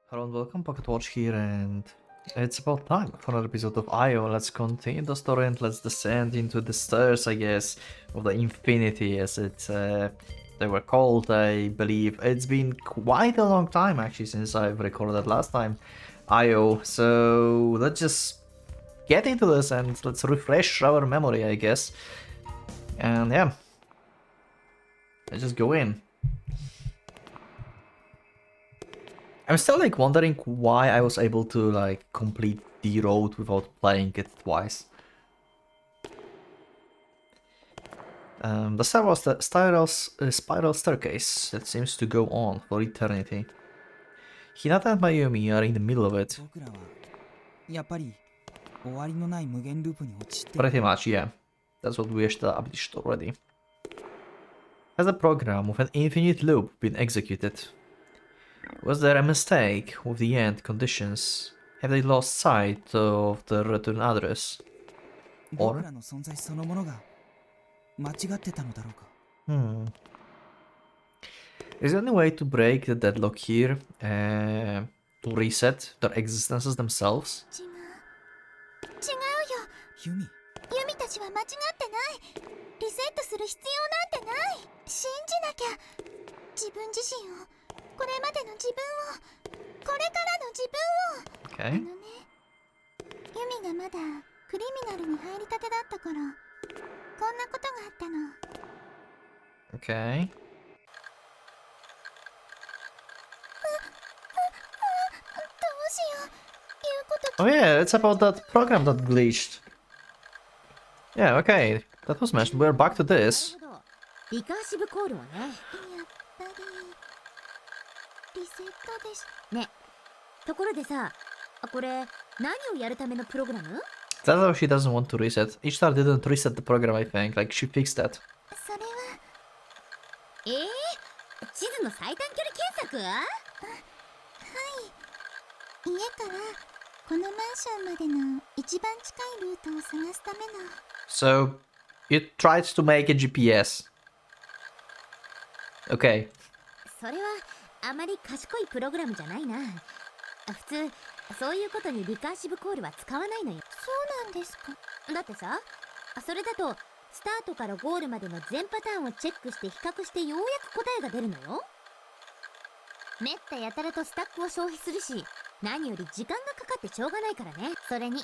Hello and welcome, PocketWatch here, and it's about time for another episode of IO. Let's continue the story and let's descend into the stairs, I guess, of the Infinity, as they were called, I believe. It's been quite a long time, actually, since I've recorded last time IO, so let's just get into this and let's refresh our memory, I guess. And yeah, let's just go in. I'm still like wondering why I was able to like complete the road without playing it twice. The spiral staircase that seems to go on for eternity. Hinata and Mayumi are in the middle of it. Pretty much, yeah. That's what we established already. Has a program with an infinite loop been executed? Was there a mistake with the end conditions? Have they lost sight of the return address? Or? Is there any way to break the deadlock here? To reset their existences themselves? 違うよ。ユミたちは間違ってない。リセットする必要なんてない。信じなきゃ。自分自身を、これまでの自分を、これからの自分を。Okay. ユミがまだクリミナルに入りたてだった頃、こんなことがあったの。Okay. Oh yeah, it's about that program that glitched. Yeah, okay, that was mentioned. We're back to this. リカーシブコールをね。やっぱりリセットです。ね。ところでさ、これ何をやるためのプログラム？ That's how she doesn't want to reset. Ishtar didn't reset the program, I think. Like, she fixed that. それは。地図の最短距離検索？はい。家からこのマンションまでの一番近いルートを探すための。So, you tried to make a GPS. Okay. それはあまり賢いプログラムじゃないな。普通そういうことにリカーシブコールは使わないのよ。そうなんですか。だってさ、それだとスタートからゴールまでの全パターンをチェックして比較してようやく答えが出るのよ。めったやたらとスタックを消費するし、何より時間がかかってしょうがないからね。それに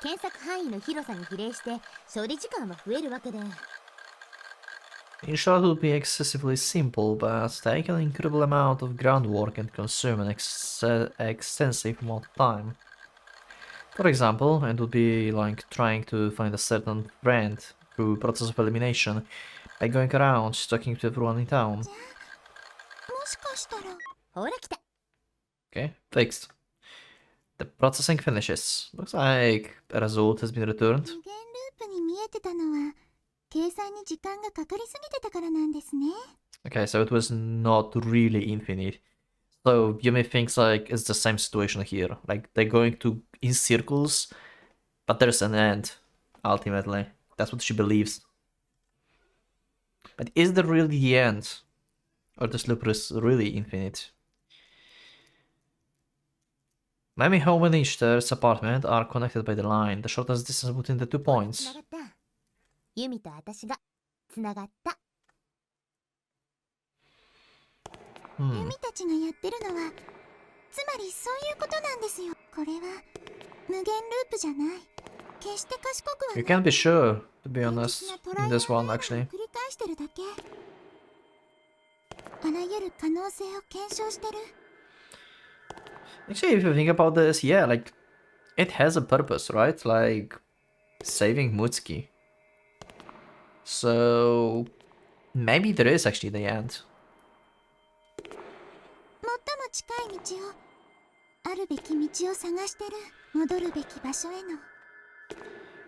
検索範囲の広さに比例して処理時間は増えるわけで。In short, it would be excessively simple, but take an incredible amount of groundwork and consume an extensive amount of time. For example, it would be like trying to find a certain friend through process of elimination by going around talking to everyone in town. Okay, fixed. The processing finishes. Looks like a result has been returned. Okay, so it was not really infinite. So Yumi thinks like it's the same situation here. Like they're going to in circles, but there's an end, ultimately. That's what she believes. But is there really the end? Or this loop is really infinite? Maybe home and Ishtar's apartment are connected by the line, the shortest distance between the 2 points. You can't be sure, to be honest, in this one actually. Actually, if you think about this, yeah, like, it has a purpose, right? Like, saving Mutsuki. So, maybe there is actually the end.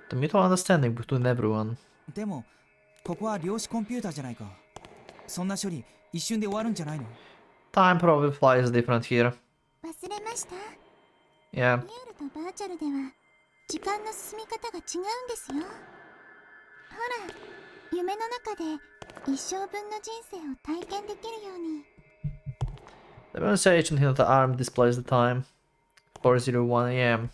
The mutual understanding between everyone. Time probably flies different here. Yeah. The pronunciation here of the arm displays the time. 4:01 AM.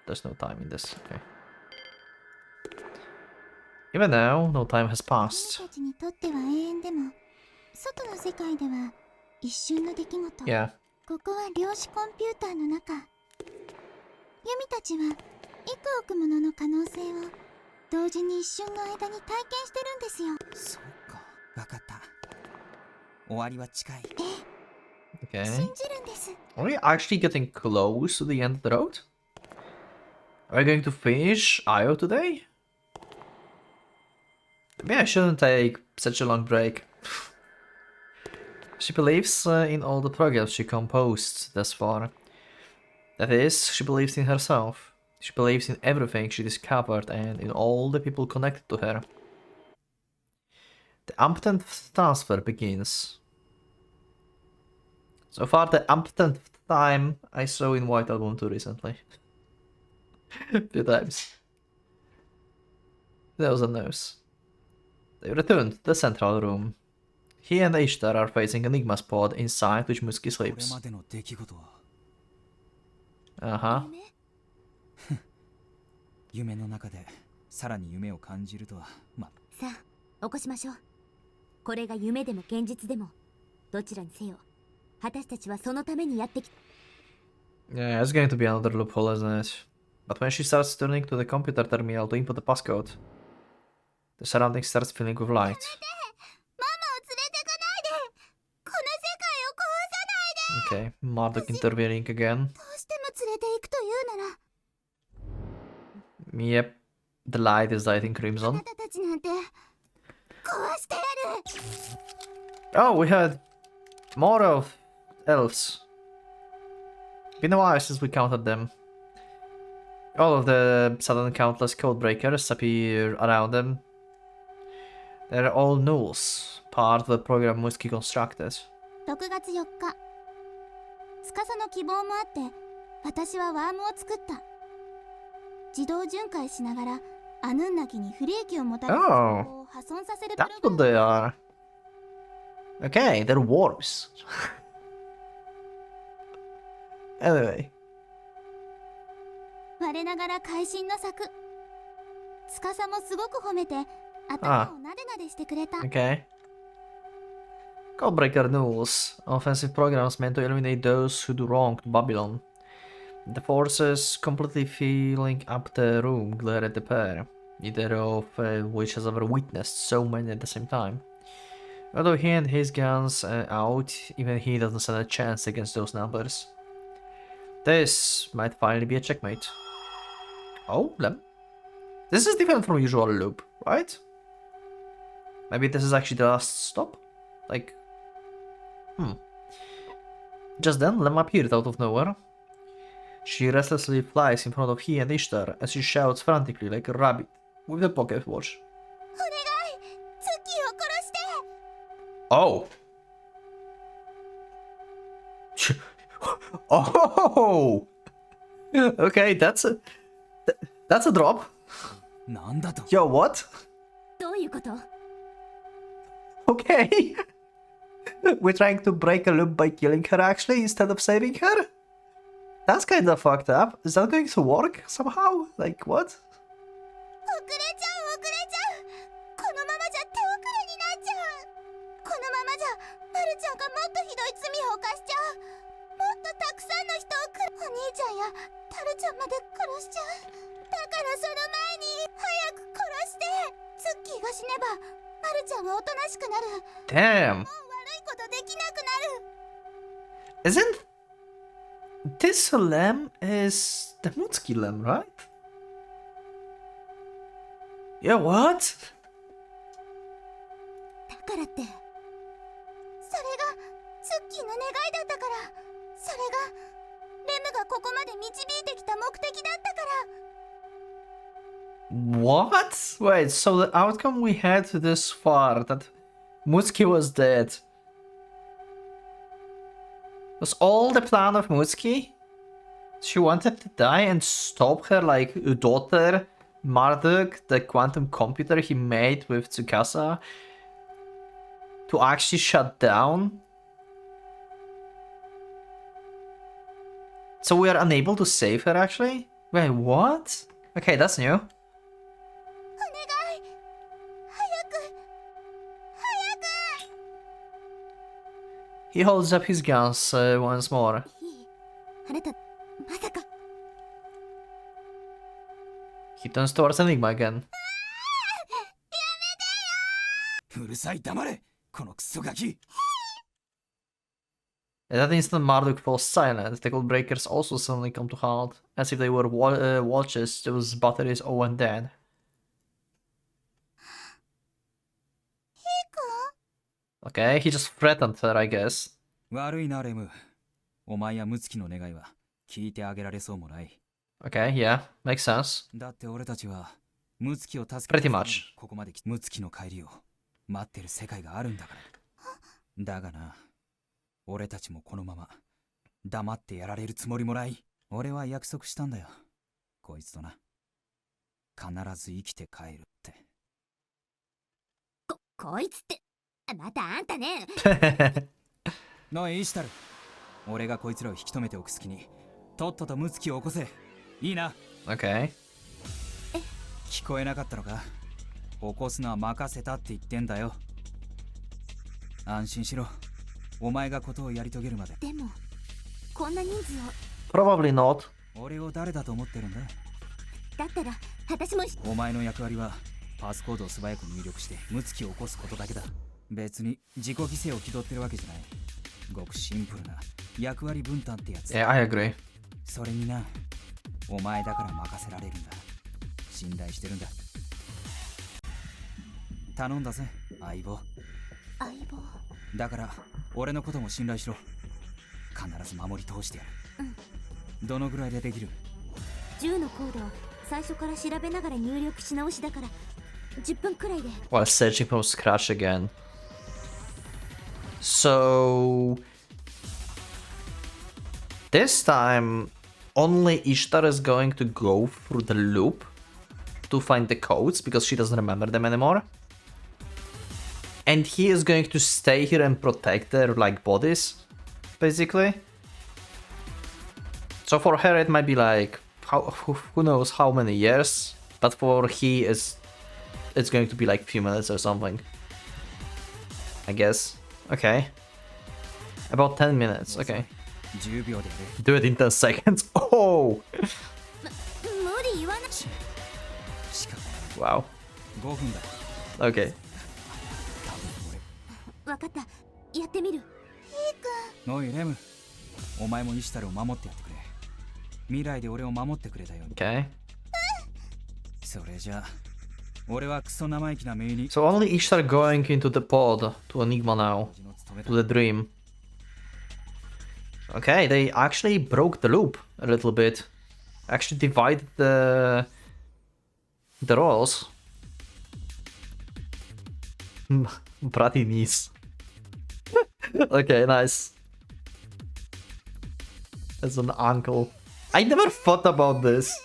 There's no time in this, okay. Even now, no time has passed. Yeah. ここは量子コンピューターの中。ユミたちは幾億もの可能性を同時に一瞬の間に体験してるんですよ。そうか、わかった。終わりは近い。Okay. 信じるんです。 Are we actually getting close to the end of the road? Are we going to finish IO today? Maybe I shouldn't take such a long break. She believes in all the programs she composed thus far. That is, she believes in herself. She believes in everything she discovered and in all the people connected to her. The umpteenth transfer begins. So far, the umpteenth time I saw in White Album 2 recently. A few times. There was a nose. They returned to the central room. He and Ishtar are facing Enigma's pod inside which Musky sleeps. Uh-huh. 夢の中でさらに夢を感じるとは、さあ、起こしましょう。これが夢でも現実でも、どちらにせよ、私たちはそのためにやってきた。 Yeah, it's going to be another loophole, isn't it? But when she starts turning to the computer terminal to input the passcode, the surrounding starts filling with light. Okay, Marduk intervening again. Yep, the light is lighting crimson. Oh, we had more of elves. Been a while since we counted them. All of the sudden countless codebreakers appear around them. They're all nulls, part of the program Musky constructed. 6月4日、司の希望もあって私はワームを作った。自動巡回しながらアヌンナキに不利益をもたらす情報を破損させるプロ That's グ what ラム。 they are. Okay, they're warps. Anyway. 我ながら会心の作。司もすごく褒めて頭をなでなでしてくれた。 Okay. Codebreaker nulls. Offensive programs meant to eliminate those who do wrong to Babylon. The forces completely filling up the room glare at the pair, neither of which has ever witnessed so many at the same time. Although he and his guns out, even he doesn't stand a chance against those numbers. This might finally be a checkmate. Oh, Lem. This is different from usual loop, right? Maybe this is actually the last stop? Like... Just then, Lem appeared out of nowhere. She restlessly flies in front of he and Ishtar as she shouts frantically like a rabbit with a pocket watch. Oh! Oh! Okay, that's a drop. なんだと Yo, what? どういうこと？ Okay. We're trying to break a loop by killing her actually instead of saving her? That's kind of fucked up. Is that going to work somehow? Like, what? 遅れちゃう。このままじゃ手遅れになっちゃう。このままじゃマルちゃんがもっとひどい罪を犯しちゃう。もっとたくさんの人をお兄ちゃんやタルちゃんまで殺しちゃう。だからその前に早く殺してツッキーが死ねばマルちゃんはおとなしくなる。 Damn. もう悪いことできなくなる。 Isn't this lamb is the Mutsuki lamb, right? Yeah, what? だからってそれがツッキーの願いだったから、それがレムがここまで導いてきた目的だったから。 What? Wait, so the outcome we had this far, that Mutsuki was dead, was all the plan of Mutsuki? She wanted to die and stop her, like, daughter, Marduk, the quantum computer he made with Tsukasa, to actually shut down. So we are unable to save her actually? Wait, what? Okay, that's new. He holds up his guns once more. あなたまさか He turns towards Enigma again. うるさい、黙れ、このクソガキ。 At that instant, Marduk falls silent. The code breakers also suddenly come to halt, as if they were watches whose batteries all went dead. Okay, he just threatened her, I guess. 悪いな、レム。お前やムツキの願いは聞いてあげられそうもない。 Okay, yeah, makes sense. だって俺たちはムツキを助け Pretty much. ここまで来てムツキの帰りを待ってる世界があるんだから。だがな、俺たちもこのまま黙ってやられるつもりもない。俺は約束したんだよ、こいつとな。必ず生きて帰るって。こいつってまたあんたね。のい、イシタル、俺がこいつらを引き止めておく隙にとっととムツキを起こせ。いいな。 Okay. 聞こえなかったのか。起こすのは任せたって言ってんだよ。安心しろ、お前がことをやり遂げるまで。でもこんな人数を。 Probably not. 俺を誰だと思ってるんだ。だったら私もお前の役割はパスコードを素早く入力してムツキを起こすことだけだ。別に自己犠牲を気取ってるわけじゃない。ごくシンプルな役割分担ってやつ。 Yeah, I agree. それにな、お前だから任せられるんだ。信頼してるんだ。頼んだぜ、相棒。相棒。だから俺のことも信頼しろ。必ず守り通してやる。どのぐらいでできる？10のコードを最初から調べながら入力し直しだから10分くらいで。 While searching from scratch again. So this time only Ishtar is going to go through the loop to find the codes because she doesn't remember them anymore. And he is going to stay here and protect their like bodies, basically. So for her it might be like who knows how many years, but for he is it's going to be like few minutes or something, I guess. Okay, about 10 minutes. Okay, 10秒でやれ。 do it in 10 seconds. Oh 無理言わない。仕方ない。 wow. 5分だ。 Okay, 多分俺。わかった、やってみる。おいレム、お前もイシタルを守ってやってくれ。未来で俺を守ってくれたよ。 okay. それじゃあ俺はクソ生意気な命に。 So only Ishtar going into the pod to Enigma now, to the dream. Okay, they actually broke the loop a little bit. Actually divided the roles. Bratty niece. Okay, nice. As an uncle. I never thought about this.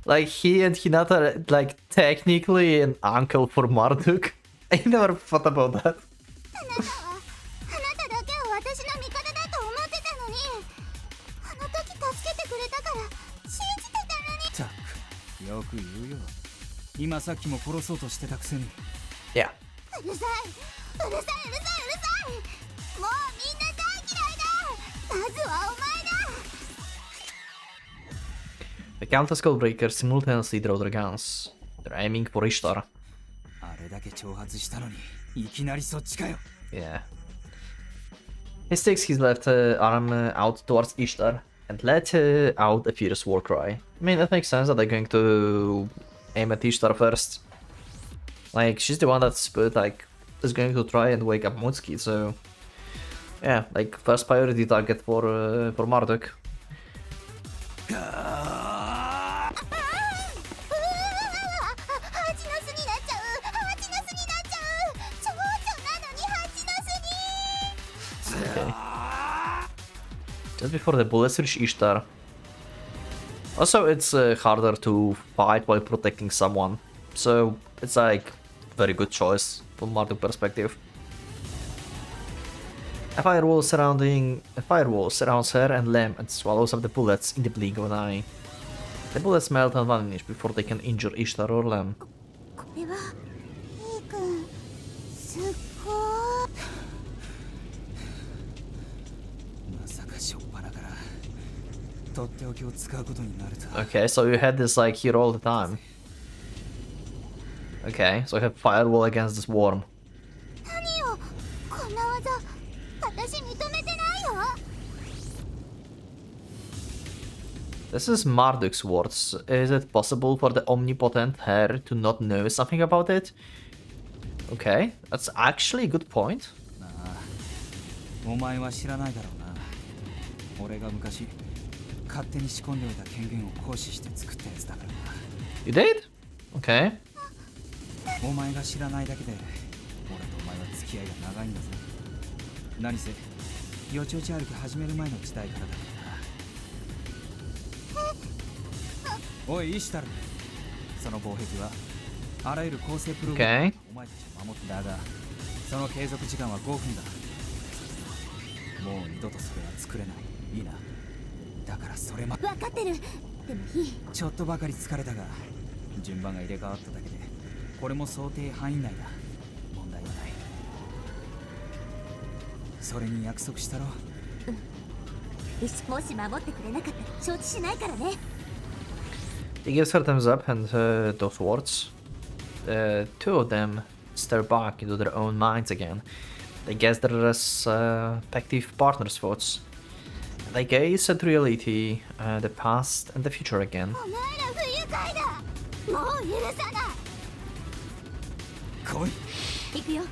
Like, he and Hinata are, like, technically an uncle for Marduk. I never thought about that. あなただけは私の味方だと思ってたのに、あの時助けてくれたから信じてたのに。ったくよく言うよ。今さっきも殺そうとしてたくせに。 Yeah. うるさい、うるさい、うるさい、うるさい。もうみんな大嫌いだ。まずはお前だ。 The Counter Skullbreakers simultaneously draw their guns. They're aiming for Ishtar. あれだけ挑発したのにいきなりそっちかよ。 Yeah. He sticks his left arm out towards Ishtar and let out a fierce war cry. I mean, it makes sense that they're going to aim at Ishtar first. Like, she's the one that's like is going to try and wake up Mutsuki, so yeah, like first priority target for Marduk. 蜂の巣になっちゃう、蜂の巣になっちゃう。蝶々なのに蜂の巣に。 Okay. Just before the bullets reach Ishtar. Also, it's harder to fight while protecting someone, so it's like very good choice from Marduk perspective. A firewall surrounds her and Lem and swallows up the bullets in the blink of an eye. The bullets melt and vanish before they can injure Ishtar or Lem. これはいいくんすっごーまさかしょっぱなからとっておきを使うことになるとは。 Okay, so you had this like here all the time. Okay, so you have firewall against this worm. 何よこんな技私認めてないよ This is Marduk's words. Is it possible for the omnipotent hair to not know something about it? Okay, that's actually a good point. なあ、お前は知らないだろうな。俺が昔勝手に仕込んでおいた権限を行使して作ったやつだからな。 You did? Okay. お前が知らないだけで俺とお前は付き合いが長いんだぞ。何せよちよち歩き始める前の時代からだからな。おいイシュタル、その防壁はあらゆる構成プログラム Okay. がお前たちを守ってだが、その継続時間は5分だ。もう二度とそれは作れない。いいな。だからそれま分かってるでもいいちょっとばかり疲れたが、順番が入れ替わっただけでこれも想定範囲内だ。問題はない。それに約束したろ。よしもし守ってくれなかったら承知しないからね He gives her thumbs up and those words. Two of them stare back into their own minds again. They guess their respective partners' thoughts. They gaze at reality, the past and the future again. お前ら不愉快だもう許さない来い。行くよ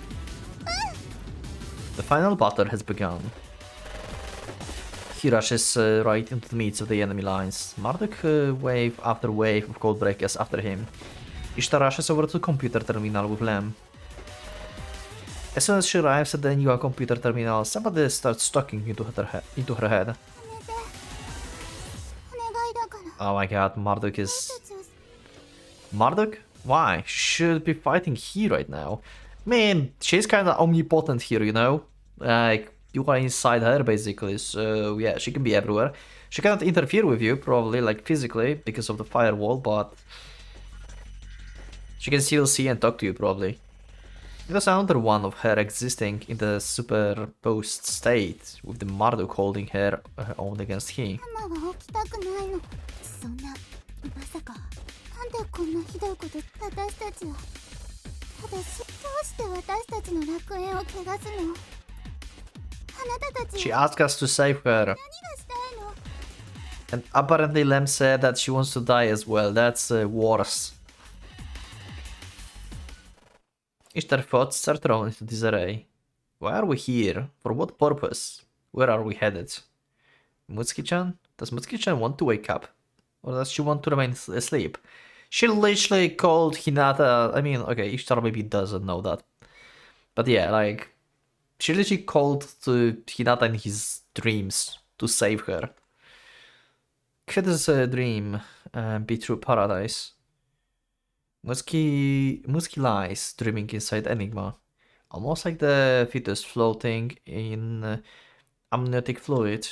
The final battle has begun. He rushes right into the midst of the enemy lines. Marduk wave after wave of codebreakers after him. Ishtar rushes over to the computer terminal with Lem. As soon as she arrives at the new computer terminal, somebody starts talking into her head. お願いだから Oh my god, Marduk is... 私たちを Marduk? Why? She should be fighting here right now. Man, she's kinda omnipotent here, you know? Like, you are inside her basically, so yeah, she can be everywhere. She cannot interfere with you, probably, like physically, because of the firewall, but... she can still see and talk to you, probably. There's another one of her existing in the superposed state, with the Marduk holding her own against he. ママは起きたくないのそんなまさかなんでこんなひどいこと私たちはただしどうして私たちの楽園を汚すのあなたたち She は asked us to save her, 何がしたいの and apparently Lem said that she wants to die as well. That's worse. Ishtar's thoughts are thrown into disarray. Why are we here? For what purpose? Where are we headed? Mutsuki-chan? Does Mutsuki-chan want to wake up? Or does she want to remain asleep? She literally called Hinata... I mean, okay, Ishtar maybe doesn't know that. But yeah, like... she literally called to Hinata in his dreams to save her. Could this dream be true paradise? Musky lies dreaming inside Enigma, almost like the fetus floating in amniotic fluid.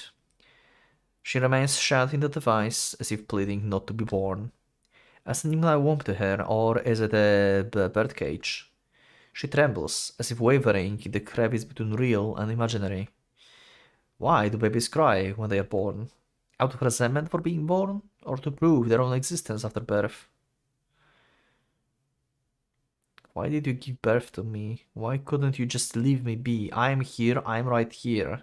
She remains shut in the device, as if pleading not to be born. Is Enigma warm to her, or is it a birdcage? She trembles, as if wavering in the crevice between real and imaginary. Why do babies cry when they are born? Out of resentment for being born, or to prove their own existence after birth? Why did you give birth to me? Why couldn't you just leave me be? I'm here, I'm right here.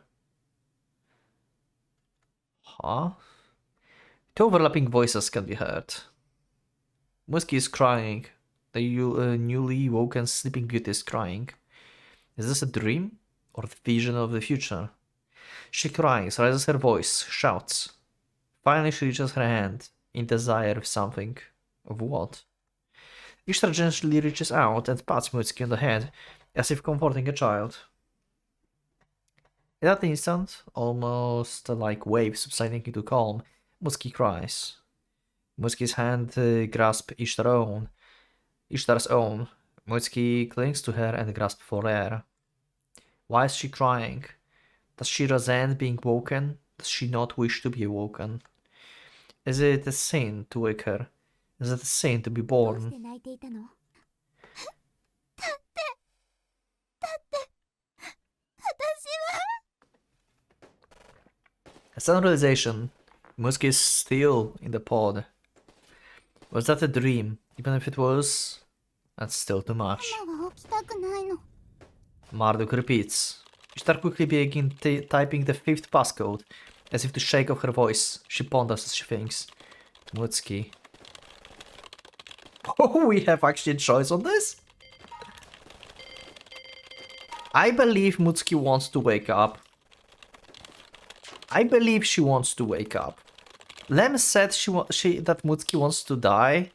Huh? Two overlapping voices can be heard. Musky is crying. The newly woken Sleeping Beauty is crying. Is this a dream? Or the vision of the future? She cries, raises her voice, shouts. Finally she reaches her hand, in desire of something. Of what? Ishtar gently reaches out and pats Mutsuki on the head, as if comforting a child. In that instant, almost like waves subsiding into calm, Mutsuki cries. Mutsuki's hand grasps Ishtar's own, Moitsuki clings to her and grasps for air. Why is she crying? Does she resent being woken? Does she not wish to be awoken? Is it a sin to wake her? Is it a sin to be どうし born? て泣いていたの？ A sudden realization. Moitsuki is still in the pod. Was that a dream? Even if it was, that's still too much. ママは起きたくないの。 Marduk repeats. She starts quickly begin typing the fifth passcode, as if to shake off her voice. She ponders as she thinks. Mutsuki. Oh, we have actually a choice on this? I believe Mutsuki wants to wake up. I believe she wants to wake up. Lem said that Mutsuki wants to die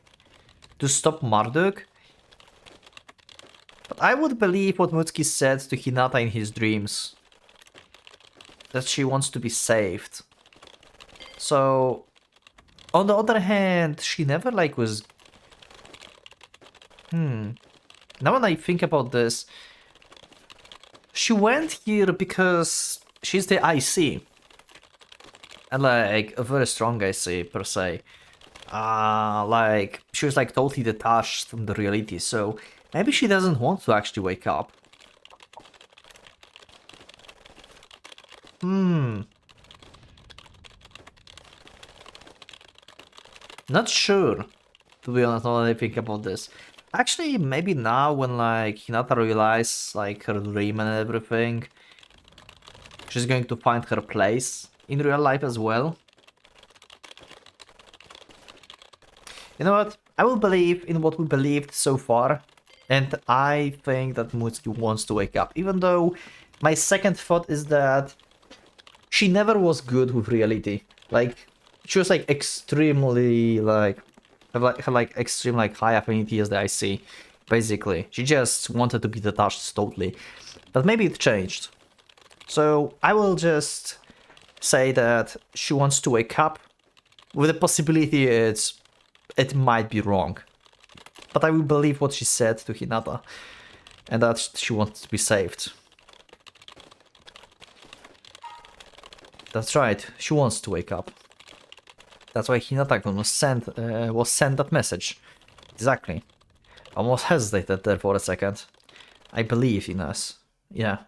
to stop Marduk. But I would believe what Mutsuki said to Hinata in his dreams. That she wants to be saved. So, on the other hand, she never like was... Now when I think about this, she went here because she's the IC. And like, a very strong IC per se. Like, she was like totally detached from the reality, so maybe she doesn't want to actually wake up. Not sure, to be honest, now that I think about this. Actually, maybe now when like Hinata realizes like her dream and everything, she's going to find her place in real life as well. You know what? I will believe in what we believed so far, and I think that Mutsuki wants to wake up, even though my second thought is that she never was good with reality. Like, she was like extremely like had like extreme like high affinity as the IC. Basically, she just wanted to be detached totally, but maybe it changed. So I will just say that she wants to wake up, with the possibility it might be wrong, but I will believe what she said to Hinata, and that she wants to be saved. That's right, she wants to wake up. That's why Hinata was sent that message. Exactly. Almost hesitated there for a second. I believe in us. Yeah.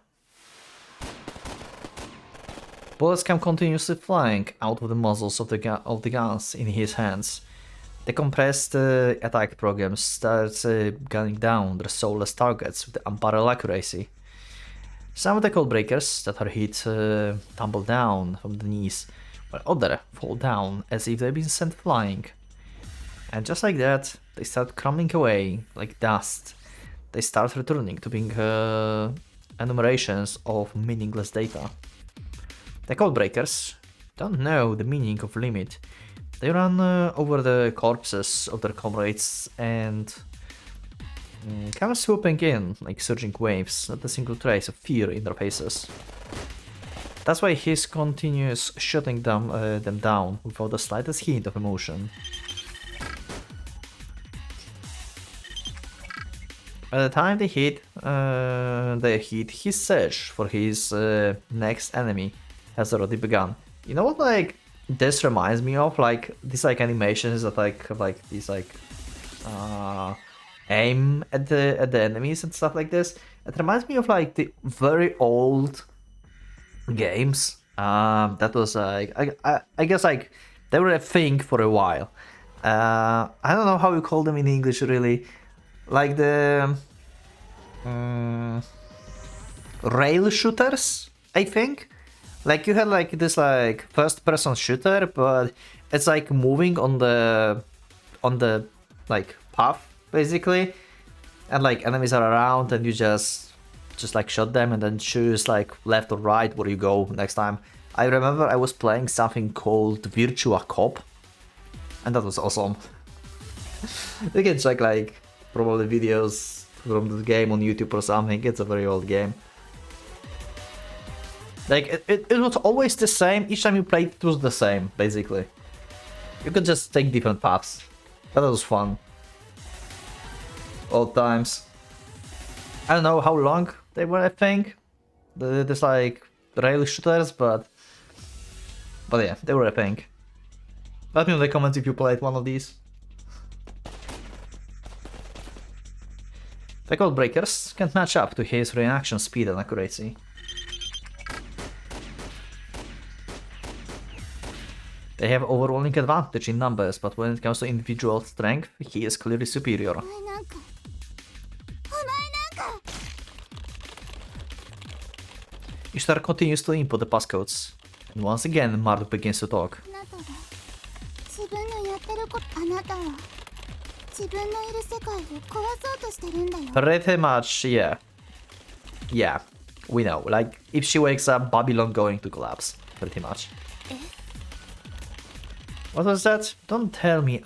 Bullets come continuously flying out of the muzzles of the guns in his hands. The compressed attack program starts gunning down their soulless targets with unparalleled accuracy. Some of the code breakers that are hit tumble down from the knees, while others fall down as if they've been sent flying. And just like that, they start crumbling away like dust. They start returning to being enumerations of meaningless data. The code breakers don't know the meaning of limit. They run over the corpses of their comrades and come swooping in like surging waves, not a single trace of fear in their faces. That's why he continues shutting them down without the slightest hint of emotion. By the time they hit, his search for his next enemy has already begun. You know what, like, this reminds me of, like, these, like, animations that, like, have, like, these, like, aim at the enemies and stuff like this. It reminds me of, like, the very old games that was, like, I guess, like, they were a thing for a while. I don't know how you call them in English, really. Like, the rail shooters, I think. Like, you had like this like first person shooter, but it's like moving on the like path basically, and like enemies are around and you just like shot them and then choose like left or right where you go next time. I remember I was playing something called Virtua Cop, and that was awesome. You can check like probably videos from the game on YouTube or something. It's a very old game. Like, it was always the same. Each time you played, it was the same, basically. You could just take different paths. That was fun. Old times. I don't know how long they were, I think. There's like rail shooters, but yeah, they were a thing. Let me know in the comments if you played one of these. The code breakers can't match up to his reaction speed and accuracy. They have overwhelming advantage in numbers, but when it comes to individual strength, he is clearly superior. Ishtar continues to input the passcodes, and once again Marduk begins to talk. Pretty much, yeah. Yeah, we know. Like, if she wakes up, Babylon going to collapse. Pretty much. What was that? Don't tell me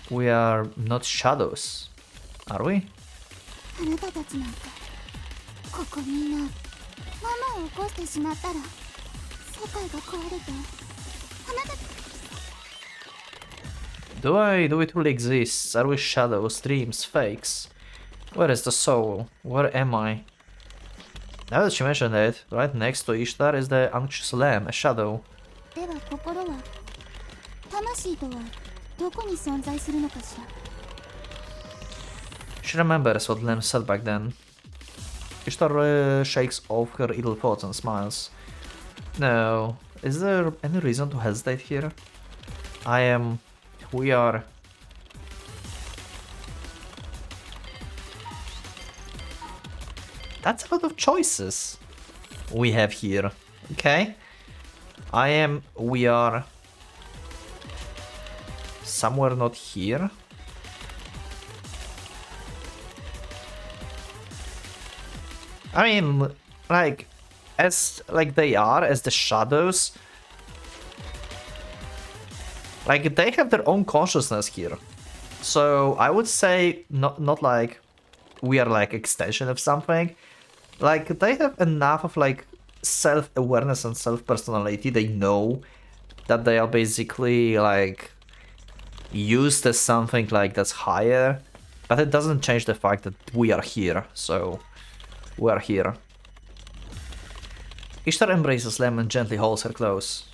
we are not shadows. Are we? Do we truly exist? Are we shadows, dreams, fakes? Where is the soul? Where am I? Now that you mentioned it, right next to Ishtar is the anxious lamb, a shadow. She remembers what Lamb said back then. Ishtar shakes off her evil thoughts and smiles. No, is there any reason to hesitate here? We are... That's a lot of choices we have here, okay? We are... somewhere not here. I mean, like, as they are, as the shadows, like, they have their own consciousness here. So I would say not like we are like extension of something. Like, they have enough of like self-awareness and self-personality. They know that they are basically like used as something like that's higher, but it doesn't change the fact that we are here. So we are here. Ishtar embraces Lem and gently holds her close.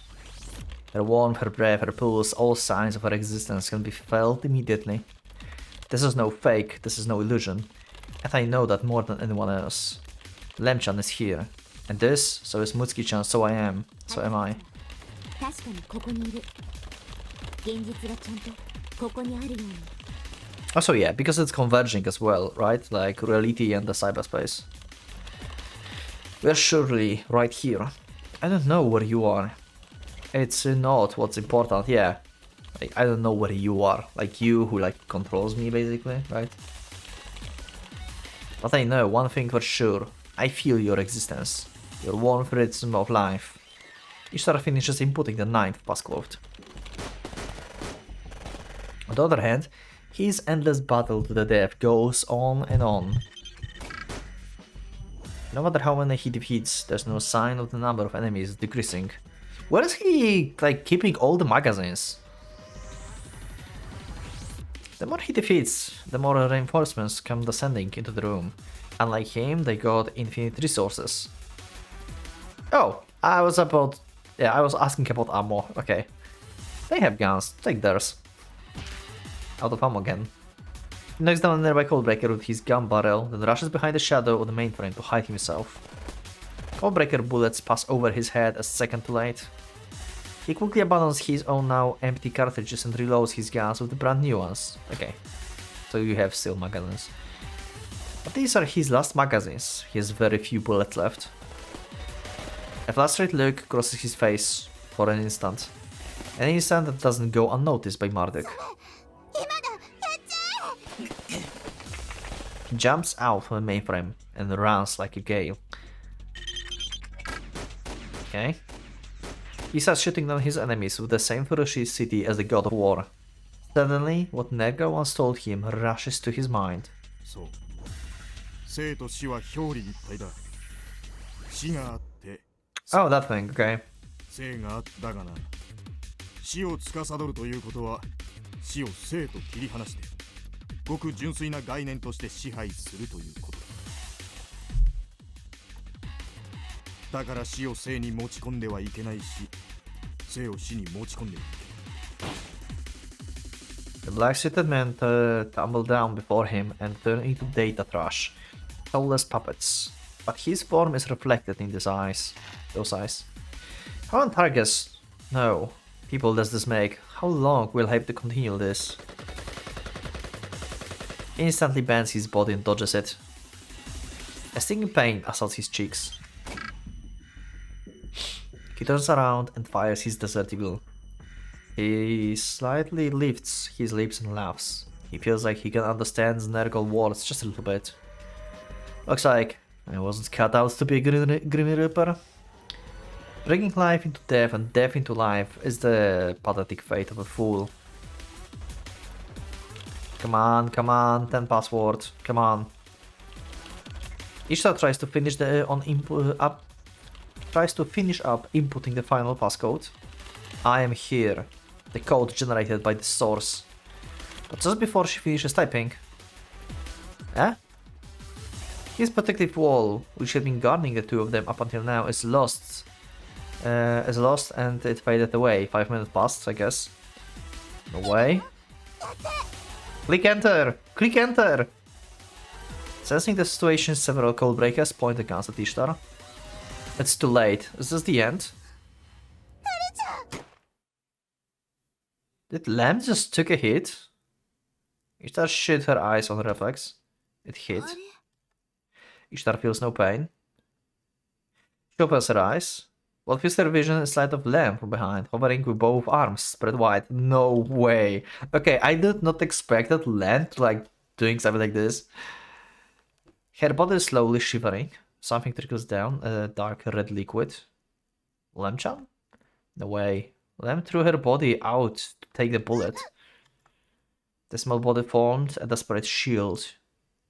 Her warmth, her breath, her pulse, all signs of her existence can be felt immediately. This is no fake, this is no illusion, and I know that more than anyone else. Lemchan is here, and this, so is Mutsuki-chan, so I am, so am I. Also yeah, because it's converging as well, right? Like reality and the cyberspace. We're surely right here. I don't know where you are. It's not what's important, yeah. Like, I don't know where you are. Like, you who, like, controls me, basically, right? But I know one thing for sure. I feel your existence. Your warm rhythm of life. Ishtar finishes inputting the 9th passcode. On the other hand, his endless battle to the death goes on and on. No matter how many he defeats, there's no sign of the number of enemies decreasing. Where is he, like, keeping all the magazines? The more he defeats, the more reinforcements come descending into the room. Unlike him, they got infinite resources. Oh, I was asking about ammo, okay. They have guns, take theirs. Out of ammo again. He knocks down a nearby codebreaker with his gun barrel, then rushes behind the shadow of the mainframe to hide himself. Codebreaker bullets pass over his head a second too late. He quickly abandons his own now empty cartridges and reloads his guns with the brand new ones. Okay, so you have still magazines. But these are his last magazines, he has very few bullets left. A flustered look crosses his face for an instant that doesn't go unnoticed by Marduk. He jumps out from the mainframe and runs like a gale. Okay. He starts shooting down his enemies with the same ferocity as the god of war. Suddenly, what Nerga once told him rushes to his mind. Oh, that thing, okay. 死を司るということは死を生と切り離してごく純粋な概念として支配するということだ。だから死を生に持ち込んではいけないし、生を死に持ち込んではいけない。 The black-suited men tumble down before him and turn into data trash, soulless puppets. But his form is reflected in those eyes. How on Targus? No. People does this make? How long will I have to continue this? Instantly bends his body and dodges it. A stinging pain assaults his cheeks. He turns around and fires his desert eagle. He slightly lifts his lips and laughs. He feels like he can understand Nergal words just a little bit. Looks like I wasn't cut out to be a Grim Reaper. Bringing life into death and death into life is the pathetic fate of a fool. Come on, 10 password, come on. Ishtar tries to finish up inputting the final passcode. I am here, the code generated by the source. But just before she finishes typing, his protective wall, which had been guarding the two of them up until now, is lost. And it faded away. 5 minutes passed, I guess. No way. Click enter! Click enter! Sensing the situation, several code breakers point the guns at Ishtar. It's too late. Is this the end? Did Lamb just took a hit? Ishtar shut her eyes on reflex. It hit. Ishtar feels no pain. She opens her eyes. What fills her vision is light of Lamb from behind, hovering with both arms spread wide. No way. Okay, I did not expect that Lamb to like doing something like this. Her body is slowly shivering. Something trickles down, a dark red liquid. Lamb-chan? No way. Lamb threw her body out to take the bullet. The small body formed a desperate shield.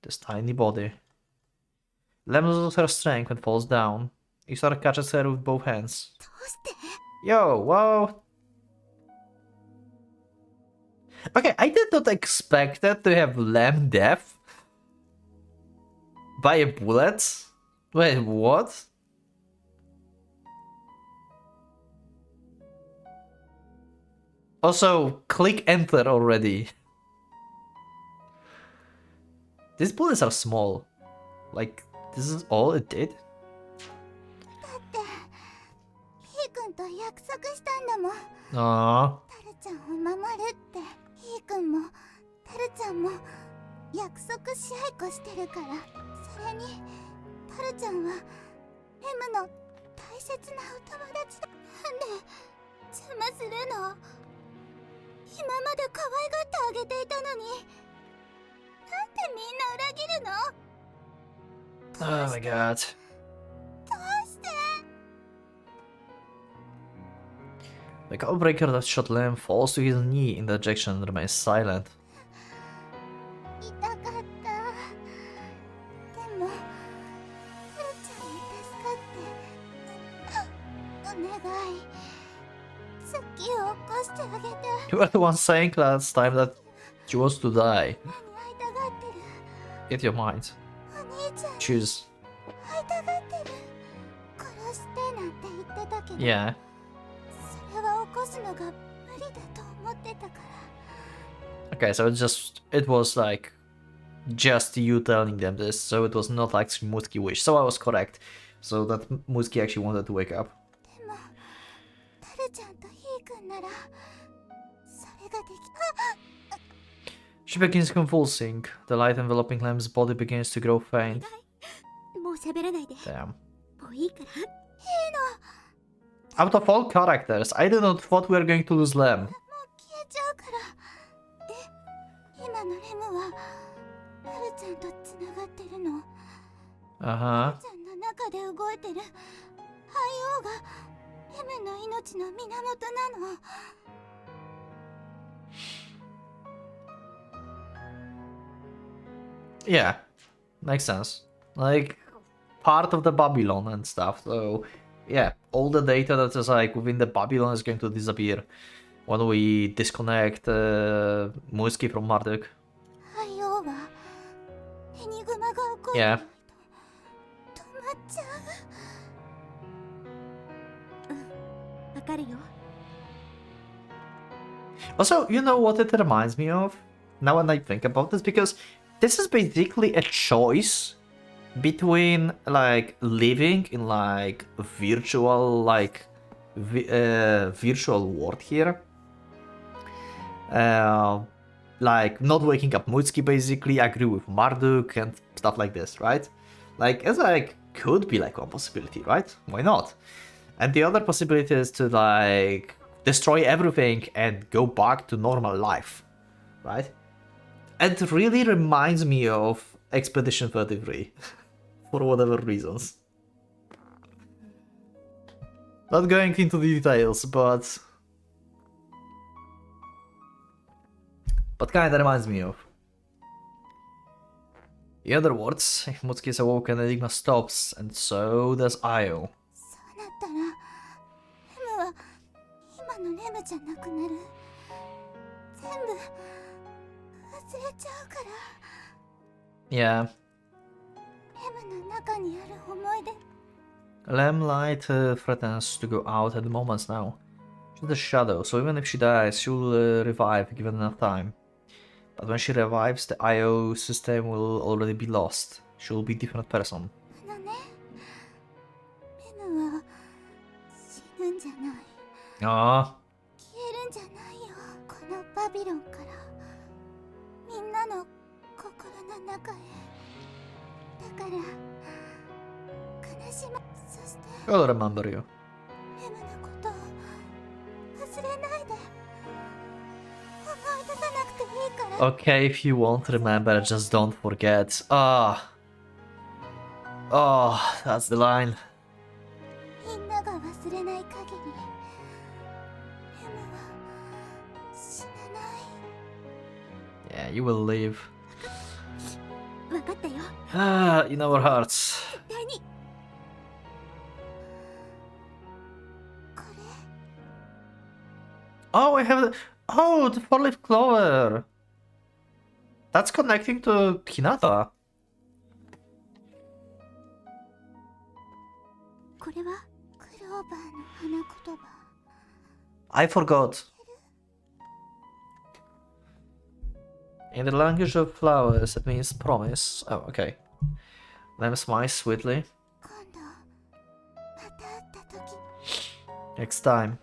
This tiny body. Lamb loses her strength and falls down. Ishtar catches her with both hands. Yo, wow. Okay, I did not expect that to have Lamb death by a bullet. Wait, what? Also, click enter already. These bullets are small. Like, this is all it did? Aww. ちゃんを守るってヒー君もタルちゃんも約束し合いっこしてるから。それにタルちゃんはレムの大切なお友達だ。なんで邪魔するの？今まで可愛がってあげていたのになんでみんな裏切るの？ Oh my god. どうして？ The codebreaker that shot Lamb falls to his knee in dejection and remains silent. 痛かった。でもタルちゃんに助かってお願い月を起こしてあげて。 You were the one saying last time that she wants to die. 何会いたがってる？ Get your mind. お兄ちゃん Choose. 会いたがってる。殺してなんて言ってたけど、 Yeah. それは起こすのが無理だと思ってたから。 Okay, so it was like just you telling them this, so it was not like Mutki wish. So I was correct. So that Mutki actually wanted to wake up. でもタルちゃんとヒー君ならそれができ。 She begins convulsing. The light enveloping Lamb's body begins to grow faint. もう喋らないで。 Damn. もういいから。ヒーの Out of all characters, I did not thought we were going to lose Lamb. もう消えちゃうから。で、今のレムはタルちゃんとつながってるの。 Uh-huh. ちゃんの中で動いてる肺王がレムの命の源なの。 Yeah, makes sense. Like, part of the Babylon and stuff, so yeah, all the data that is like within the Babylon is going to disappear when we disconnect Muski from Marduk. 肺王はエニグマが起こる Yeah. 止まっちゃう。かるよ。 Also, you know what it reminds me of? Now when I think about this, because this is basically a choice between like living in like virtual virtual world here, like not waking up Mutsuki, basically agree with Marduk and stuff like this, right? Like it's like could be like one possibility, right? Why not? And the other possibility is to like destroy everything and go back to normal life, right? It really reminds me of Expedition 33 for whatever reasons. Not going into the details, but kinda reminds me of. In other words, if Mutsuki is awoken, Enigma stops, and so does Io. そうなったらレムは今のレムじゃなくなる。全部忘れちゃうから。 Yeah. レムの中にある思い出。 Lamplight threatens to go out at the moments now. She's a shadow, so even if she dies, she'll revive given enough time. But when she revives, the IO system will already be lost. She'll be a different person. あのね、レムは死ぬんじゃない。 Ah, 消えるんじゃないよ。このバビロンからみんなの心の中へ。だから悲しま、そして I'll remember you. レムのことを忘れないで。思い出さなくていいから。 Okay, if you won't remember, just don't forget. Ah. Oh, that's the line. みんなが忘れない限りレムは死なない。 Yeah, you will live. 分かったよ。 Ah, in our hearts. 絶対に。これ Oh, I have the... Oh, the four-leaf clover. That's connecting to Hinata. これはクローバーの花言葉。 I forgot. In the language of flowers, it means promise. Oh, okay. Lem smiles sweetly. 今度また会った時。 Next time.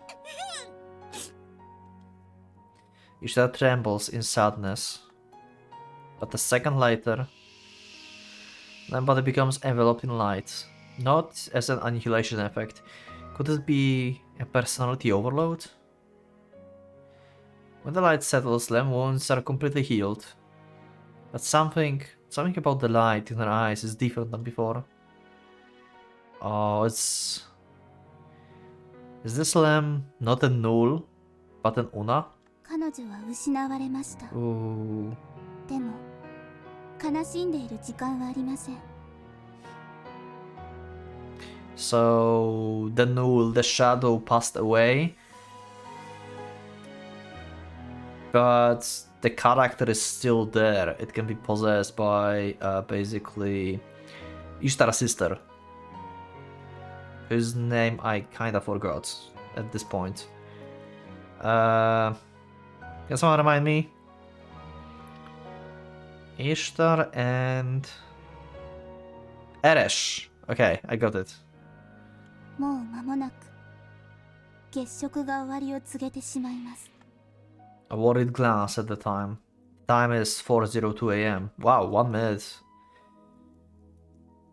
Ishida trembles in sadness. But a second later, Lembody becomes enveloped in light. Not as an annihilation effect. Could it be a personality overload? When the light settles, Lem wounds are completely healed. But something about the light in her eyes is different than before. Oh, it's... Is this Lem not a Null, but an Una? 彼女は失われました。 Ooh. でも悲しんでいる時間はありません。 So the Null, the shadow, passed away, but the character is still there. It can be possessed by basically Ishtara's sister, whose name I kinda forgot at this point. Can someone remind me? Ishtar and Eresh. Okay, I got it. もう間もなく月食が終わりを告げてしまいます。 A worried glance at the time. Time is 4:02 a.m. Wow, 1 minute.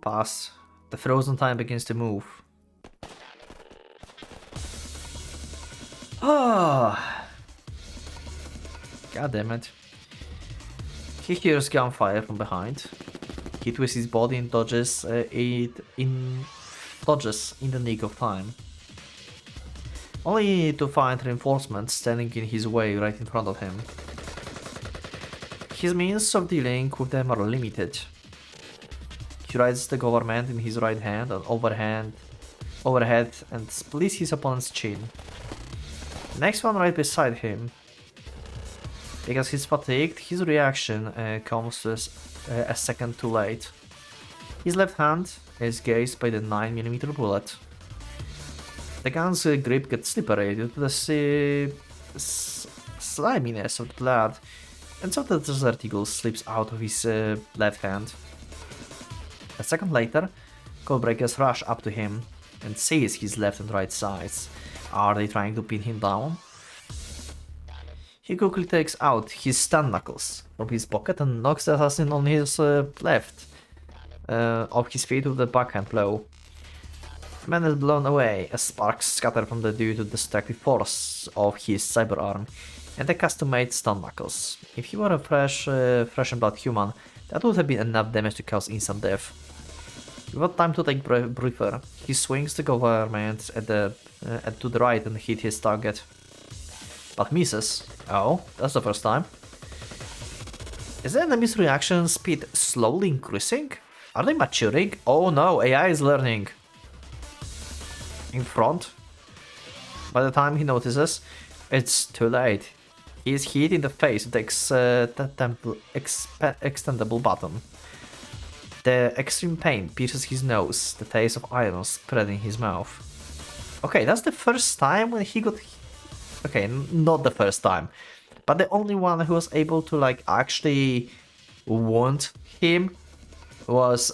Pass. The frozen time begins to move. Ah. God damn it. He hears gunfire from behind. He twists his body and dodges in the nick of time. Only to find reinforcements standing in his way right in front of him. His means of dealing with them are limited. He raises the government in his right hand and overhead and splits his opponent's chin. The next one right beside him. Because he's fatigued, his reaction comes a second too late. His left hand is grazed by the 9mm bullet. The gun's grip gets slippery due to the sliminess of the blood, and so the desert eagle slips out of his left hand. A second later, codebreakers rush up to him and seize his left and right sides. Are they trying to pin him down? He quickly takes out his stun knuckles from his pocket and knocks the assassin on his left off his feet with a backhand blow. The man is blown away as sparks scatter from the due to the destructive force of his cyber arm and the custom-made stun knuckles. If he were a flesh and blood human, that would have been enough damage to cause instant death. Without time to take breather, he swings the government to the right and hit his target. But misses. Oh, that's the first time. Is the enemy's reaction speed slowly increasing? Are they maturing? Oh no, AI is learning. In front. By the time he notices, it's too late. He is hit in the face with the extendable button. The extreme pain pierces his nose, the taste of iron spreading his mouth. Okay, that's the first time when he got... Okay, not the first time, but the only one who was able to like actually wound him was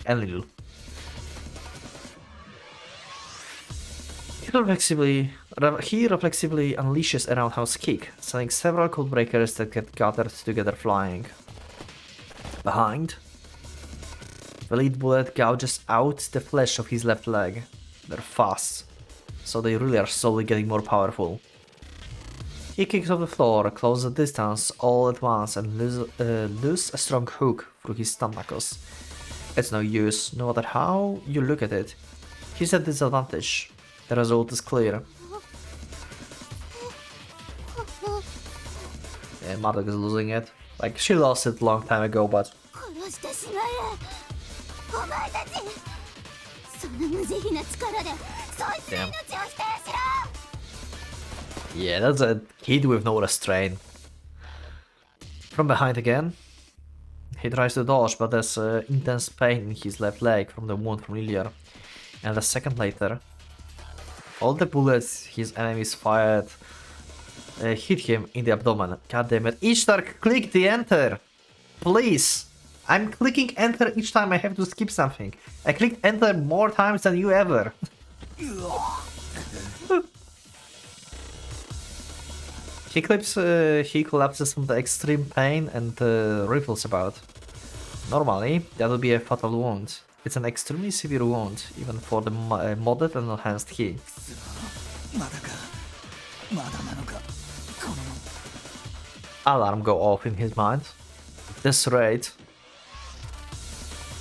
Enlil. He reflexively unleashes a roundhouse kick, sending several codebreakers that get gathered together flying. Behind, the lead bullet gouges out the flesh of his left leg. They're fast, so they really are slowly getting more powerful. He kicks off the floor, closes the distance all at once and loses a strong hook through his stun knuckles. It's no use, no matter how you look at it. He's at disadvantage. The result is clear. Yeah, Marduk is losing it. Like, she lost it a long time ago, but... Damn. Yeah, that's a kid with no restraint. From behind again. He tries to dodge, but there's intense pain in his left leg from the wound from earlier. And a second later, all the bullets his enemies fired hit him in the abdomen. God damn it. Ishtar, click the enter! Please! I'm clicking enter each time I have to skip something. I clicked enter more times than you ever. He collapses from the extreme pain and ripples about. Normally, that would be a fatal wound. It's an extremely severe wound, even for the modded and enhanced key. Alarm go off in his mind. At this rate,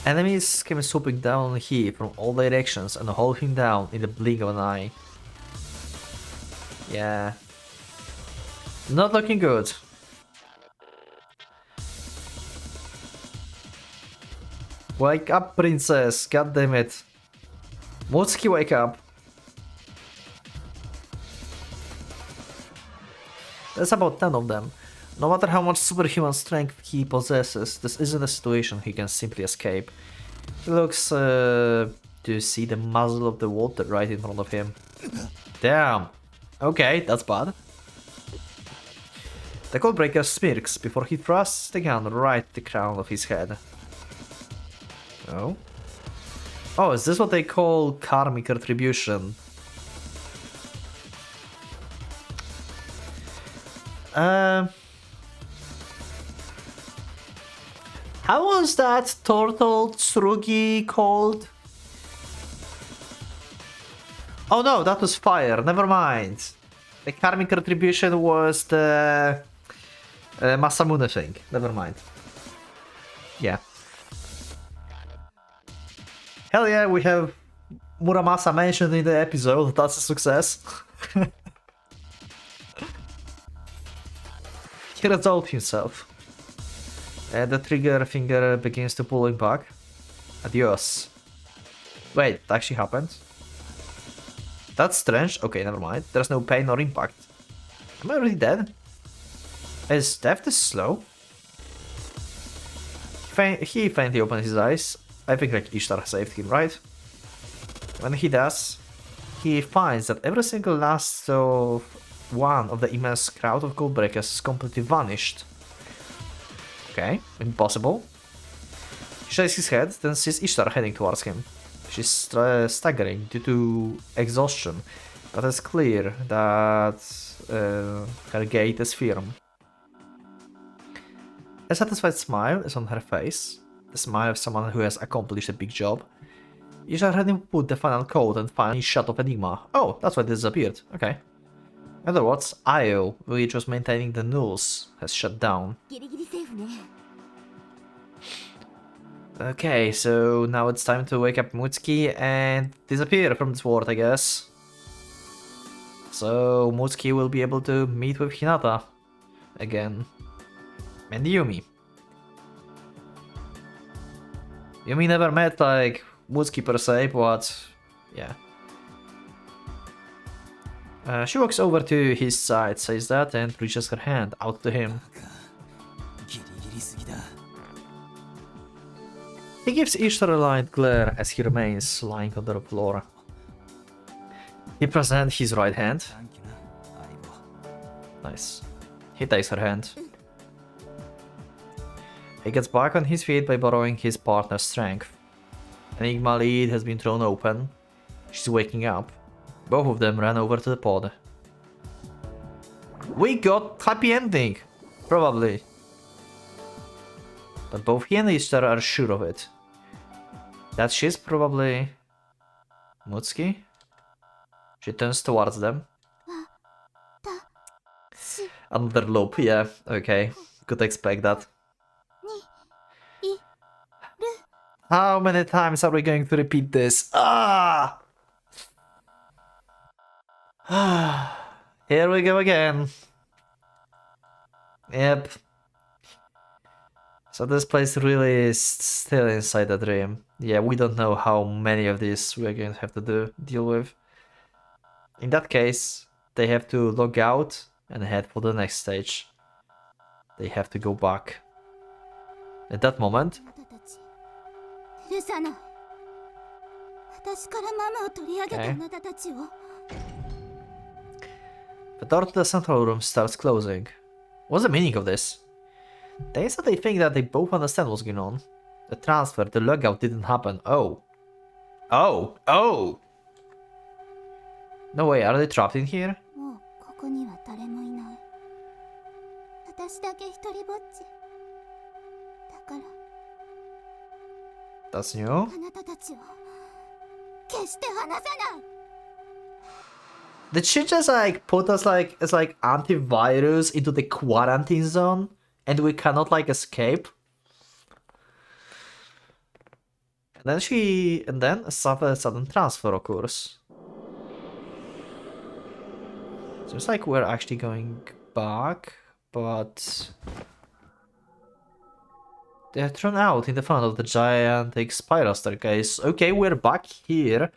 enemies came swooping down on him from all directions and hold him down in the blink of an eye. Yeah. Not looking good. Wake up, princess! God damn it! Mutsuki, wake up! There's about 10 of them. No matter how much superhuman strength he possesses, this isn't a situation he can simply escape. He looks to see the muzzle of the water right in front of him. Damn! Okay, that's bad. The codebreaker smirks before he thrusts the gun right at the crown of his head. Oh? Oh, is this what they call karmic retribution? How was that turtle tsurugi called? Oh no, that was fire, never mind. The karmic retribution was the Masamune thing, never mind. Yeah. Hell yeah, we have Muramasa mentioned in the episode, that's a success. He resolved himself. The trigger finger begins to pull him back. Adios. Wait, that actually happened? That's strange. Okay, never mind. There's no pain or impact. Am I already dead? Is death this slow? He faintly opens his eyes. I think like Ishtar saved him, right? When he does, he finds that every single last of one of the immense crowd of codebreakers is completely vanished. Okay, impossible. He shakes his head, then sees Ishtar heading towards him. She's staggering due to exhaustion, but it's clear that her gait is firm. A satisfied smile is on her face, the smile of someone who has accomplished a big job. Ishtar had him put the final code and finally shut off Enigma. Oh, that's why it disappeared. Okay. In other words, Io, which was maintaining the nulls, has shut down. ギリギリセーフね。 Okay, so now it's time to wake up Mutsuki and disappear from this world, I guess. So Mutsuki will be able to meet with Hinata again. And Yumi. Yumi never met, like, Mutsuki per se, but yeah. She walks over to his side, says that, and reaches her hand out to him. ギリギリすぎだ。 He gives Ishtar a light glare as he remains lying on the floor. He presents his right hand. 短期な相棒。 Nice. He takes her hand. He gets back on his feet by borrowing his partner's strength. Enigma lid has been thrown open. She's waking up. Both of them ran over to the pod. We got happy ending! Probably. But both he and Ishtar are sure of it. That she's probably... Mutsuki? She turns towards them. Another loop, yeah, okay. Could expect that. How many times are we going to repeat this? Ah! Here we go again. Yep. So this place really is still inside the dream. Yeah, we don't know how many of these we're going to have to deal with. In that case, they have to log out and head for the next stage. They have to go back. At that moment, あなたたち許さない。私からママを取り上げたあなたたちを。 the door to the central room starts closing. What's the meaning of this? They said they think that they both understand what's going on. The transfer, the logout didn't happen. Oh. Oh! Oh! No way, are they trapped in here? もうここには誰もいない。私だけ一人ぼっち。だから That's new. あなたたちを決して離さない。 Did she just like put us like as like antivirus into the quarantine zone and we cannot like escape? And then a sudden transfer occurs. Seems like we're actually going back, but they are thrown out in the front of the gigantic spiral staircase. Okay, we're back here,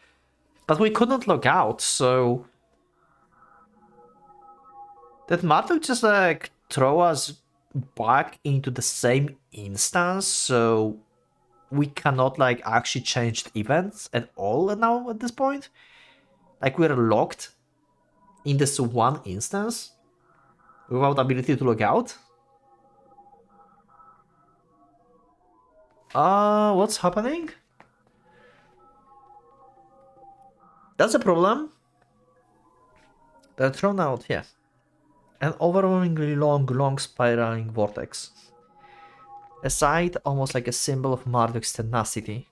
but we couldn't log out, so did Marduk just like throw us back into the same instance, so we cannot like actually change the events at all now at this point? Like we're locked in this one instance without ability to log out? What's happening? That's a problem. They're thrown out, yeah. An overwhelmingly long spiraling vortex. A sight almost like a symbol of Marduk's tenacity.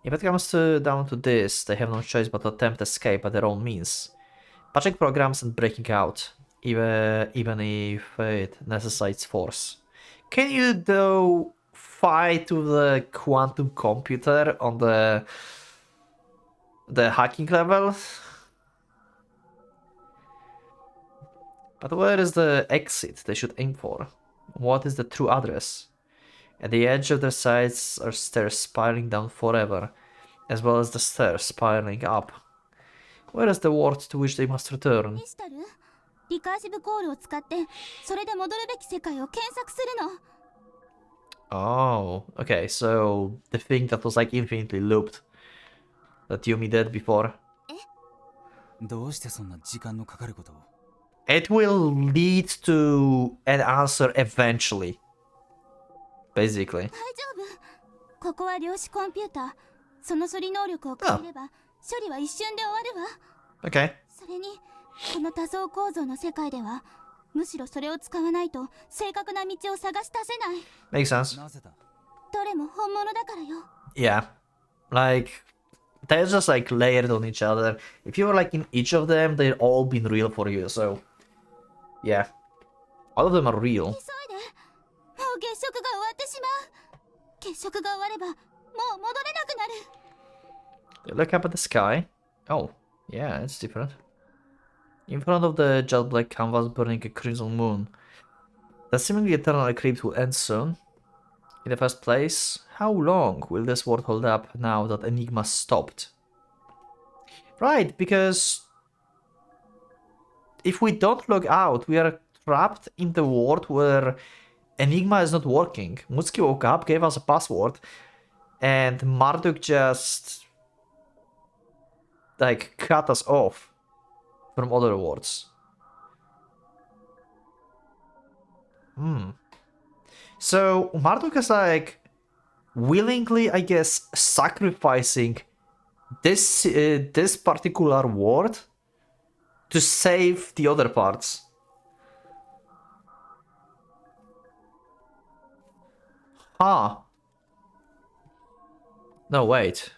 If it comes down to this, they have no choice but to attempt escape by their own means. Patching programs and breaking out, even if it necessitates force. Can you though fight with the quantum computer on the hacking level? But where is the exit they should aim for? What is the true address? At the edge of their sides are stairs spiraling down forever, as well as the stairs spiraling up. Where is the world to which they must return? シタル、リカーシブコールを使ってそれで戻るべき世界を検索するの。Oh, okay, so the thing that was like infinitely looped that Yumi did before. どうしてそんな時間のかかることを It will lead to an answer eventually. Basically. 大丈夫。ここは量子コンピューター。その処理能力を変えれば、処理は一瞬で終わるわ。Okay. それに、この多層構造の世界では、むしろそれを使わないと正確な道を探し出せない。Makes sense. なぜだどれも本物だからよ。Yeah. Like, they're just like layered on each other. If you were like in each of them, they'd all been real for you, so. Yeah. All of them are real. 急いで。もう月食が終わってしまう。月食が終われば、もう戻れなくなる。 Look up at the sky. Oh, yeah, it's different. In front of the jet black canvas burning a crimson moon. The seemingly eternal eclipse will end soon. In the first place, how long will this world hold up now that Enigma stopped? Right, because if we don't log out, we are trapped in the world where Enigma is not working. Mutsuki woke up, gave us a password, and Marduk just like cut us off from other worlds. So Marduk is like willingly, I guess, sacrificing this particular world to save the other parts. Huh. No, wait.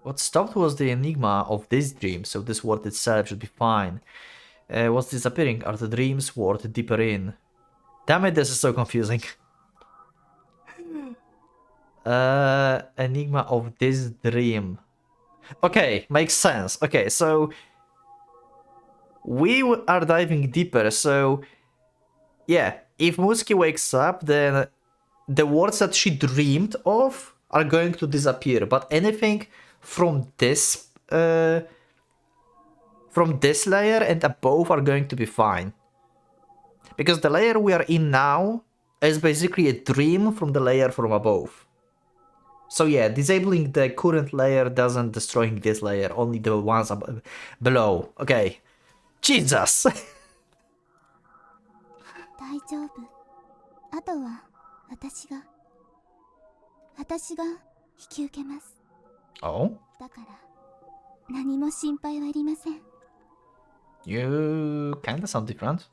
What stopped was the enigma of this dream, so this world itself should be fine. What's disappearing are the dreams world deeper in. Damn it, this is so confusing. Enigma of this dream. Okay, makes sense. Okay, so we are diving deeper, so yeah, if Muski wakes up, then the worlds that she dreamed of are going to disappear, but anything from this layer and above are going to be fine. Because the layer we are in now is basically a dream from the layer from above. So yeah, disabling the current layer doesn't destroy this layer, only the ones below. Okay. Jesus! 大丈夫。あとは私が引き受けます。 Oh? だから何も心配はいりません。 You kinda sound different.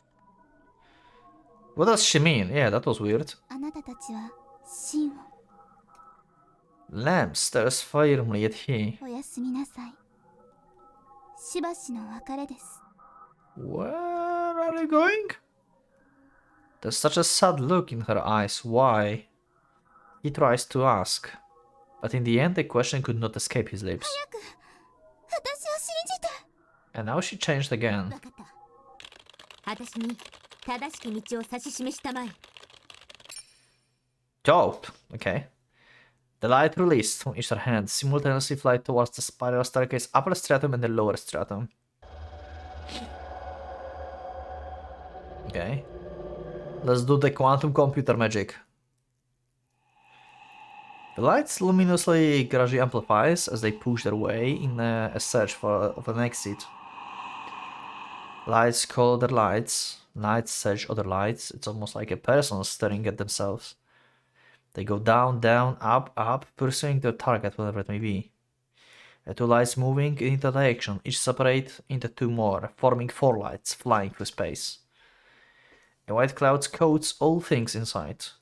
What does she mean? Yeah, that was weird. あなたたちは真を。 Lamb stares firmly at he. おやすみなさい。しばしの別れです。 Where are you going? There's such a sad look in her eyes. Why? He tries to ask. But in the end, the question could not escape his lips. 早く私を信じて。 And now she changed again. 分かった。私に正しき道を指し示したまえ。 Dope. Okay. The light released from each hand simultaneously fly towards the spiral staircase upper stratum and the lower stratum. Okay. Let's do the quantum computer magic. The lights luminously gradually amplifies as they push their way in a search of an exit. Lights call other lights, lights search other lights. It's almost like a person staring at themselves. They go down, down, up, up, pursuing their target, whatever it may be. The two lights moving in each direction, each separate into two more, forming four lights flying through space. A white cloud coats all things in sight.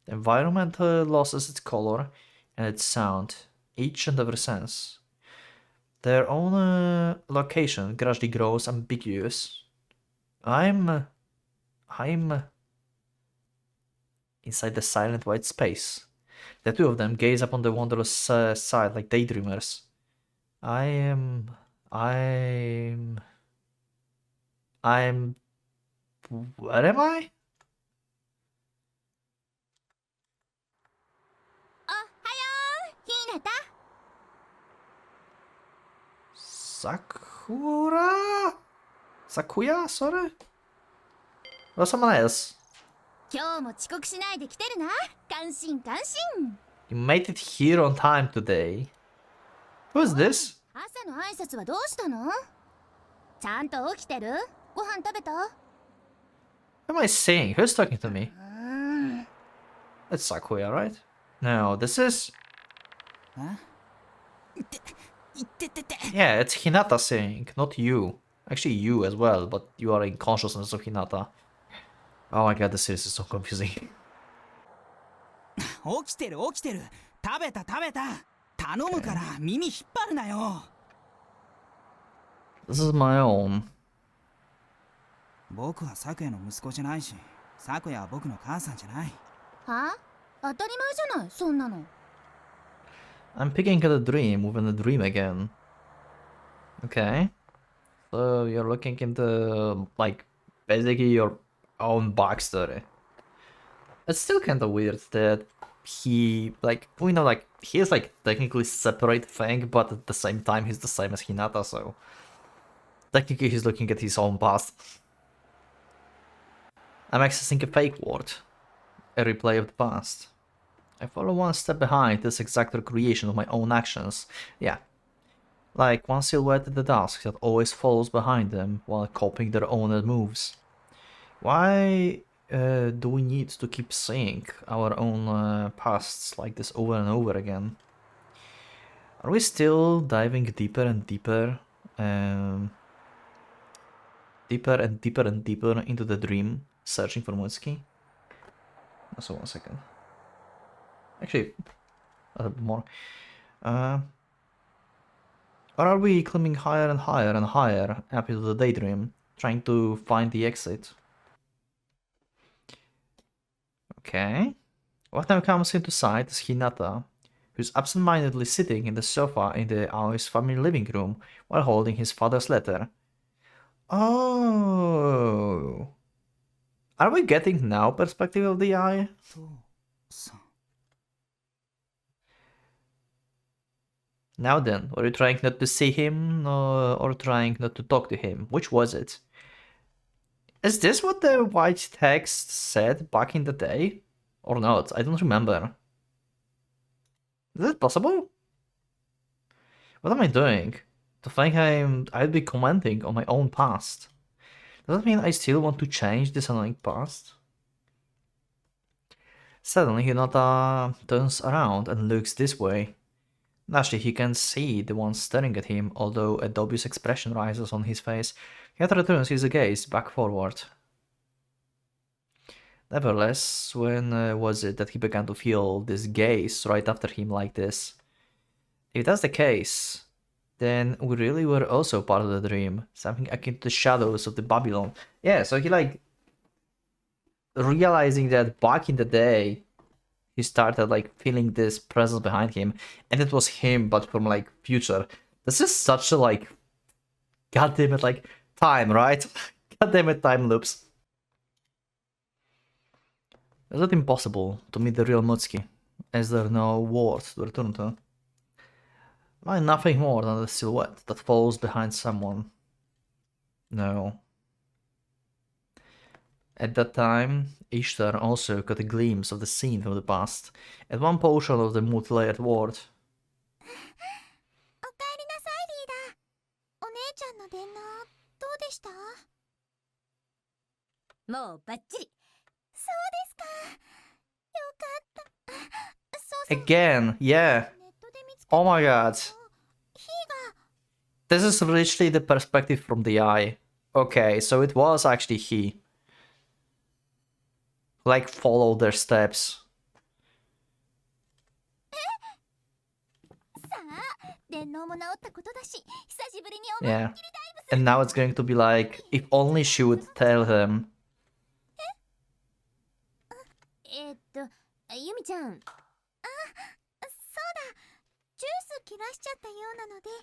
The environment loses its color and its sound, each and every sense. Their own location gradually grows ambiguous. I'm inside the silent white space. The two of them gaze upon the wondrous sight like daydreamers. Where am I? おはよう、ひなた。 Sakuya? Sorry? Or someone else? 今日も遅刻しないで来てるな、カ感心感心。 You made it here on time today. Who is this? 朝の挨拶はどうしたの？ちゃんと起きてる？ご飯食べた？ What am I saying? Who's talking to me? That's Sakuya, right? No, this is... いってってって。 Yeah, it's Hinata saying, not you. Actually, you as well, but you are in consciousness of Hinata. Oh my god, this series is so confusing. 起きてる起きてる。食べた食べた。頼むから耳引っ張るなよ。 This is my own. 僕は咲夜の息子じゃないし、咲夜は僕の母さんじゃない。は？当たり前じゃない、そんなの。 I'm picking at a dream within a dream again. Okay. So you're looking into, like, basically your own backstory. It's still kind of weird that he, like, we know, like, he is, like, technically separate thing, but at the same time he's the same as Hinata, so... Technically he's looking at his own past. I'm accessing a fake world. A replay of the past. I follow one step behind this exact recreation of my own actions. Yeah. Like one silhouette at the dusk that always follows behind them while copying their own moves. Why do we need to keep seeing our own pasts like this over and over again? Are we still diving deeper and deeper? Deeper and deeper and deeper into the dream, searching for Mutsuki? So 1 second. Actually, a bit more. Or are we climbing higher and higher and higher up into the daydream, trying to find the exit? Okay. What now comes into sight is Hinata, who's absent-mindedly sitting in the sofa in the Aoi's family living room while holding his father's letter. Oh. Are we getting now perspective of the eye? Now then, were you trying not to see him or trying not to talk to him? Which was it? Is this what the white text said back in the day? Or not? I don't remember. Is it possible? What am I doing? To think I'd be commenting on my own past. Does that mean I still want to change this annoying past? Suddenly Hinata turns around and looks this way. Naturally, he can see the one staring at him, although a dubious expression rises on his face. Hinata returns his gaze back forward. Nevertheless, when was it that he began to feel this gaze right after him like this? If that's the case, then we really were also part of the dream, something akin to the shadows of the Babylon. Yeah, so he like realizing that back in the day he started like feeling this presence behind him, and it was him but from like future. This is such a like goddamn it like time, right? Goddamn it, time loops. Is it impossible to meet the real Mutsuki? Is there no ward to return to? Am I nothing more than a silhouette that follows behind someone? No. At that time, Ishtar also caught a glimpse of the scene from the past, at one portion of the multi-layered ward. おかえりなさい、リーダー。お姉ちゃんの電話どうでした？もうバッチリ。そうですか。よかった。そうそう。 Again, yeah. ネットで見つけた。 Oh my god. ヒーが。 This is literally the perspective from the eye. Okay, so it was actually he. Like, follow their steps. さあ、電脳も治ったことだし、久しぶりに思いっ Yeah. きりダイブする。 And now it's going to be like, if only she would tell him. ユミちゃん。あ、そうだ。ジュース切らしちゃったようなので、ユ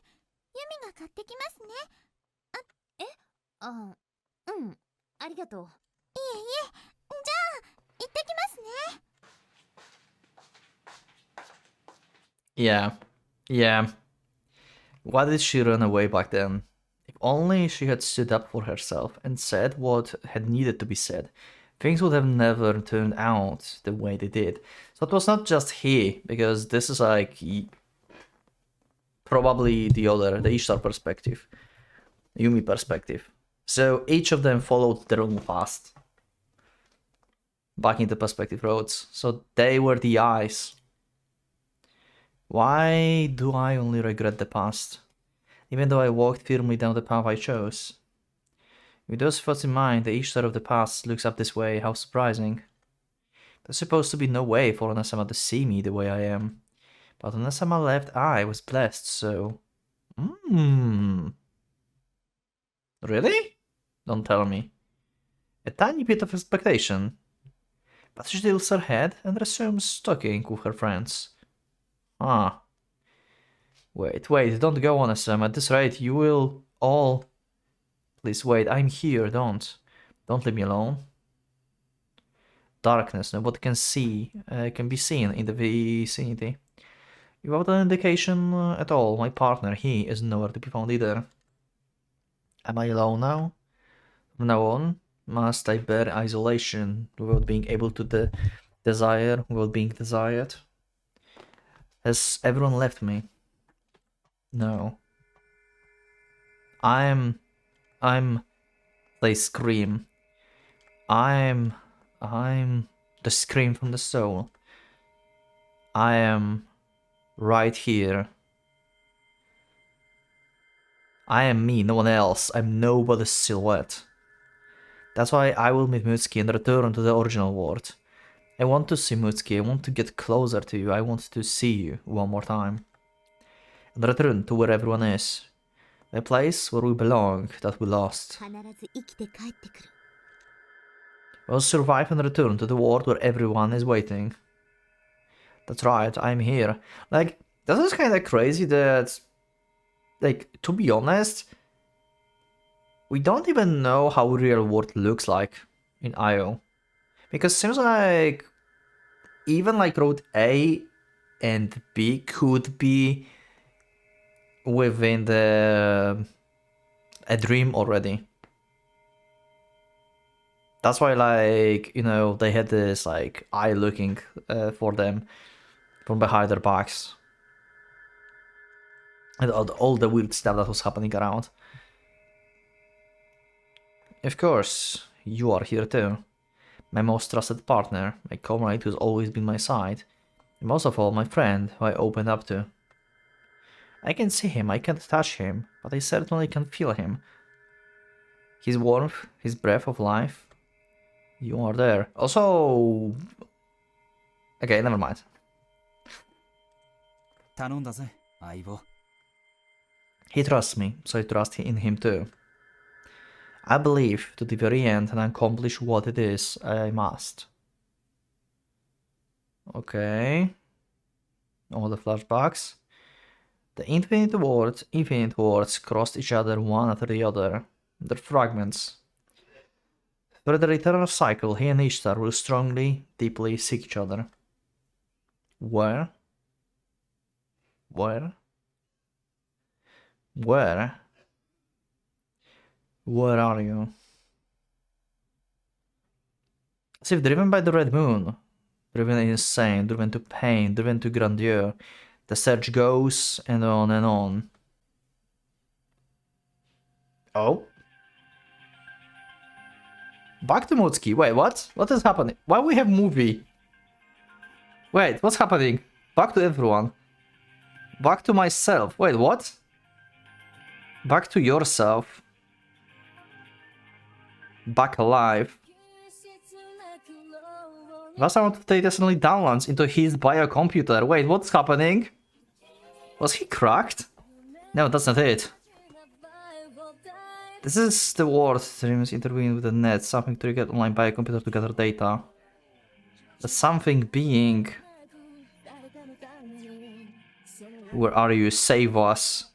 ミが買ってきますね。あ、え？あ、うん。ありがとう。いえいえ。じゃあ、行ってきますね。 Yeah. Yeah. Why did she run away back then? If only she had stood up for herself and said what had needed to be said. things would have never turned out the way they did. So it was not just he, because this is like probably the Ishtar perspective, Yumi perspective. So each of them followed their own past back into perspective roads. So they were the eyes. Why do I only regret the past, even though I walked firmly down the path I chose? With those thoughts in mind, the Ishtar of the past looks up this way. How surprising. There's supposed to be no way for Onasama to see me the way I am. But Onasama's left eye was blessed, so... Really? Don't tell me. A tiny bit of expectation. But she tilts her head and resumes talking with her friends. Ah. Wait, don't go, Onasama. At this rate, you will all... Please wait, I'm here, don't leave me alone. Darkness, nobody can be seen in the vicinity. Without an indication at all, my partner, he is nowhere to be found either. Am I alone now? From now on, must I bear isolation without being able to desire, without being desired? Has everyone left me? No. They scream. I'm the scream from the soul. I am right here. I am me, no one else. I'm nobody's silhouette. That's why I will meet Mutsuki and return to the original world. I want to see Mutsuki, I want to get closer to you, I want to see you one more time. And return to where everyone is. A place where we belong, that we lost. We'll survive and return to the world where everyone is waiting. That's right, I'm here. Like, this is kinda crazy that... Like, to be honest... We don't even know how real world looks like in IO. Because it seems like... Even like road A and B could be... within a dream already. That's why, like, you know, they had this like eye looking for them from behind their backs, and all the weird stuff that was happening around. Of course, you are here too, my most trusted partner, my comrade who's always been my side, and most of all, my friend who I opened up to. I can see him, I can't touch him, but I certainly can feel him. His warmth, his breath of life. You are there. Also... Okay, never mind. He trusts me, so I trust in him too. I believe to the very end and accomplish what it is I must. Okay. All the flashbacks. The infinite words crossed each other one after the other. They're fragments. Through the eternal cycle, he and Ishtar will strongly, deeply seek each other. Where? Where? Where? Where are you? As if driven by the red moon, driven insane, driven to pain, driven to grandeur, the search goes and on and on. Oh? Back to Mutsuki. Wait, what? What is happening? Why we have movie? Wait, what's happening? Back to everyone. Back to myself. Wait, what? Back to yourself. Back alive. Last time they suddenly downloads into his biocomputer. Wait, what's happening? Was he cracked? No, that's not it. This is the world streams intervening with the net, something triggered online biocomputer to gather data. The something being... Where are you? Save us.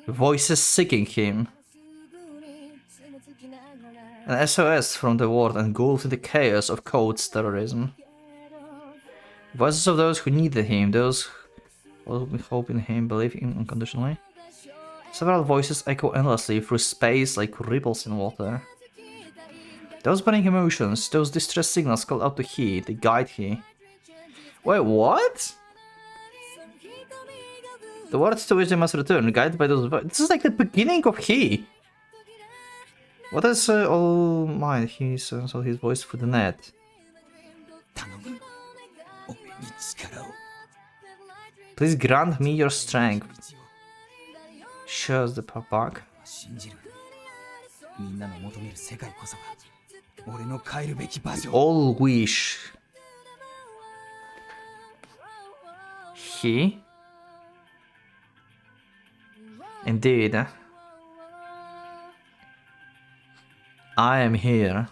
Voices seeking him. An SOS from the world engulfed in the chaos of codes terrorism. Voices of those who needed him, those who hope in him, believe him unconditionally. Several voices echo endlessly through space like ripples in water. Those burning emotions, those distress signals called out to he, they guide he. Wait, what? The words to which they must return, guided by those. This is like the beginning of he. What is all mine? He sends all his voice through the net. Please grant me your strength. Shows the papak. All wish. He? Indeed. I am here.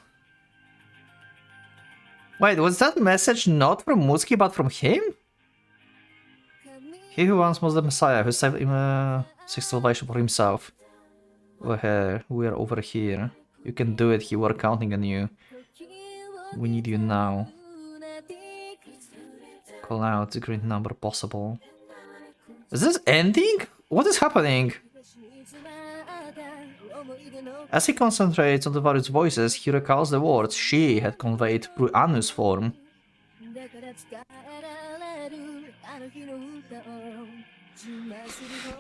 Wait, was that message not from Muski but from him? He who once was the Messiah, who saved seeks salvation for himself. We are over here. You can do it, he were counting on you. We need you now. Call out the great number possible. Is this ending? What is happening? As he concentrates on the various voices, he recalls the words she had conveyed through Anu's form.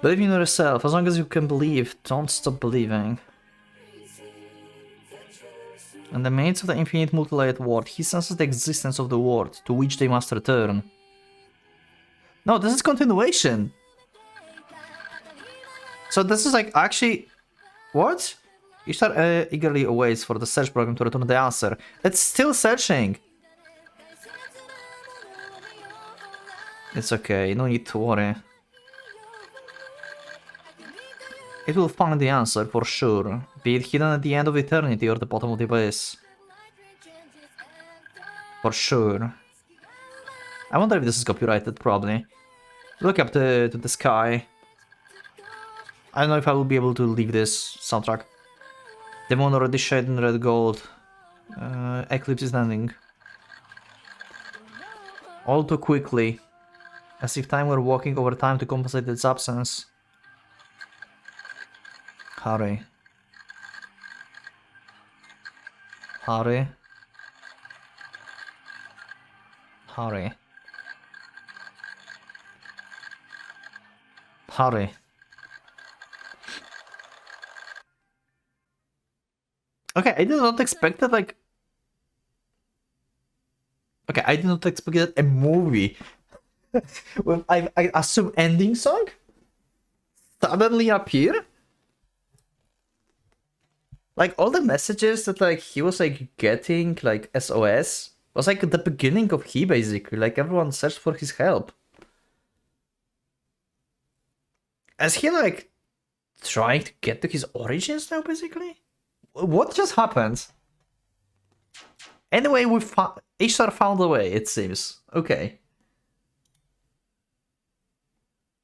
Believe in yourself. As long as you can believe, don't stop believing. In the midst of the infinite multi-layered world, he senses the existence of the world to which they must return. No, this is continuation. So this is like actually... What? Ishtar eagerly awaits for the search program to return the answer. It's still searching. It's okay, no need to worry. It will find the answer for sure, be it hidden at the end of eternity or the bottom of the abyss. For sure. I wonder if this is copyrighted, probably. Look up to the sky. I don't know if I will be able to leave this soundtrack. The moon already shade in red gold. Eclipse is ending. All too quickly. As if time were walking over time to compensate its absence. Hurry. Hurry. Hurry. Hurry. Okay, I did not expect that, like... Okay, I did not expect that a movie with, I assume, ending song suddenly appear? Like, all the messages that, like, he was, like, getting, like, SOS, was, like, the beginning of he, basically. Like, everyone searched for his help. Is he, like, trying to get to his origins now, basically? What just happened? Anyway, Ishtar found a way, it seems. Okay.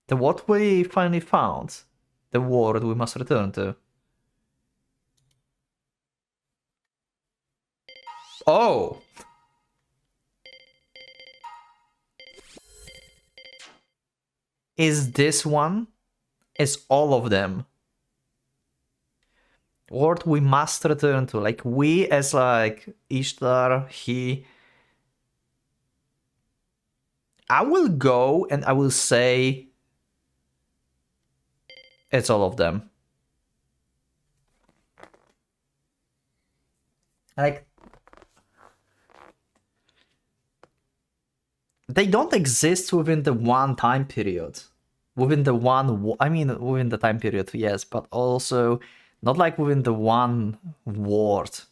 The what we finally found. The world we must return to. Oh! Is this one? Is all of them? World we must return to. Like, we as, like, Ishtar, he... I will go and I will say... It's all of them. Like... They don't exist within the one time period. Within the one... I mean, within the time period, yes, but also... Not like within the one world.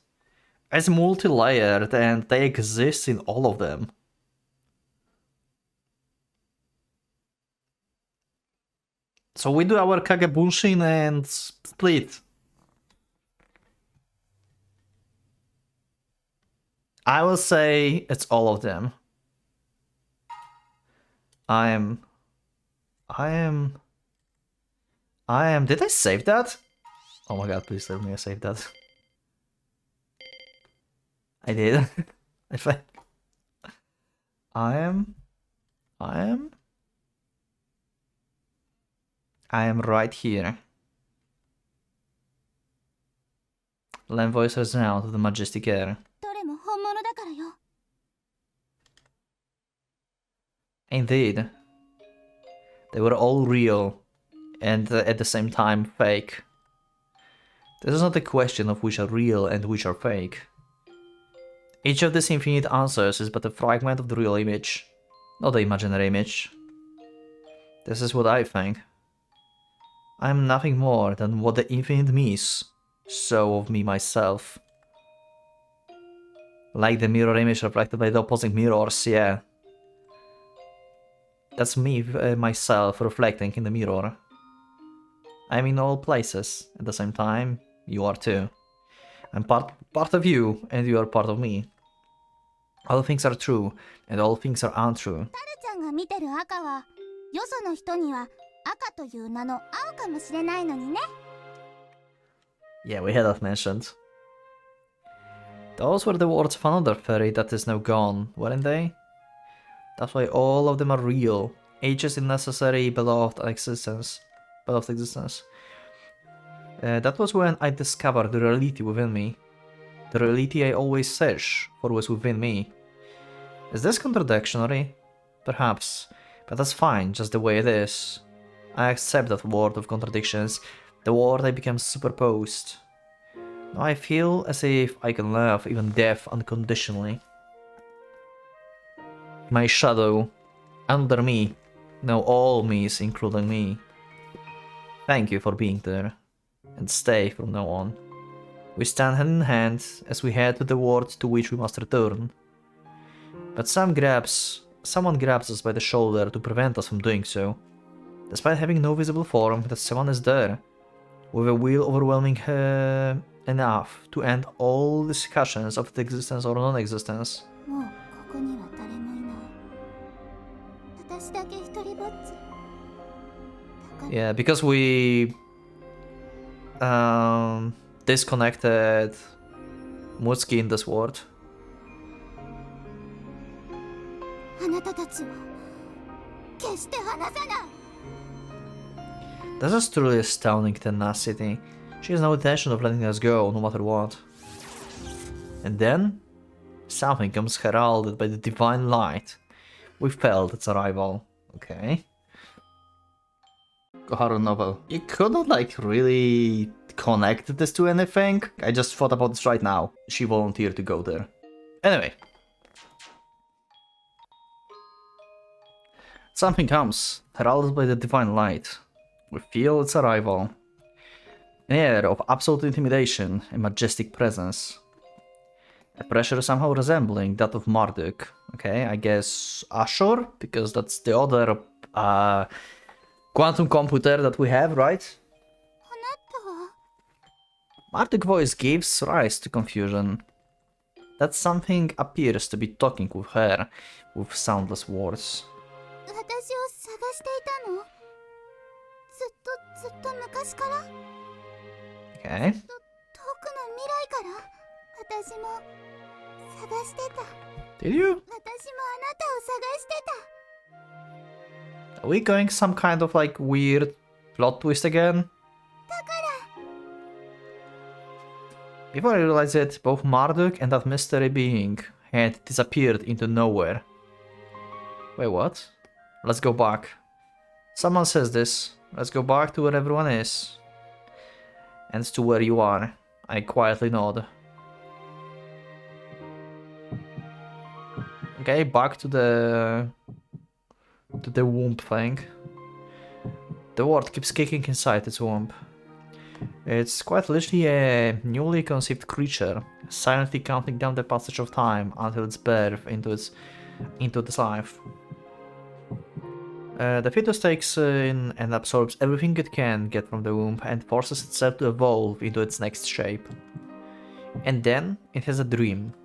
It's multi-layered and they exist in all of them. So we do our Kagebunshin and split. I will say it's all of them. I am... Did I save that? Oh my god, please let me save that. I did. I am right here. Lamb voice resounded with the majestic air. どれも本物だからよ。 Indeed. They were all real, and at the same time fake. This is not a question of which are real and which are fake. Each of these infinite answers is but a fragment of the real image, not the imaginary image. This is what I think. I am nothing more than what the infinite me's saw of me myself. Like the mirror image reflected by the opposing mirrors, yeah. That's me, myself, reflecting in the mirror. I'm in all places, at the same time, you are too. I'm part of you, and you are part of me. All things are true, and all things are untrue. タルちゃんが見てる赤は、よその人には赤という名の青かもしれないのにね。 Yeah, we had that mentioned. Those were the words of another fairy that is now gone, weren't they? That's why all of them are real, ages in necessary beloved existence. That was when I discovered the reality within me. The reality I always search for was within me. Is this contradictory? Perhaps, but that's fine, just the way it is. I accept that word of contradictions, the word I became superposed. Now I feel as if I can love even death unconditionally. My shadow, under me, now all me's including me. Thank you for being there, and stay from now on. We stand hand in hand as we head to the world to which we must return. But someone grabs us by the shoulder to prevent us from doing so. Despite having no visible form, that someone is there, with a will overwhelming enough to end all discussions of the existence or non-existence. もうここには誰もいない。私だけ一人ぼっち。 Yeah, because we disconnected Mutsuki in this world. あなたたちを決して離さない。 This is truly astounding tenacity. She has no intention of letting us go, no matter what. And then, something comes heralded by the divine light. We felt its arrival. Okay. Koharu novel. You couldn't like really connect this to anything? I just thought about this right now. She volunteered to go there. Anyway. Something comes, heralded by the divine light. We feel its arrival. An air of absolute intimidation, a majestic presence. A pressure somehow resembling that of Marduk. Okay, I guess Ashur, because that's the other quantum computer that we have, right? あなたは Marduk voice gives rise to confusion. That something appears to be talking with her, with soundless words. 私を探していたの？ずっと昔から？ Okay. 遠くの未来から私も探してた。 Did you? 私もあなたを探してた。 Are we going some kind of like weird plot twist again? Before I realized it, both Marduk and that mystery being had disappeared into nowhere. Wait, what? Let's go back. Someone says this. Let's go back to where everyone is. And to where you are. I quietly nod. Okay, back to the womb thing. The word keeps kicking inside its womb. It's quite literally a newly conceived creature, silently counting down the passage of time until its birth into its life. The fetus takes in and absorbs everything it can get from the womb and forces itself to evolve into its next shape. And then it has a dream.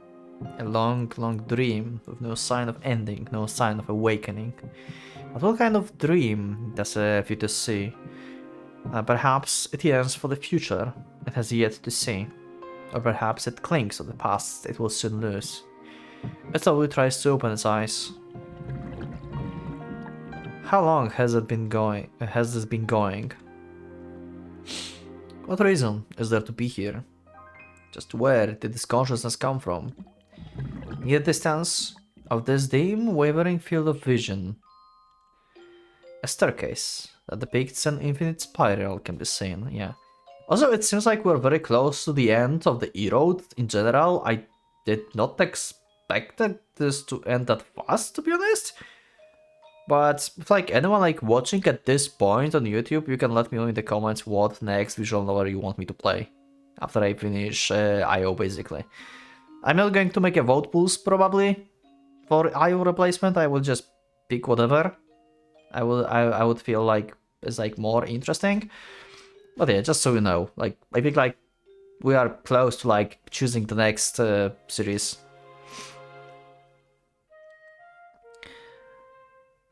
A long, long dream with no sign of ending, no sign of awakening. But what kind of dream does a fetus see? Perhaps it yearns for the future it has yet to see. Or perhaps it clings to the past it will soon lose. It slowly tries to open its eyes. How long has this been going? What reason is there to be here? Just where did this consciousness come from? Near distance of this dim, wavering field of vision, a staircase that depicts an infinite spiral can be seen, yeah. Also, it seems like we're very close to the end of the E-Road in general. I did not expect this to end that fast, to be honest. But if like anyone like watching at this point on YouTube, you can let me know in the comments what next visual novel you want me to play after I finish IO basically. I'm not going to make a vote boost probably for IO replacement. I will just pick whatever I would feel like is like more interesting. But yeah, just so you know, like I think like we are close to like choosing the next series.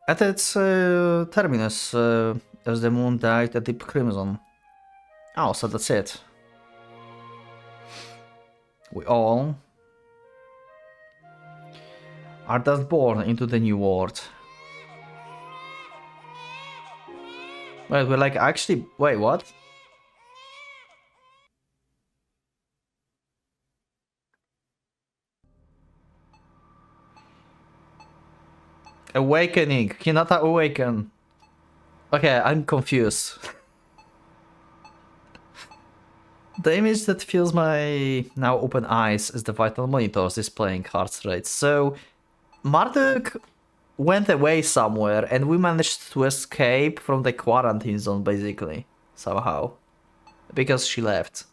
At its terminus, as the moon died a deep crimson. Oh, so that's it. We all are thus born into the new world. Wait, we're like actually... Wait, what? Awakening. Hinata awaken. Okay, I'm confused. The image that fills my now open eyes is the vital monitors displaying heart rate. So, Marduk went away somewhere and we managed to escape from the quarantine zone basically. Somehow. Because she left.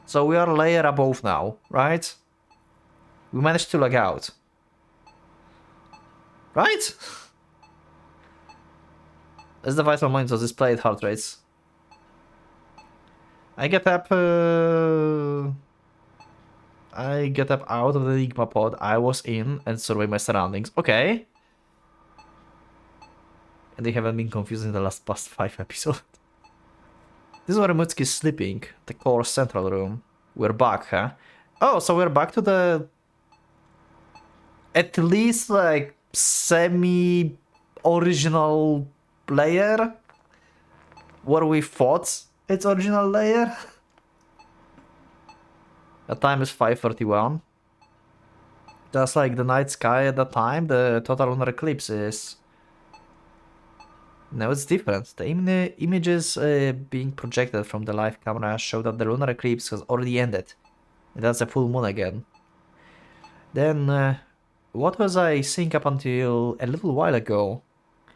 So we are a layer above now, right? We managed to log out. Right? As the vital monitors displayed heart rates. I get up out of the Enigma pod I was in and survey my surroundings. Okay. And they haven't been confused in the past 5 episodes. This is where Mutsuki's sleeping, the core central room. We're back, huh? Oh, so we're back to the... At least, like, semi-original layer? Where we fought its original layer? The time is 5:31. Just like the night sky at that time, the total lunar eclipse is... No, it's different. The images being projected from the live camera show that the lunar eclipse has already ended. That's a full moon again. Then, what was I seeing up until a little while ago?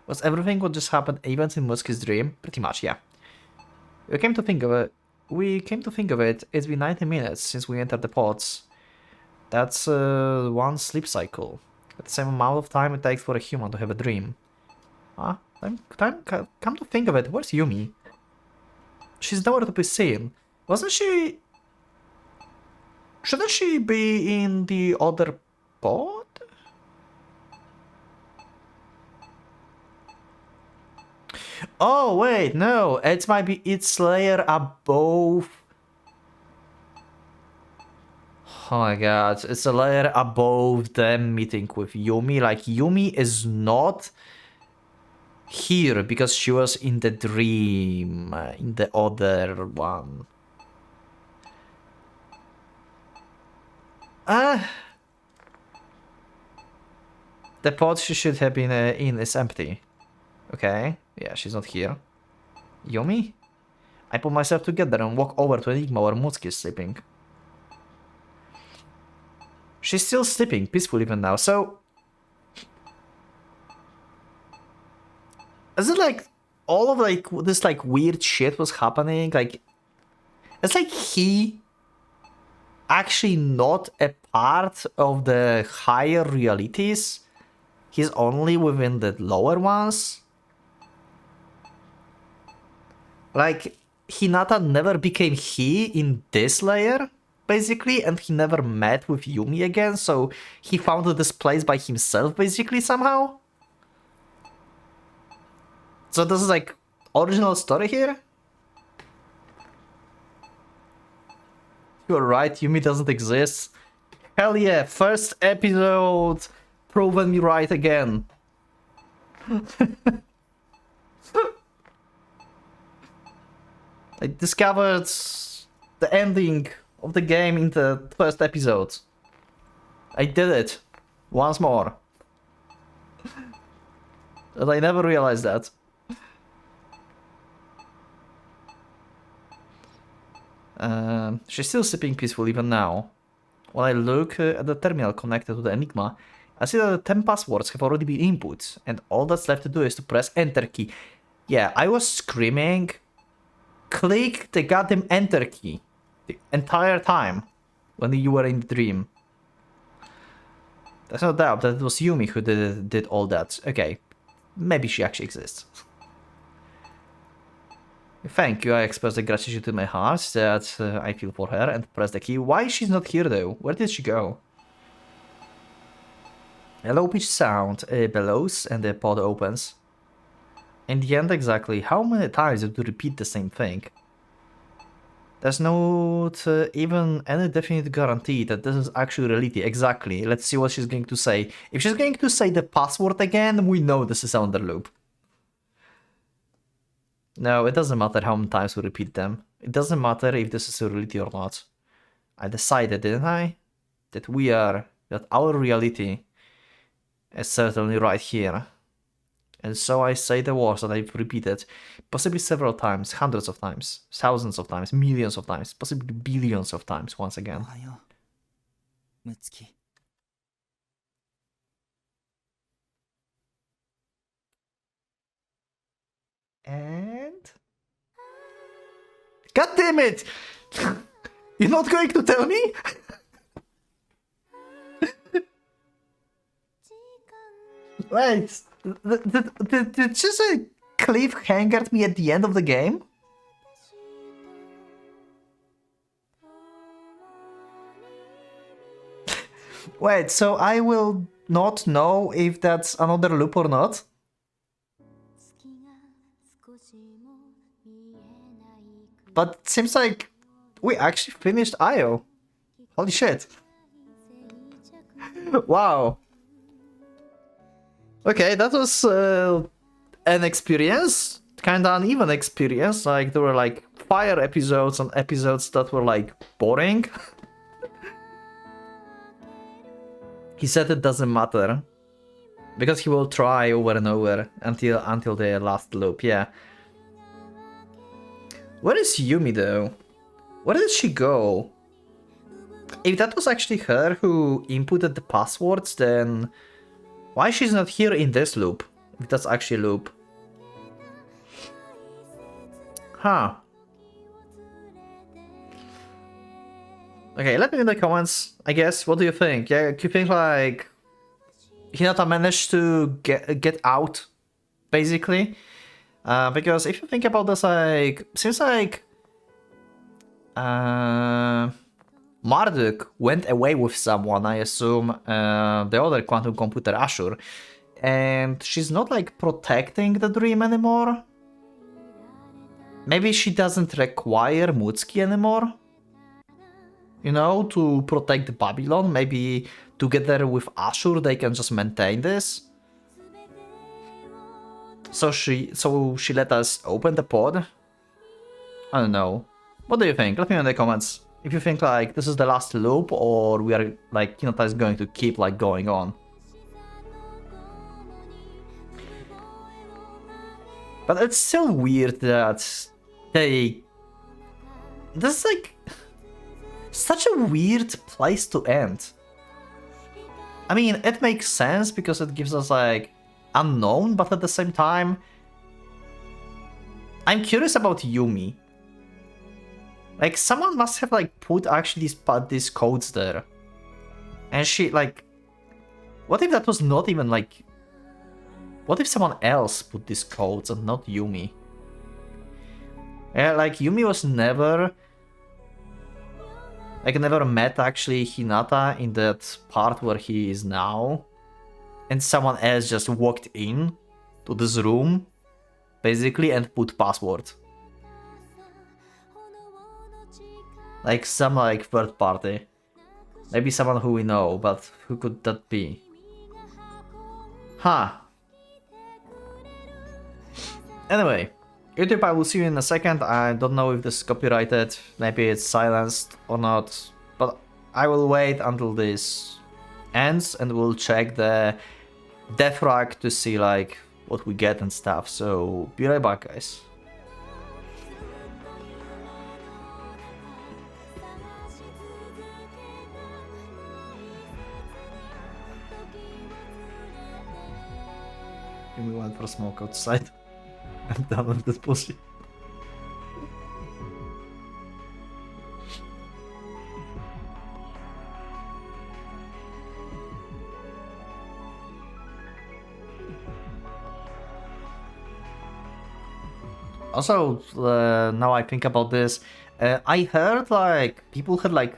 Was everything what just happened events in Mutsuki's dream? Pretty much, yeah. We came to think of it, it's been 90 minutes since we entered the pods. That's one sleep cycle. At the same amount of time it takes for a human to have a dream. Huh? Come to think of it, where's Yumi? She's nowhere to be seen. Wasn't she... Shouldn't she be in the other pod? Oh wait, no, it might be its layer above. Oh my god, it's a layer above them meeting with Yumi. Like, Yumi is not here because she was in the dream, in the other one. The pod she should have been in is empty. Okay, yeah, she's not here. Yumi? I put myself together and walk over to Enigma where Mutsuki is sleeping. She's still sleeping peacefully even now, so... Is it like all of like this like weird shit was happening? Like, it's like he actually not a part of the higher realities. He's only within the lower ones. Like, Hinata never became he in this layer, basically, and he never met with Yumi again, so he found this place by himself, basically, somehow. So this is like original story here? You're right, Yumi doesn't exist. Hell yeah, first episode proven me right again. I discovered the ending of the game in the first episode. I did it. Once more. But I never realized that. She's still sleeping peacefully even now. When I look at the terminal connected to the Enigma, I see that the 10 passwords have already been input, and all that's left to do is to press enter key. Yeah, I was screaming, click the goddamn enter key the entire time when you were in the dream. There's no doubt that it was Yumi who did all that. Okay, maybe she actually exists. Thank you, I express the gratitude in my heart that I feel for her and press the key. Why she's not here though? Where did she go? A low-pitched sound bellows and the pod opens. In the end, exactly how many times did you repeat the same thing? There's not even any definite guarantee that this is actually reality. Exactly. Let's see what she's going to say. If she's going to say the password again, we know this is under loop. No, it doesn't matter how many times we repeat them. It doesn't matter if this is a reality or not. I decided, didn't I? That our reality is certainly right here. And so I say the words that I've repeated, possibly several times, hundreds of times, thousands of times, millions of times, possibly billions of times once again. And... God damn it! You're not going to tell me? Wait, did she say cliffhanger me at the end of the game? Wait, so I will not know if that's another loop or not? But it seems like we actually finished IO. Holy shit. Wow. Okay, that was an experience. Kinda uneven experience. Like, there were like fire episodes and episodes that were like boring. He said it doesn't matter. Because he will try over and over until the last loop, yeah. Where is Yumi though? Where did she go? If that was actually her who inputted the passwords, then why she's not here in this loop? If that's actually a loop. Huh. Okay, let me know in the comments, I guess. What do you think? Yeah, do you think like Hinata managed to get out, basically? Because if you think about this, like, seems like Marduk went away with someone, I assume, the other quantum computer, Ashur, and she's not like protecting the dream anymore. Maybe she doesn't require Mutsuki anymore, you know, to protect Babylon. Maybe together with Ashur they can just maintain this. So she let us open the pod? I don't know. What do you think? Let me know in the comments. If you think like this is the last loop, or we are like Hinata is going to keep like going on. But it's still weird that this is like such a weird place to end. I mean, it makes sense because it gives us like unknown, but at the same time, I'm curious about Yumi. Like, someone must have like put actually these codes there. And she like, what if that was not even like, what if someone else put these codes and not Yumi? Yeah, like Yumi was never, like never met actually Hinata in that part where he is now. And someone else just walked in to this room, basically, and put password. Like some like third party. Maybe someone who we know, but who could that be? Huh. Anyway, YouTube, I will see you in a second. I don't know if this is copyrighted, maybe it's silenced or not, but I will wait until this ends and we'll check the death rack to see like what we get and stuff. So be right back, guys. We went for a smoke outside. I'm done with this bullshit. Also, now I think about this, I heard like people had like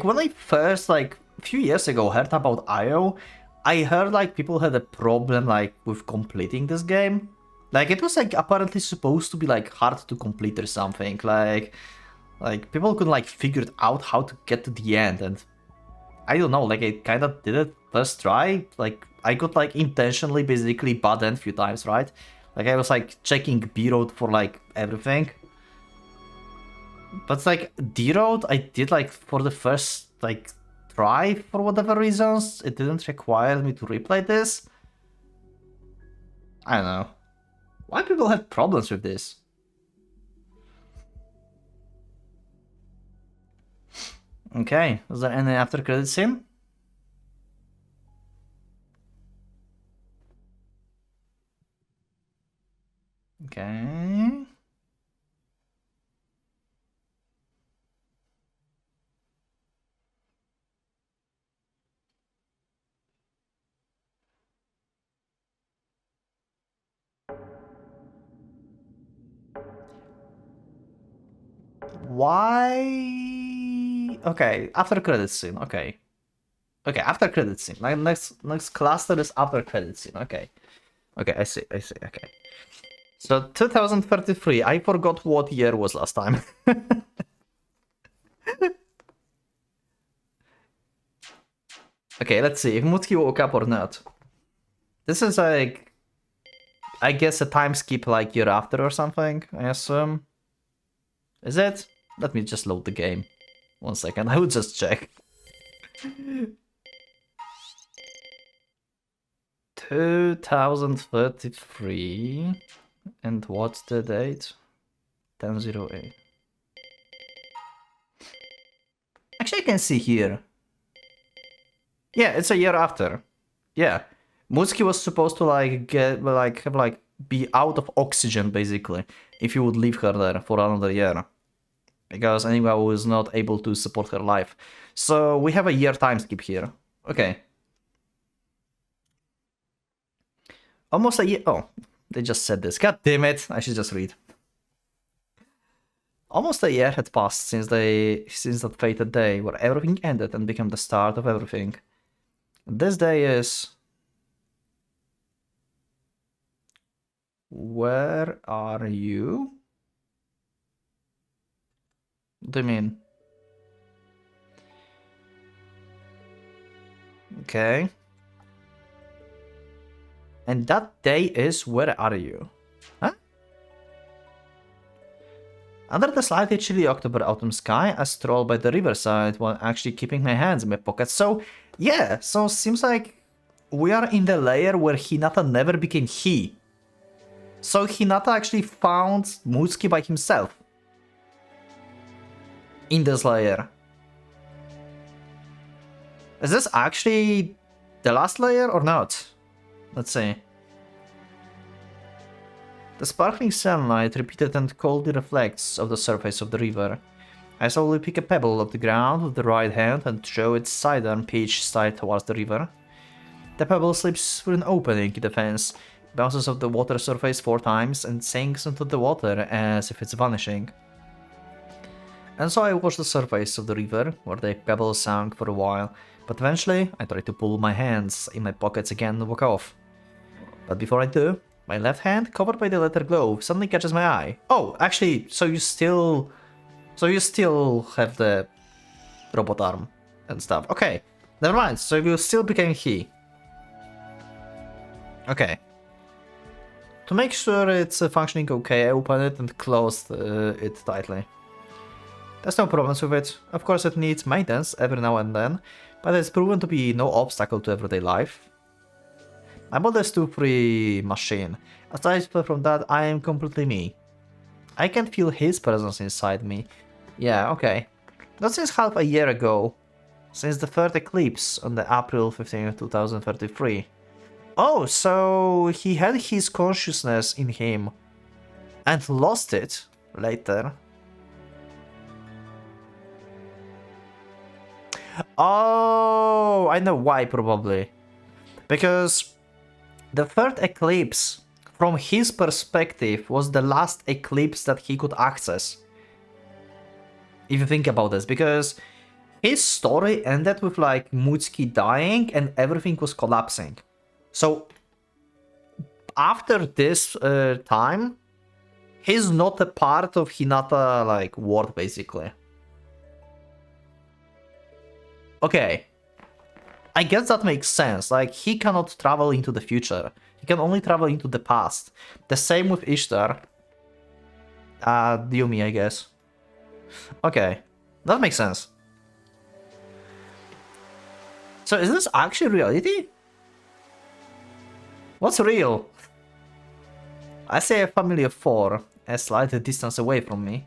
when I first like a few years ago heard about IO, I heard like people had a problem like with completing this game. Like it was like apparently supposed to be like hard to complete or something. Like people couldn't like figure out how to get to the end, and I don't know, like I kind of did it first try. Like I got like intentionally basically bad end a few times, right? Like I was like checking B road for like everything. But like D road I did like for the first like try for whatever reasons. It didn't require me to replay this. I don't know. Why people have problems with this? Okay, is there any after credit scene? Okay. Why? Okay, after credit scene. Okay. Okay, after credit scene. Like next cluster is after credit scene. Okay. Okay, I see. Okay. So 2033. I forgot what year was last time. Okay, let's see if Mutki woke up or not. This is like, I guess a time skip like year after or something, I assume. Is it? Let me just load the game. 1 second, I will just check. 2033. And what's the date? 10/08. Actually, I can see here. Yeah, it's a year after. Yeah. Mutsuki was supposed to like be out of oxygen basically if you would leave her there for another year. Because Anima was not able to support her life. So we have a year time skip here. Okay. Almost a year. Oh, they just said this. God damn it. I should just read. Almost a year had passed since that fated day where everything ended and became the start of everything. This day is... Where are you? What do you mean? Okay. And that day is Where are you? Huh? Under the slightly chilly October autumn sky, I stroll by the riverside while actually keeping my hands in my pockets. So, yeah, so seems like we are in the layer where Hinata never became he. So Hinata actually found Mutsuki by himself. In this layer. Is this actually the last layer or not? Let's see. The sparkling sunlight repeated and coldly reflects off the surface of the river. I slowly pick a pebble off the ground with the right hand and throw its sidearm pitch side towards the river. The pebble slips through an opening in the fence, bounces off the water surface 4 times, and sinks into the water as if it's vanishing. And so I watch the surface of the river, where the pebble sank for a while, but eventually I try to pull my hands in my pockets again and walk off. But before I do, my left hand, covered by the letter glove, suddenly catches my eye. Oh, actually, so you still have the robot arm and stuff. Okay, never mind, so you still became he. Okay. To make sure it's functioning okay, I opened it and closed it tightly. There's no problems with it. Of course it needs maintenance every now and then, but it's proven to be no obstacle to everyday life. My model is too free machine. Aside from that, I am completely me. I can feel his presence inside me. Yeah, okay. Not since half a year ago. Since the third eclipse on the April 15, 2033. Oh, so he had his consciousness in him and lost it later. Oh, I know why probably. Because the third eclipse, from his perspective, was the last eclipse that he could access. If you think about this, because his story ended with like Mutsuki dying and everything was collapsing. So after this time, he's not a part of Hinata like world basically. Okay, I guess that makes sense. Like he cannot travel into the future; he can only travel into the past. The same with Ishtar. Yumi, I guess. Okay, that makes sense. So is this actually reality? What's real? I see a family of 4, a slight distance away from me.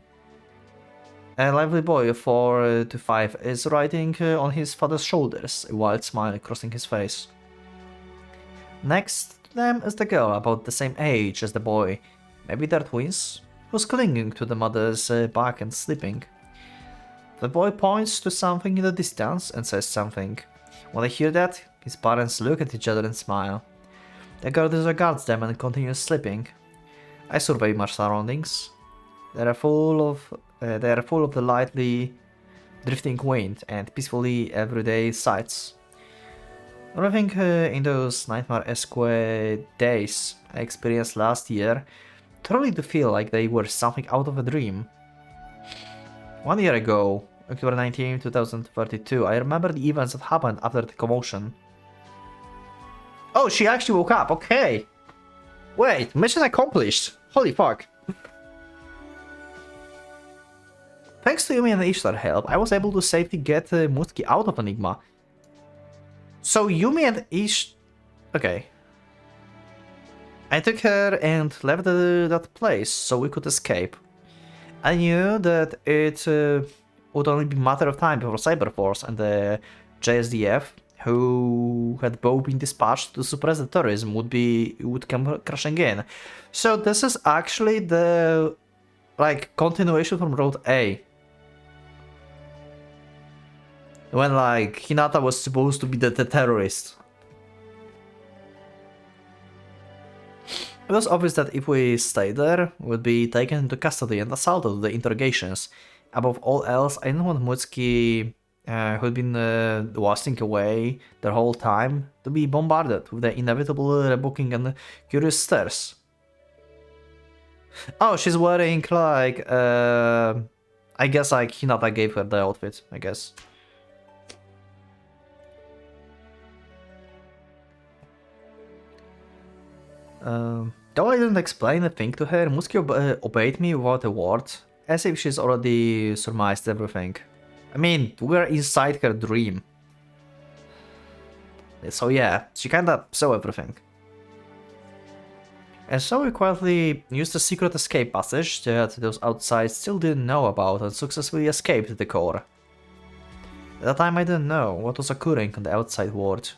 A lively boy of 4 to 5 is riding on his father's shoulders, a wild smile crossing his face. Next to them is the girl, about the same age as the boy, maybe they're twins, who's clinging to the mother's back and sleeping. The boy points to something in the distance and says something. When they hear that, his parents look at each other and smile. The girl disregards them and continues sleeping. I survey my surroundings. They are full of the lightly drifting wind and peacefully everyday sights. Living in those nightmare-esque days I experienced last year, truly do feel like they were something out of a dream. 1 year ago, October 19, 2032, I remember the events that happened after the commotion. Oh, she actually woke up, okay! Wait, mission accomplished! Holy fuck! Thanks to Yumi and Ishtar help, I was able to safely get Mutsuki out of Enigma. So Yumi and okay. I took her and left that place so we could escape. I knew that it would only be a matter of time before Cyberforce and the JSDF, who had both been dispatched to suppress the terrorism, would come crashing in. So this is actually the like continuation from Road A. When like Hinata was supposed to be the terrorist. It was obvious that if we stayed there, we would be taken into custody and assaulted with the interrogations. Above all else, I didn't want Mutsuki, who had been wasting away the whole time, to be bombarded with the inevitable rebooking and curious stares. Oh, she's wearing like, I guess like Hinata gave her the outfit, I guess. Though I didn't explain a thing to her, Mutsuki obeyed me without a word, as if she's already surmised everything. I mean, we're inside her dream. So yeah, she kinda saw everything. And so we quietly used a secret escape passage that those outside still didn't know about and successfully escaped the core. At the time I didn't know what was occurring on the outside world.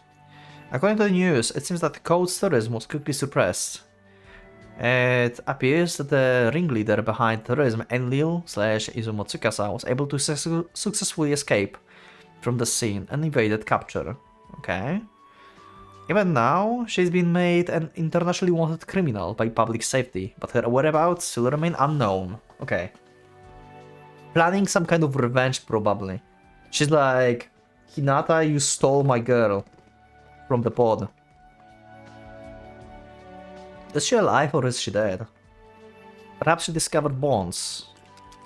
According to the news, it seems that the code's terrorism was quickly suppressed. It appears that the ringleader behind terrorism, Enlil/Izumo Tsukasa, was able to successfully escape from the scene and evaded capture. Okay. Even now, she's been made an internationally wanted criminal by public safety, but her whereabouts still remain unknown. Okay. Planning some kind of revenge, probably. She's like, Hinata, you stole my girl from the pod. Is she alive or is she dead? Perhaps she discovered bonds.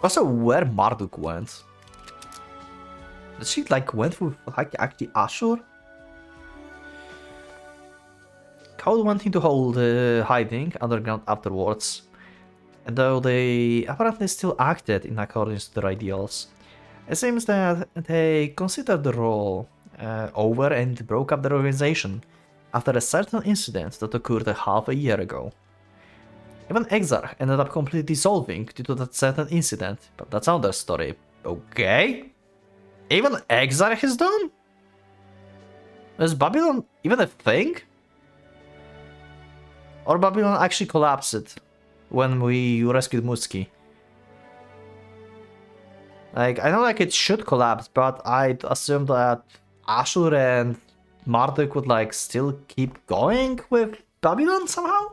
Also, where Marduk went? Did she like went with like actually Ashur? Code went into hiding underground afterwards, and though they apparently still acted in accordance to their ideals, it seems that they considered the role over and broke up their organization after a certain incident that occurred half a year ago. Even Exarch ended up completely dissolving due to that certain incident, but that's another story. Okay? Even Exarch is done? Is Babylon even a thing? Or Babylon actually collapsed when we rescued Muski? Like, I know like it should collapse, but I'd assume that Ashur and Marduk would like still keep going with Babylon somehow?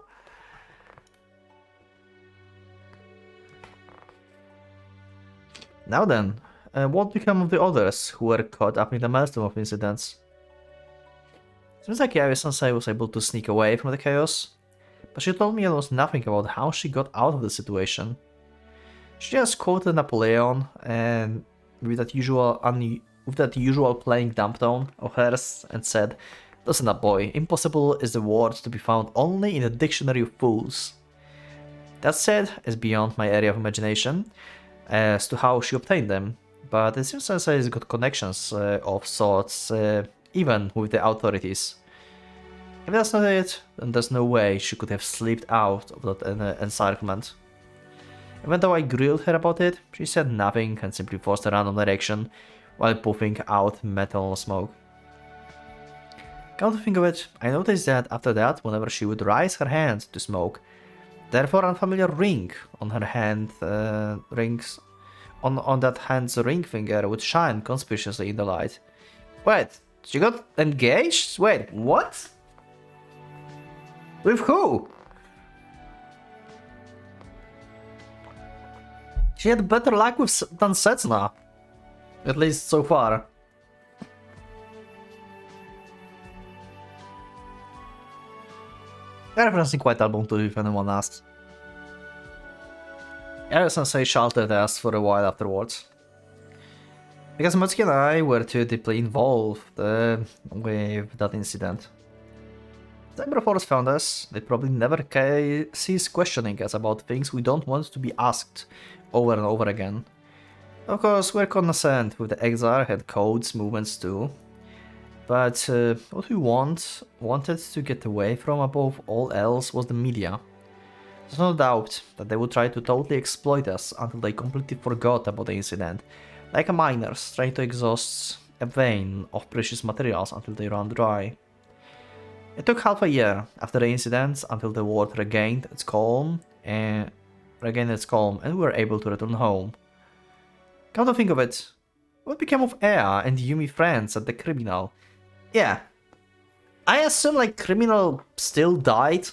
Now then, what became of the others who were caught up in the maelstrom of incidents? Seems like Yami-sensei was able to sneak away from the chaos, but she told me almost nothing about how she got out of the situation. She just quoted Napoleon and with that usual playing dumb tone of hers and said, "Listen up, boy, impossible is the word to be found only in the dictionary of fools." That said, is beyond my area of imagination as to how she obtained them, but it seems Sensei has got connections of sorts, even with the authorities. If that's not it, then there's no way she could have slipped out of that encirclement. Even though I grilled her about it, she said nothing and simply forced a random direction while puffing out metal smoke. Come to think of it, I noticed that after that, whenever she would raise her hand to smoke, therefore unfamiliar ring on her hand on that hand's ring finger would shine conspicuously in the light. Wait, she got engaged? Wait, what? With who? She had better luck than Setsuna. At least so far. Referencing White Album too, if anyone asks. Sensei sheltered us for a while afterwards. Because Mutsuki and I were too deeply involved with that incident. Cyber Force found us, they probably never cease questioning us about things we don't want to be asked over and over again. Of course, we're cognizant with the Exarch and Code's movements too. But what we wanted to get away from above all else was the media. There's no doubt that they would try to totally exploit us until they completely forgot about the incident, like a miners trying to exhaust a vein of precious materials until they run dry. It took half a year after the incident until the world regained its calm and we were able to return home. Come to think of it, what became of Ea and Yumi friends at the Criminal? Yeah, I assume like Criminal still died,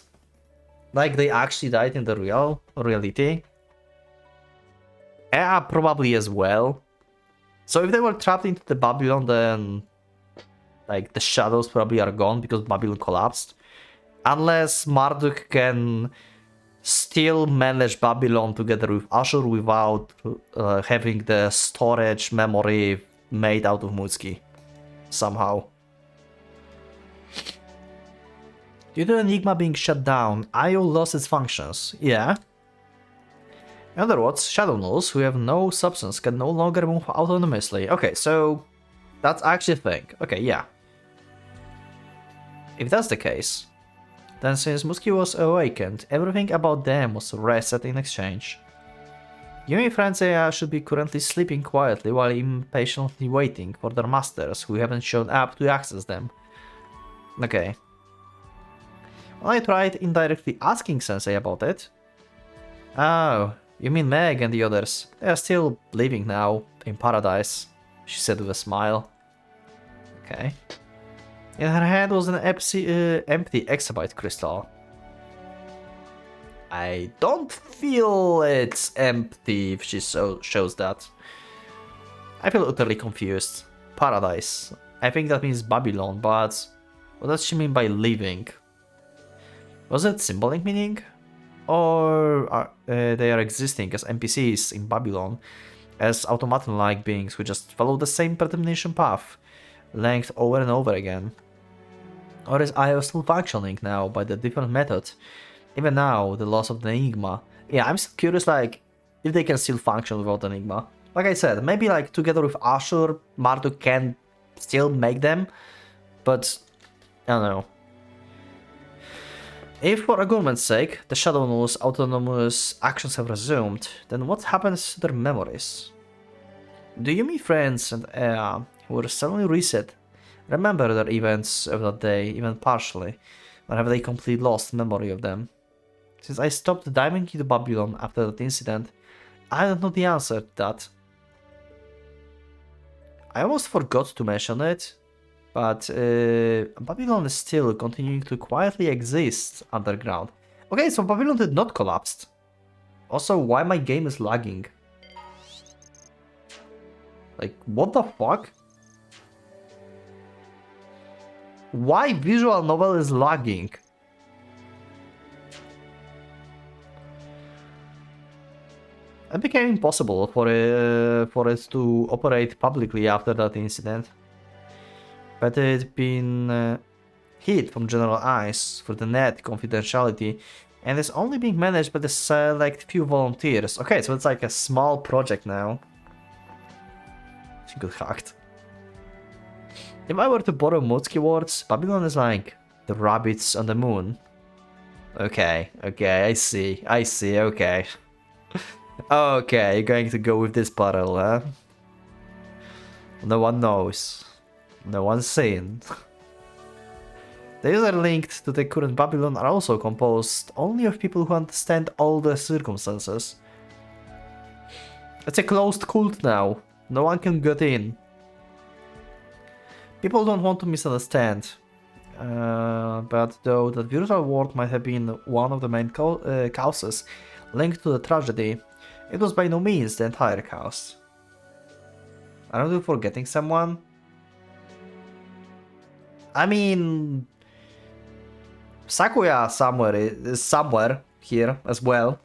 like they actually died in the reality. Ea probably as well. So if they were trapped into the Babylon, then like the shadows probably are gone because Babylon collapsed. Unless Marduk can still manage Babylon together with Ashur without having the storage memory made out of Mutsuki somehow. Due to Enigma being shut down, IO lost its functions. Yeah. In other words, Shadow Nulls who have no substance can no longer move autonomously. Okay, so that's actually a thing. Okay, yeah. If that's the case, then since Mutsuki was awakened, everything about them was reset in exchange. Yumi friends should be currently sleeping quietly while impatiently waiting for their masters who haven't shown up to access them. Okay. When I tried indirectly asking Sensei about it. Oh, you mean Meg and the others? They are still living now, in paradise, she said with a smile. Okay. In her hand was an empty exabyte crystal. I don't feel it's empty if she shows that. I feel utterly confused. Paradise. I think that means Babylon, but what does she mean by living? Was it symbolic meaning? Or are they are existing as NPCs in Babylon, as automaton-like beings who just follow the same predetermination path, length over and over again? Or is IO still functioning now by the different method? Even now, the loss of the Enigma. Yeah, I'm still curious, like, if they can still function without Enigma. Like I said, maybe like together with Ashur, Marduk can still make them, but I don't know. If for argument's sake, the Shadow Null's autonomous actions have resumed, then what happens to their memories? Do Yumi friends and Ea, who were suddenly reset, remember their events of that day, even partially, or have they completely lost memory of them? Since I stopped diving into Babylon after that incident, I don't know the answer to that. I almost forgot to mention it, but Babylon is still continuing to quietly exist underground. Okay, so Babylon did not collapse. Also, why my game is lagging? Like, what the fuck? Why visual novel is lagging? It became impossible for it to operate publicly after that incident. But it's been hid from general eyes for the net confidentiality, and is only being managed by the select few volunteers. Okay, so it's like a small project now. She got hacked. If I were to borrow Motsuki words, Babylon is like the rabbits on the moon. Okay, I see, okay. Okay, you're going to go with this parallel, huh? No one knows. No one's seen. The user linked to the current Babylon are also composed only of people who understand all the circumstances. It's a closed cult now. No one can get in. People don't want to misunderstand. But though the virtual world might have been one of the main causes linked to the tragedy, it was by no means the entire cause. Aren't you forgetting someone? I mean, Sakuya is somewhere here as well.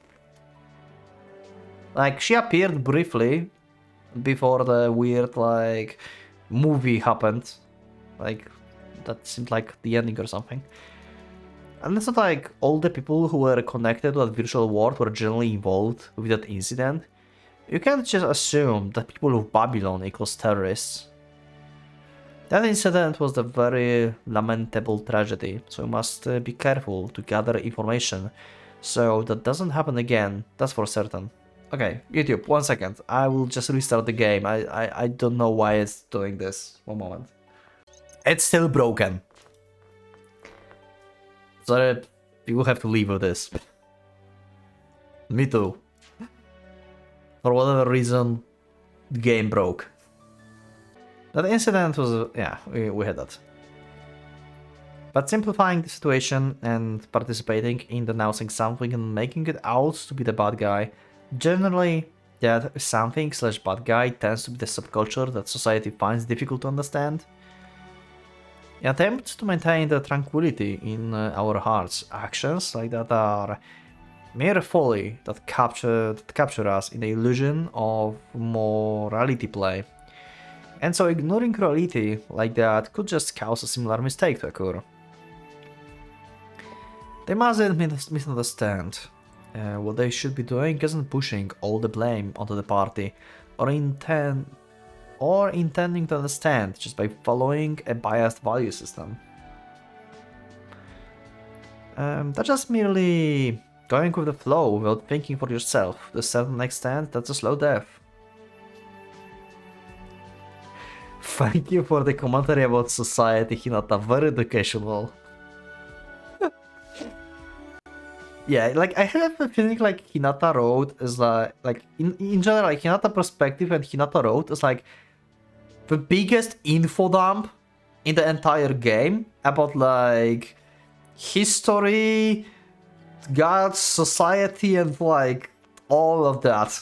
Like, she appeared briefly before the weird, like, movie happened. Like, that seemed like the ending or something. And it's not like all the people who were connected to that virtual world were generally involved with that incident. You can't just assume that people of Babylon equals terrorists. That incident was a very lamentable tragedy, so you must be careful to gather information so that doesn't happen again, that's for certain. Okay, YouTube, 1 second, I will just restart the game. I don't know why it's doing this. 1 moment. It's still broken. So people have to live with this. Me too. For whatever reason, the game broke. That incident was, yeah, we had that. But simplifying the situation and participating in denouncing something and making it out to be the bad guy, generally that something slash bad guy tends to be the subculture that society finds difficult to understand. In attempt to maintain the tranquility in our hearts, actions like that are mere folly that capture us in the illusion of morality play. And so ignoring reality like that could just cause a similar mistake to occur. They mustn't misunderstand. What they should be doing isn't pushing all the blame onto the party, or intending to understand just by following a biased value system. That's just merely going with the flow without thinking for yourself. To a certain extent, that's a slow death. Thank you for the commentary about society, Hinata. Very educational. Yeah, like I have a feeling like Hinata Road is like in general, like Hinata Perspective and Hinata Road is like the biggest info dump in the entire game about like history, gods, society, and like all of that.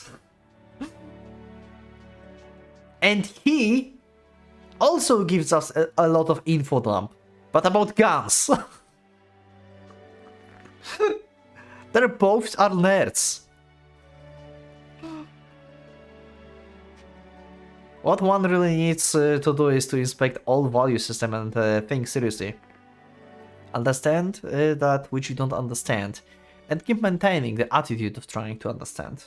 And he also gives us a lot of info dump, but about guns. They're both are nerds. What one really needs to do is to inspect all value system and think seriously. Understand that which you don't understand, and keep maintaining the attitude of trying to understand.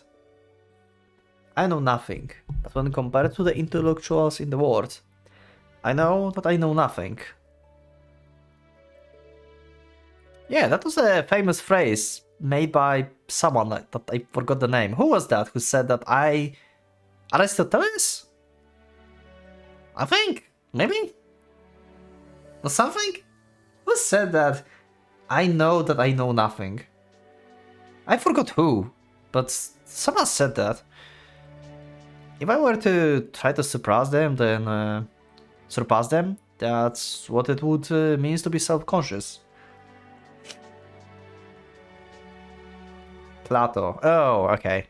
I know nothing, but when compared to the intellectuals in the world, I know that I know nothing. Yeah, that was a famous phrase made by someone that I forgot the name. Who was that who said that Aristoteles? I think, maybe? Or something? Who said that I know nothing? I forgot who, but someone said that. If I were to try to surpass them, then that's what it would mean to be self-conscious. Plato. Oh, okay.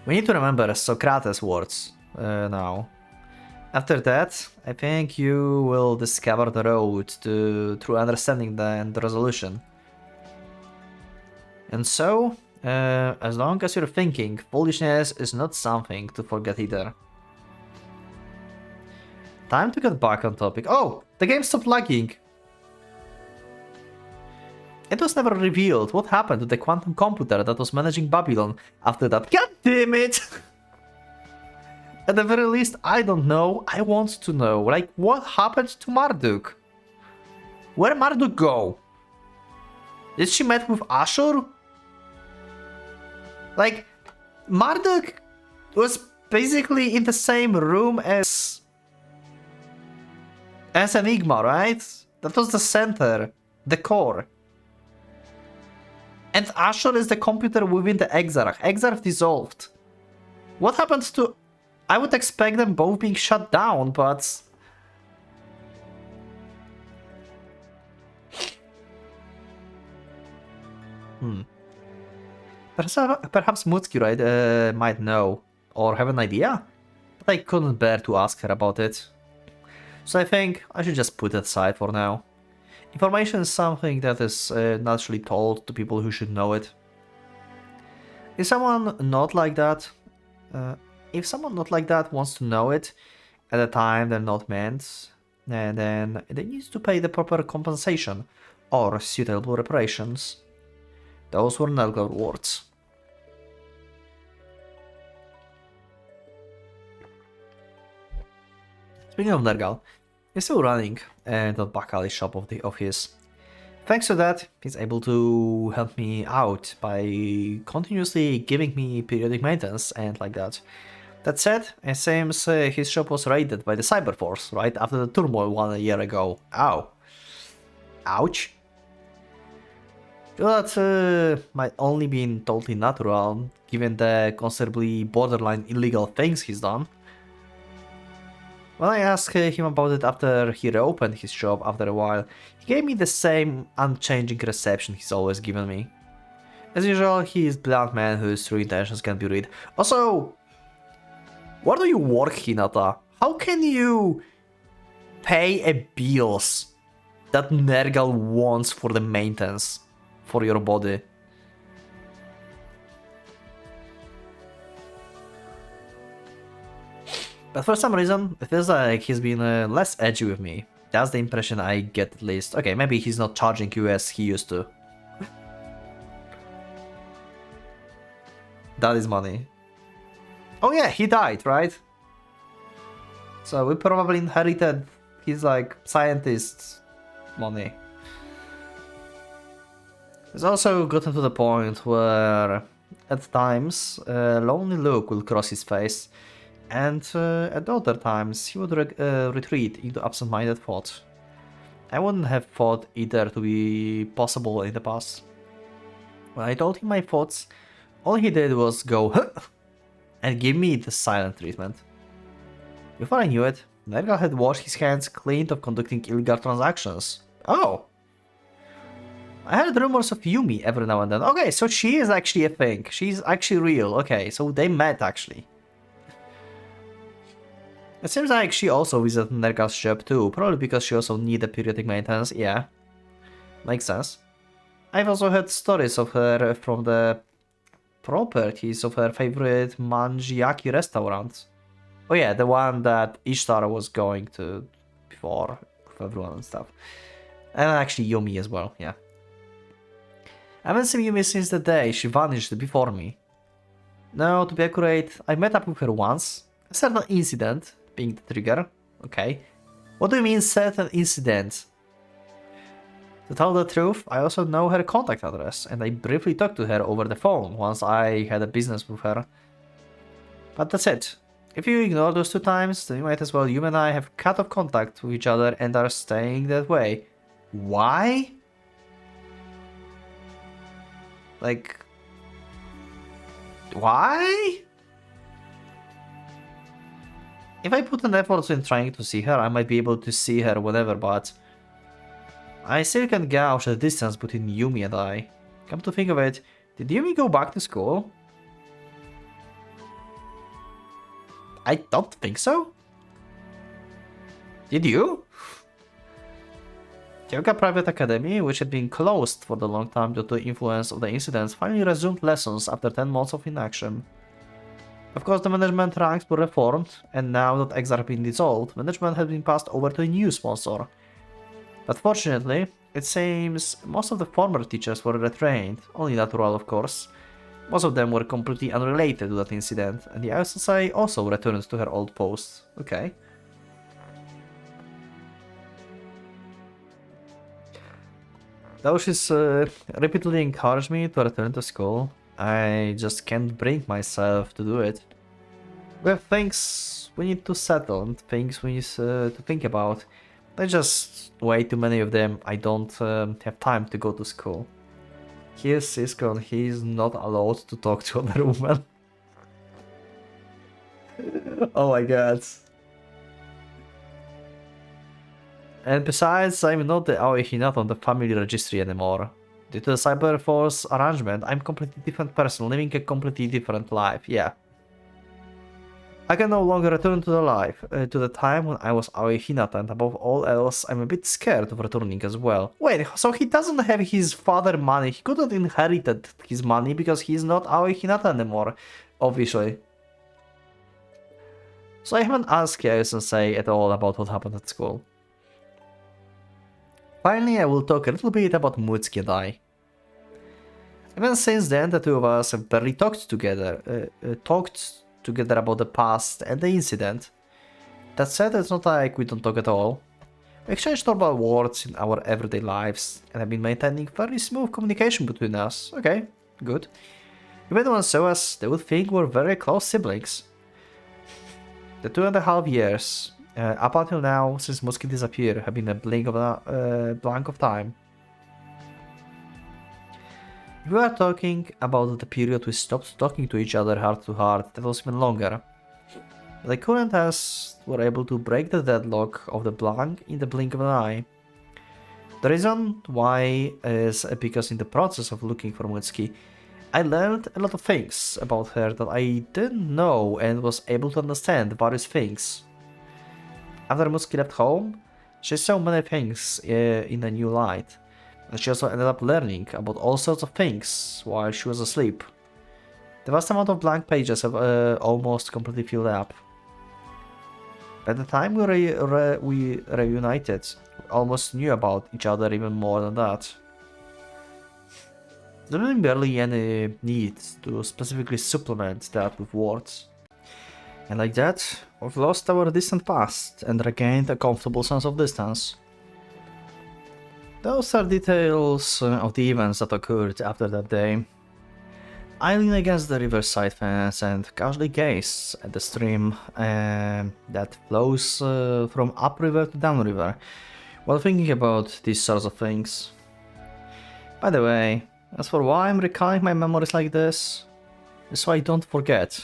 We need to remember Socrates' words now. After that, I think you will discover the road to true understanding and the resolution. And so, as long as you're thinking, foolishness is not something to forget either. Time to get back on topic. Oh, the game stopped lagging. It was never revealed what happened to the quantum computer that was managing Babylon after that. God damn it! At the very least, I don't know. I want to know. Like, what happened to Marduk? Where Marduk go? Did she met with Ashur? Like, Marduk was basically in the same room as Enigma, right? That was the center, the core. And Ashur is the computer within the Exarch. Exarch dissolved. What happened to... I would expect them both being shut down, but... Perhaps Mutsuki, right, might know, or have an idea, but I couldn't bear to ask her about it. So I think I should just put it aside for now. Information is something that is naturally told to people who should know it. If someone not like that wants to know it at a time they're not meant, then they need to pay the proper compensation or suitable reparations. Those were Nergal words. Speaking of Nergal, he's still running the back alley shop of his. Thanks to that, he's able to help me out by continuously giving me periodic maintenance and like that. That said, it seems his shop was raided by the Cyberforce right after the turmoil 1 year ago. Ow. Ouch. That might only be totally natural, given the considerably borderline illegal things he's done. When I asked him about it after he reopened his shop after a while, he gave me the same unchanging reception he's always given me. As usual, he is a blunt man whose true intentions can be read. Also, where do you work, Hinata? How can you pay a bills that Nergal wants for the maintenance for your body? But for some reason, it feels like he's been less edgy with me. That's the impression I get at least. Okay, maybe he's not charging you as he used to. That is money. Oh yeah, he died, right? So we probably inherited his like scientist money. It's also gotten to the point where at times a lonely look will cross his face, and at other times he would retreat into absent-minded thoughts. I wouldn't have thought either to be possible in the past. When I told him my thoughts, all he did was go huh, and give me the silent treatment. Before I knew it, Nergal had washed his hands clean of conducting illegal transactions. Oh! I heard rumors of Yumi every now and then. Okay, so she is actually a thing. She's actually real. Okay, so they met actually. It seems like she also visited Nergal's shop too, probably because she also needed periodic maintenance. Yeah, makes sense. I've also heard stories of her from the properties of her favorite Manjiaki restaurant. Oh yeah, the one that Ishtar was going to before, everyone and stuff. And actually Yumi as well, yeah. I haven't seen Yumi since the day she vanished before me. No, to be accurate, I met up with her once. A certain incident being the trigger. Okay. What do you mean certain incident? To tell the truth, I also know her contact address, and I briefly talked to her over the phone once I had a business with her. But that's it. If you ignore those 2 times, then you might as well you and I have cut off contact with each other and are staying that way. Why? Like... why? If I put an effort in trying to see her, I might be able to see her whenever, but... I still can gauge the distance between Yumi and I. Come to think of it, did Yumi go back to school? I don't think so. Did you? Kyoga Private Academy, which had been closed for the long time due to the influence of the incidents, finally resumed lessons after 10 months of inaction. Of course, the management ranks were reformed, and now that eggs have been dissolved, management has been passed over to a new sponsor. But fortunately, it seems most of the former teachers were retrained, only natural of course. Most of them were completely unrelated to that incident, and the ISSA also returned to her old post. Okay. Though she's repeatedly encouraged me to return to school, I just can't bring myself to do it. We have things we need to settle and things we need to think about. There's just way too many of them. I don't have time to go to school. Here's Cisco and he's not allowed to talk to other women. Oh my god. And besides, I'm not the Aoi Hinata on the family registry anymore. Due to the Cyberforce arrangement, I'm a completely different person, living a completely different life, yeah. I can no longer return to the life, to the time when I was Aoi Hinata, and above all else, I'm a bit scared of returning as well. Wait, so he doesn't have his father money, he couldn't inherit his money because he's not Aoi Hinata anymore, obviously. So I haven't asked Kyo-sensei at all about what happened at school. Finally, I will talk a little bit about Mutsuki and I. Even since then, the two of us have barely talked together about the past and the incident. That said, it's not like we don't talk at all. We exchange normal words in our everyday lives, and have been maintaining very smooth communication between us. Okay, good. If anyone saw us, they would think we're very close siblings. The 2.5 years, up until now, since Mutsuki disappeared, have been a blank of time. If we are talking about the period we stopped talking to each other heart to heart, that was even longer. The current as were able to break the deadlock of the blank in the blink of an eye. The reason why is because in the process of looking for Mutsuki, I learned a lot of things about her that I didn't know and was able to understand various things. After Mutsuki left home, she saw many things in a new light. And she also ended up learning about all sorts of things while she was asleep. The vast amount of blank pages have almost completely filled up. By the time we reunited, we almost knew about each other even more than that. There was barely any need to specifically supplement that with words. And like that, we've lost our distant past and regained a comfortable sense of distance. Those are details of the events that occurred after that day. I lean against the riverside fence and casually gaze at the stream that flows from upriver to downriver while thinking about these sorts of things. By the way, as for why I'm recalling my memories like this, is so I don't forget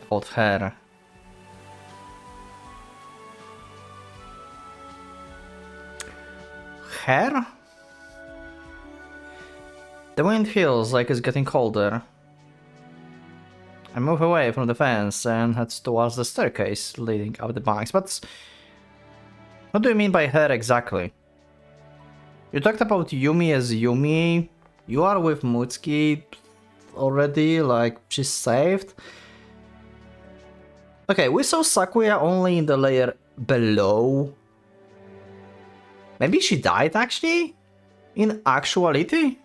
about her. Hair? The wind feels like it's getting colder. I move away from the fence and head towards the staircase leading up the banks, but what do you mean by her exactly? You talked about Yumi as Yumi. You are with Mutsuki already, like she's saved. Okay, we saw Sakuya only in the layer below Maybe she died actually? In actuality?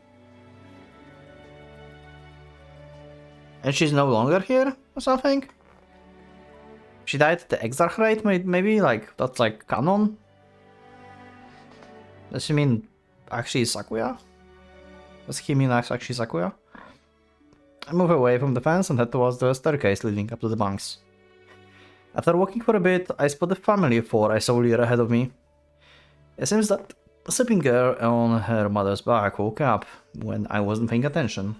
And she's no longer here or something? She died at the Exarch rate, maybe? Like, that's like canon? Does she mean actually Sakuya? Does he mean actually Sakuya? I move away from the fence and head towards the staircase leading up to the bunks. After walking for a bit, I spot the family of four I saw earlier ahead of me. It seems that a sleeping girl on her mother's back woke up when I wasn't paying attention.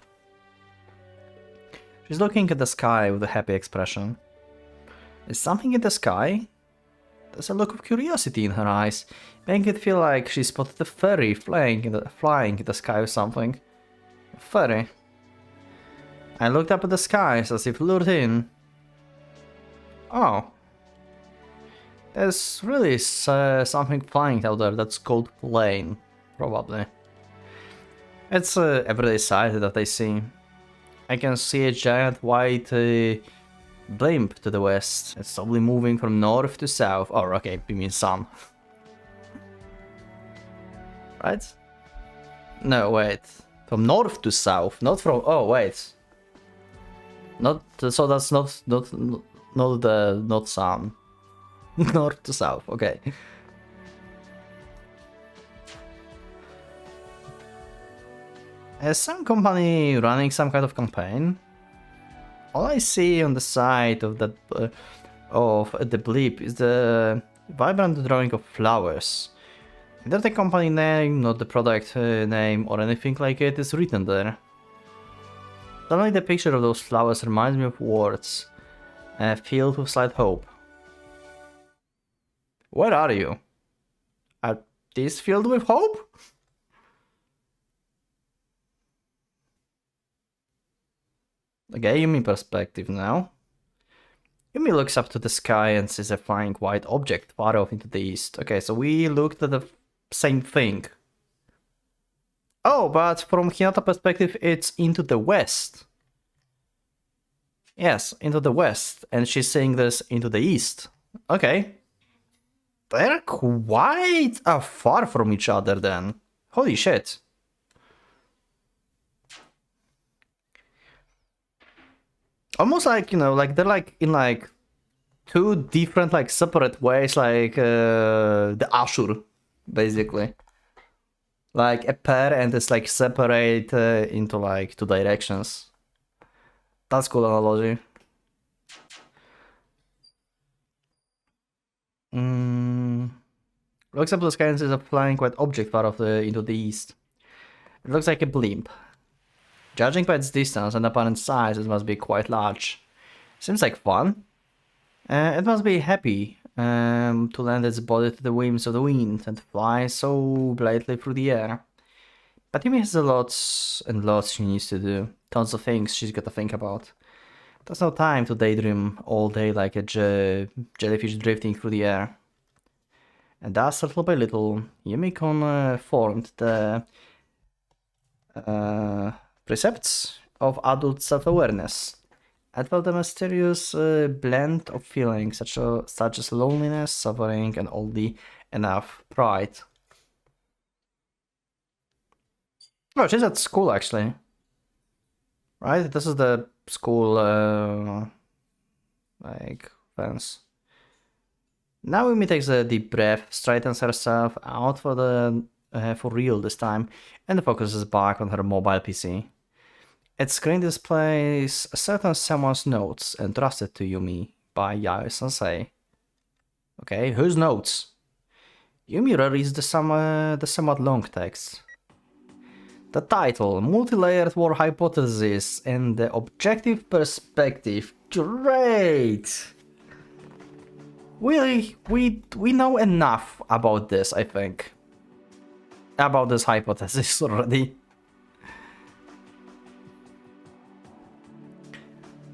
She's looking at the sky with a happy expression. Is something in the sky? There's a look of curiosity in her eyes, making it feel like she spotted a fairy flying in the sky or something. A fairy. I looked up at the skies as if lured in. Oh. There's really something flying out there that's called plane, probably. It's an everyday sight that I see. I can see a giant white blimp to the west. It's slowly moving from north to south. Oh, okay, you mean sun. Right? No, wait. From north to south, not from... Oh, wait. Not... So that's not sun. North to south, okay. Is some company running some kind of campaign? All I see on the side of that of the blip is the vibrant drawing of flowers. Neither the company name, not the product name or anything like it is written there. Suddenly the picture of those flowers reminds me of words, filled with slight hope. Where are you? Are these filled with hope? Okay, Yumi perspective now. Yumi looks up to the sky and sees a flying white object far off into the east. Okay, so we looked at the same thing. Oh, but from Hinata perspective, it's into the west. Yes, into the west. And she's saying this into the east. Okay. They're quite far from each other then. Holy shit. Almost like, you know, like they're like in like two different like separate ways, like the Ashur, basically. Like a pair and it's like separate into like two directions. That's cool analogy. Looks up to the sky and sees a flying white object far off into the east. It looks like a blimp. Judging by its distance and apparent size, it must be quite large. Seems like fun. It must be happy to lend its body to the whims of the wind and fly so lightly through the air. But Yumi has lots and lots she needs to do. Tons of things she's got to think about. There's no time to daydream all day like a jellyfish drifting through the air. And thus, little by little, Yumi formed the precepts of adult self-awareness. I felt a mysterious blend of feelings such as loneliness, suffering, and oddly enough, pride. Oh, she's at school actually. Right? This is the school like fence. Now Yumi takes a deep breath, straightens herself out for real this time, and focuses back on her mobile PC. Its screen displays a certain someone's notes entrusted to Yumi by Yayoi-sensei. Okay, whose notes? Yumi reads the somewhat long text. The title, Multi-Layered War Hypothesis and the Objective Perspective. Great! We know enough about this, I think. About this hypothesis already.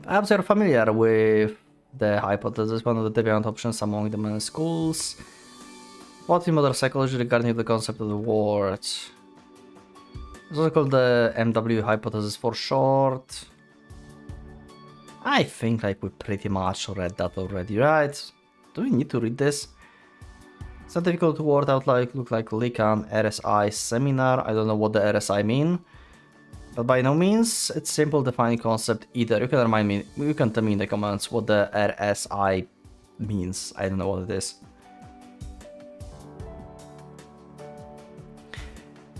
Perhaps you're familiar with the hypothesis, one of the deviant options among the many schools. What in modern psychology regarding the concept of the word? It's also called the MW hypothesis for short. I think like we pretty much read that already, right? Do we need to read this? Scientific word out like look like Likan RSI seminar. I don't know what the RSI mean. But by no means, it's simple defining concept either. You can remind me, you can tell me in the comments what the RSI means. I don't know what it is.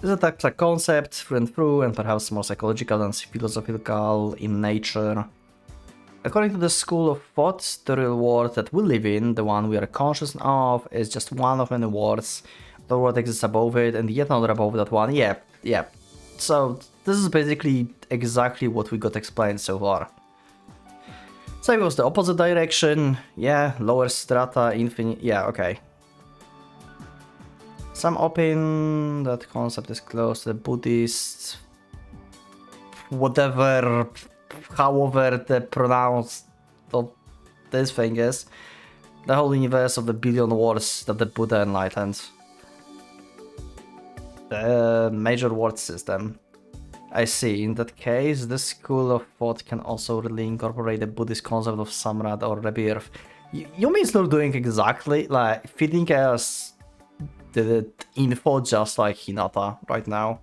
It's a abstract concept through and through, and perhaps more psychological than philosophical in nature. According to the school of thought, the real world that we live in, the one we are conscious of, is just one of many worlds. The world exists above it, and yet another above that one. Yeah. So this is basically exactly what we got explained so far. So it goes the opposite direction. Yeah, lower strata, infinite. Yeah, okay. Some opinion that concept is close to the Buddhist, whatever, however the pronounce of this thing is, the whole universe of the billion worlds that the Buddha enlightened. The major word system. I see. In that case, this school of thought can also really incorporate the Buddhist concept of samrat or rebirth. You mean it's not doing exactly like feeding us the info just like Hinata right now.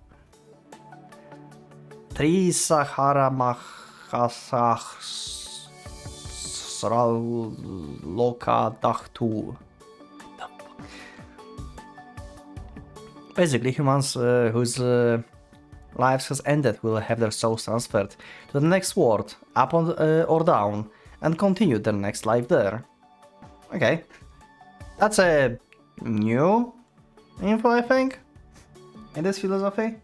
Tri Sahara Mahasah Sral Loka Dachtu. Basically, humans whose lives has ended will have their souls transferred to the next world, up or down, and continue their next life there. Okay. That's a new info, I think, in this philosophy.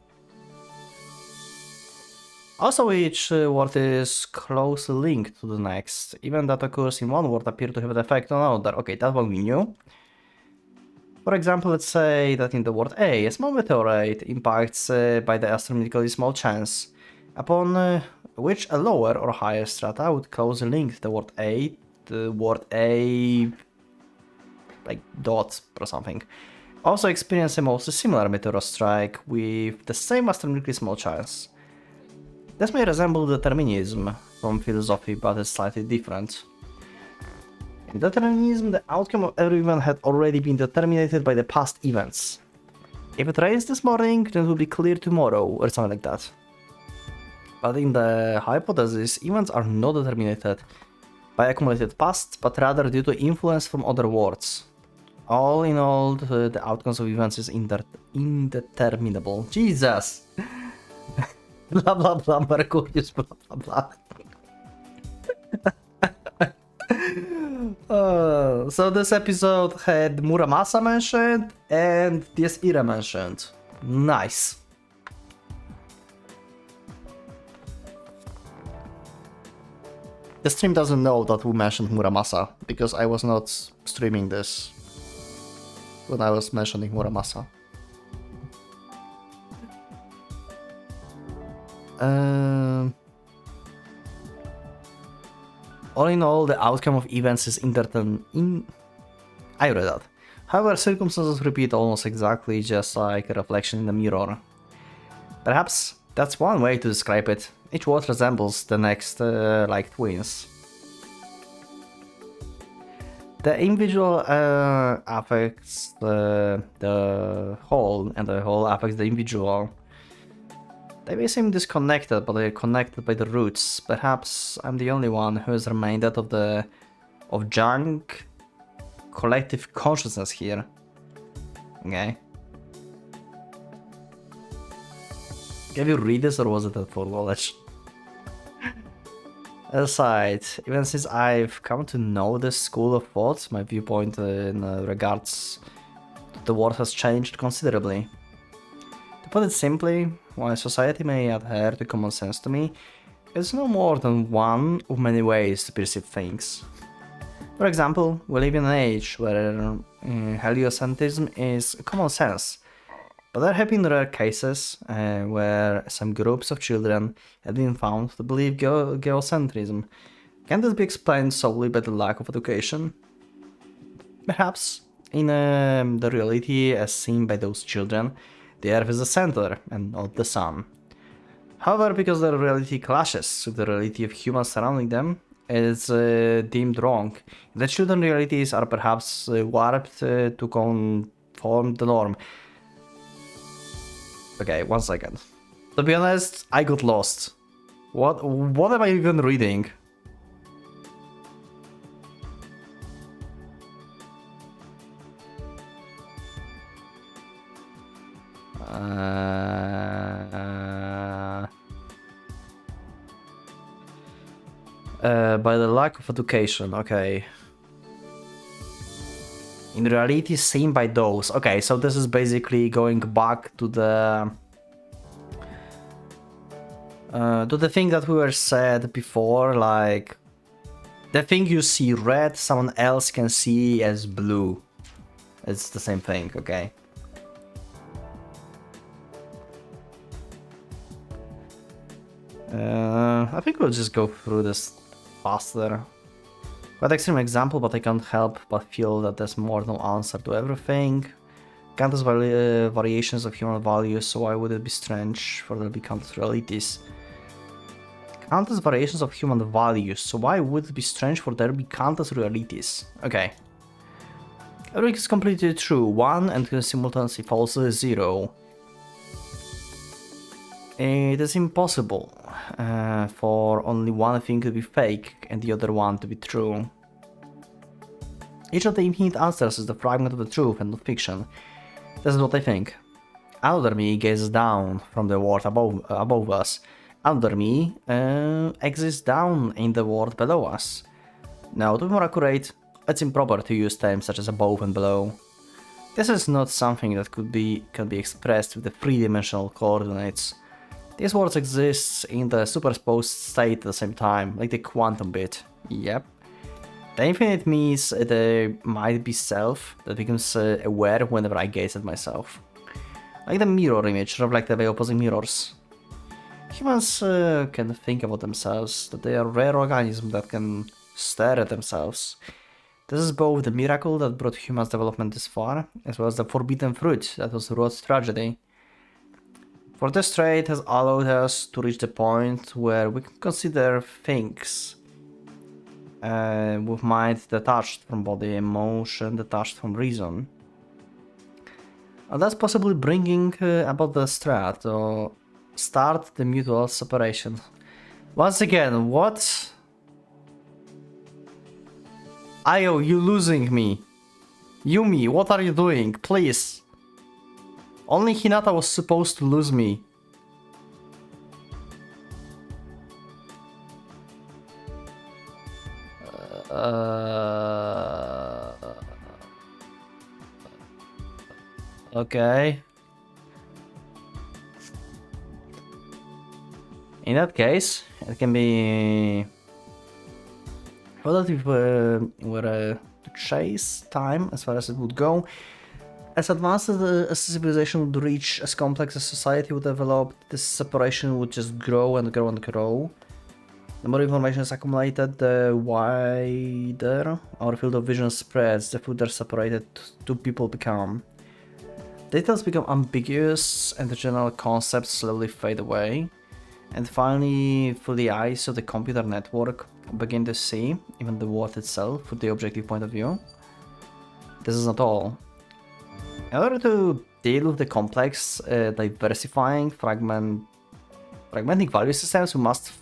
Also, each word is closely linked to the next. Even that occurs in one word appear to have an effect on another. Okay, that one we knew. For example, let's say that in the word A, a small meteorite impacts by the astronomically small chance, upon which a lower or higher strata would closely link the word A, like dot or something. Also experience a mostly similar meteor strike with the same astronomically small chance. This may resemble determinism from philosophy, but it's slightly different. In determinism, the outcome of every event had already been determined by the past events. If it rains this morning, then it will be clear tomorrow, or something like that. But in the hypothesis, events are not determined by accumulated past, but rather due to influence from other worlds. All in all, the outcomes of events is indeterminable. Jesus! Blah blah blah, Mercurius, blah blah blah. So this episode had Muramasa mentioned and Dies Irae mentioned. Nice. The stream doesn't know that we mentioned Muramasa because I was not streaming this when I was mentioning Muramasa. All in all, the outcome of events is I read that. However, circumstances repeat almost exactly, just like a reflection in the mirror. Perhaps that's one way to describe it. Each word resembles the next like twins. The individual affects the whole, and the whole affects the individual. They may seem disconnected, but they are connected by the roots. Perhaps I'm the only one who is reminded of junk collective consciousness here. Okay. Can you read this, or was it for knowledge? Aside, even since I've come to know this school of thought, my viewpoint in regards to the world has changed considerably. To put it simply, while society may adhere to common sense to me, it's no more than one of many ways to perceive things. For example, we live in an age where heliocentrism is common sense, but there have been rare cases where some groups of children have been found to believe geocentrism. Can this be explained solely by the lack of education? Perhaps, in the reality as seen by those children, the Earth is the center and not the Sun. However, because their reality clashes with the reality of humans surrounding them, it is deemed wrong. The children's realities are perhaps warped to form the norm. Okay, 1 second. To be honest, I got lost. What am I even reading? By the lack of education, okay. In reality, seen by those. Okay, so this is basically going back to the thing that we were said before, like the thing you see red, someone else can see as blue. It's the same thing, okay. I think we'll just go through this faster. Quite extreme example, but I can't help but feel that there's more than no answer to everything. Countless variations of human values, so why would it be strange for there to be countless realities? Countless variations of human values, so why would it be strange for there to be countless realities? Okay. Everything is completely true, 1 and simultaneously false 0. It is impossible for only one thing to be fake and the other one to be true. Each of the infinite answers is the fragment of the truth and not fiction. This is what I think. Another me gazes down from the world above us. Another me exists down in the world below us. Now, to be more accurate, it's improper to use terms such as above and below. This is not something that can be expressed with the three-dimensional coordinates. These worlds exist in the superposed state at the same time, like the quantum bit. Yep. The infinite means there might be self that becomes aware whenever I gaze at myself. Like the mirror image reflected by opposing mirrors. Humans can think about themselves, that they are rare organisms that can stare at themselves. This is both the miracle that brought humans' development this far, as well as the forbidden fruit that was wrought tragedy. For this trait has allowed us to reach the point where we can consider things with mind detached from body, emotion detached from reason. And that's possibly bringing about the start the mutual separation. Once again, what? Ayo, you losing me. Yumi, what are you doing? Please. Only Hinata was supposed to lose me. Okay. In that case, it can be relative were to chase time as far as it would go. As advanced as a civilization would reach, as complex as society would develop, this separation would just grow and grow and grow. The more information is accumulated, the wider our field of vision spreads, the further separated two people become. Details become ambiguous and the general concepts slowly fade away. And finally, through the eyes of the computer network, begin to see even the world itself from the objective point of view. This is not all. In order to deal with the complex, diversifying, fragmenting value systems, we must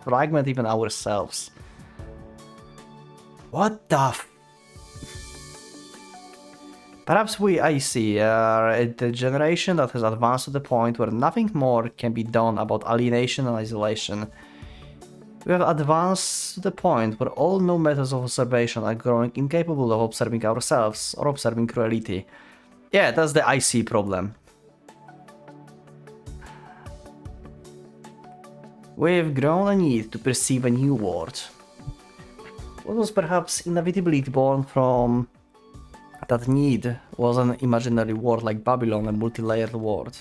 fragment even ourselves. What the f... Perhaps we, I see, are the generation that has advanced to the point where nothing more can be done about alienation and isolation. We have advanced to the point where all known methods of observation are growing incapable of observing ourselves or observing reality. Yeah, that's the IC problem. We've grown a need to perceive a new world. What was perhaps inevitably born from that need was an imaginary world like Babylon, a multi-layered world.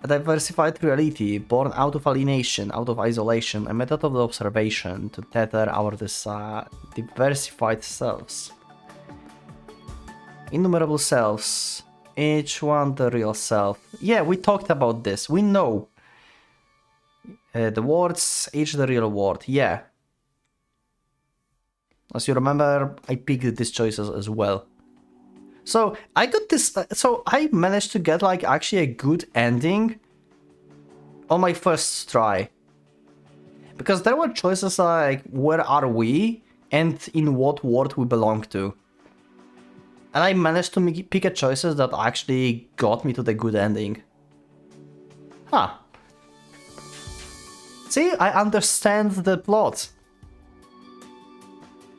A diversified reality born out of alienation, out of isolation, a method of observation to tether our diversified selves. Innumerable selves, each one the real self. Yeah, we talked about this, we know. The words, each the real word, yeah. As you remember, I picked these choices as well. So I got this. So I managed to get like actually a good ending on my first try, because there were choices like where are we and in what world we belong to, and I managed to pick a choices that actually got me to the good ending. Huh. See, I understand the plot.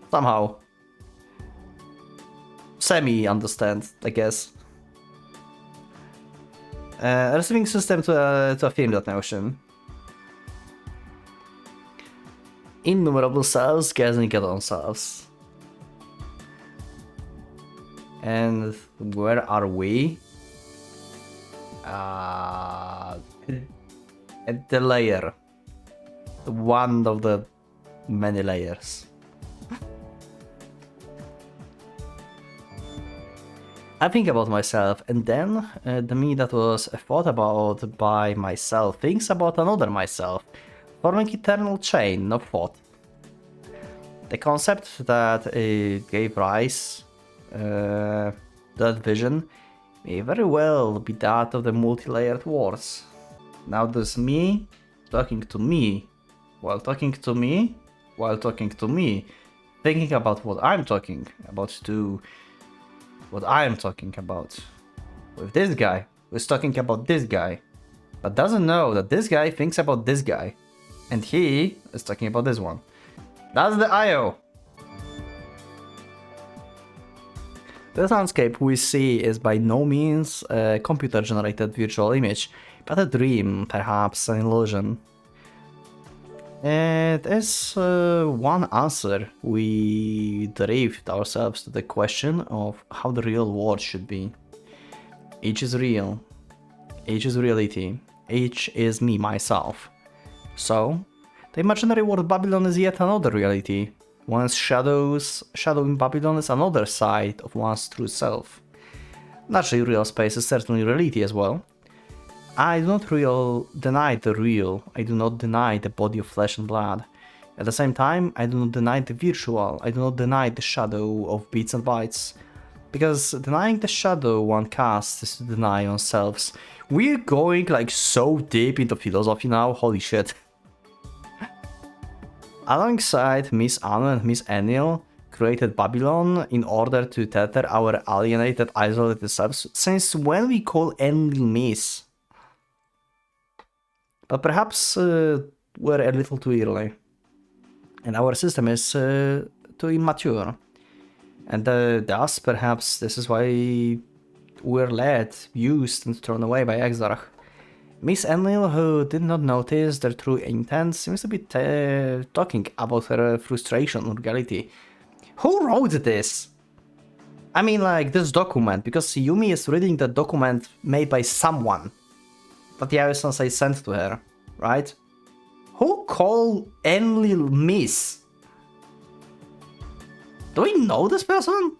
Somehow. Semi-understand, I guess. Receiving system to affirm that notion. Innumerable cells gazing at themselves. And where are we? At the layer. One of the many layers. I think about myself, and then the me that was thought about by myself thinks about another myself, forming eternal chain of thought. The concept that gave rise to that vision may very well be that of the multi-layered worlds. Now there's me talking to me, while talking to me, while talking to me, thinking about what I'm talking about to what I am talking about. With this guy who's talking about this guy, but doesn't know that this guy thinks about this guy, and he is talking about this one. That's the IO. The landscape we see is by no means a computer-generated virtual image, but a dream, perhaps an illusion. It is one answer we derived ourselves to the question of how the real world should be. Each is real. Each is reality. Each is me, myself. So, the imaginary world Babylon is yet another reality. One's shadow in Babylon is another side of one's true self. Naturally, real space is certainly reality as well. I do not deny the real, I do not deny the body of flesh and blood. At the same time, I do not deny the virtual, I do not deny the shadow of bits and bytes. Because denying the shadow one casts is to deny ourselves. We're going like so deep into philosophy now, holy shit. Alongside Miss Anna and Miss Enil created Babylon in order to tether our alienated, isolated selves, since when we call Enil Miss? But perhaps we're a little too early, and our system is too immature, and thus perhaps this is why we're led, used, and thrown away by Exarch. Miss Enlil, who did not notice their true intent, seems to be talking about her frustration in reality. Who wrote this? I mean, like, this document, because Yumi is reading the document made by someone that Yayo-sensei sent to her, right? Who called Enlil Miss? Do we know this person?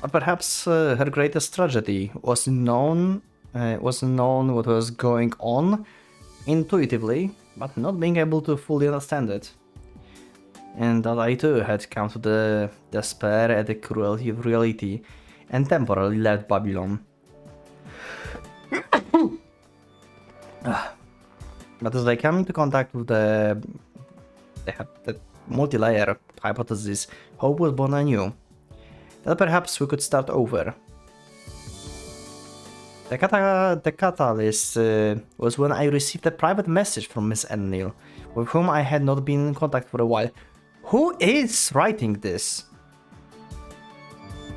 Or perhaps her greatest tragedy was known what was going on intuitively, but not being able to fully understand it. And that I too had come to the despair at the cruelty of reality and temporarily left Babylon. But as I come into contact with the multi-layer hypothesis, hope was born anew. That perhaps we could start over. The catalyst was when I received a private message from Miss Enlil, with whom I had not been in contact for a while. Who is writing this?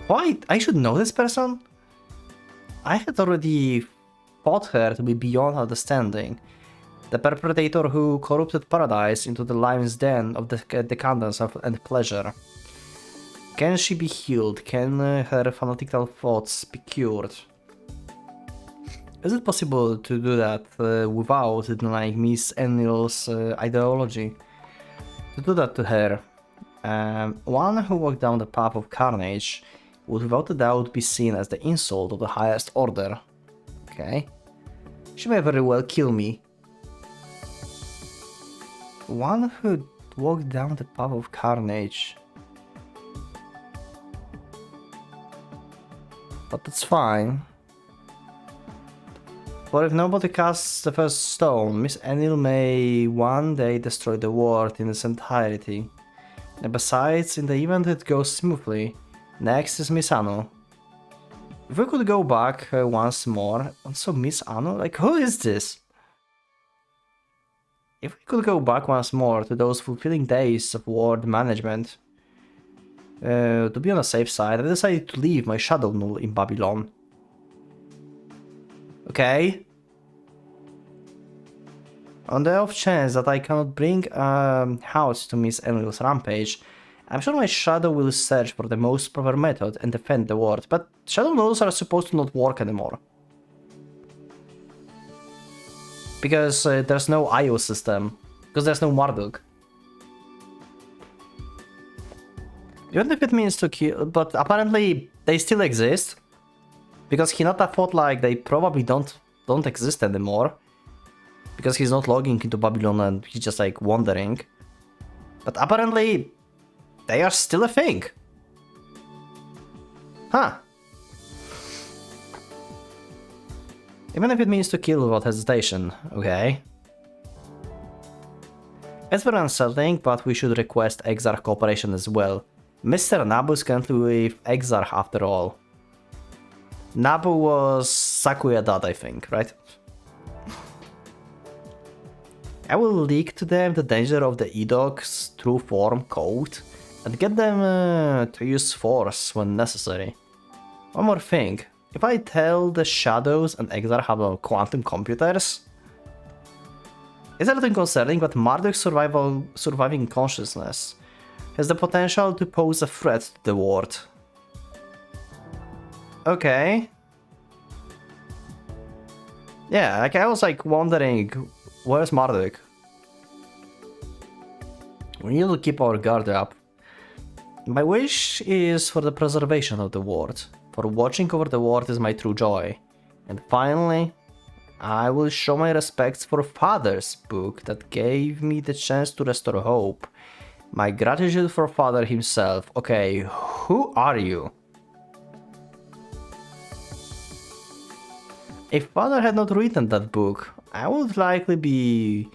Why? I should know this person? I had already thought her to be beyond understanding. The perpetrator who corrupted paradise into the lion's den of decadence and pleasure. Can she be healed? Can her fanatical thoughts be cured? Is it possible to do that without denying Miss Enlil's ideology? To do that to her, one who walked down the path of carnage would without a doubt be seen as the insult of the highest order. Okay. She may very well kill me. One who walked down the path of carnage. But that's fine. For if nobody casts the first stone, Miss Enil may one day destroy the world in its entirety. And besides, in the event it goes smoothly, next is Miss Anu. If we could go back once more, also Miss Anu, like who is this? If we could go back once more to those fulfilling days of ward management, to be on the safe side, I decided to leave my shadow null in Babylon. Okay. On the off chance that I cannot bring house to Miss Emily's rampage, I'm sure my shadow will search for the most proper method and defend the world, but shadow nulls are supposed to not work anymore. Because there's no IO system, because there's no Marduk. Even if it means to kill, but apparently they still exist. Because Hinata thought like they probably don't exist anymore. Because he's not logging into Babylon and he's just like wandering. But apparently they are still a thing. Huh. Even if it means to kill without hesitation, okay. It's very unsettling, but we should request Exarch cooperation as well. Mr. Nabu is currently with Exarch after all. Nabu was Sakuya Dad, I think, right? I will leak to them the danger of the Edoc's true form code and get them to use force when necessary. One more thing, if I tell the Shadows and Exarch have quantum computers, it's a little concerning, but Marduk's surviving consciousness has the potential to pose a threat to the world. Okay. Yeah, like I was like wondering, where's Marduk? We need to keep our guard up. My wish is for the preservation of the world, for watching over the world is my true joy. And finally, I will show my respects for Father's book that gave me the chance to restore hope. My gratitude for Father himself. Okay, who are you? If Father had not written that book, I would likely be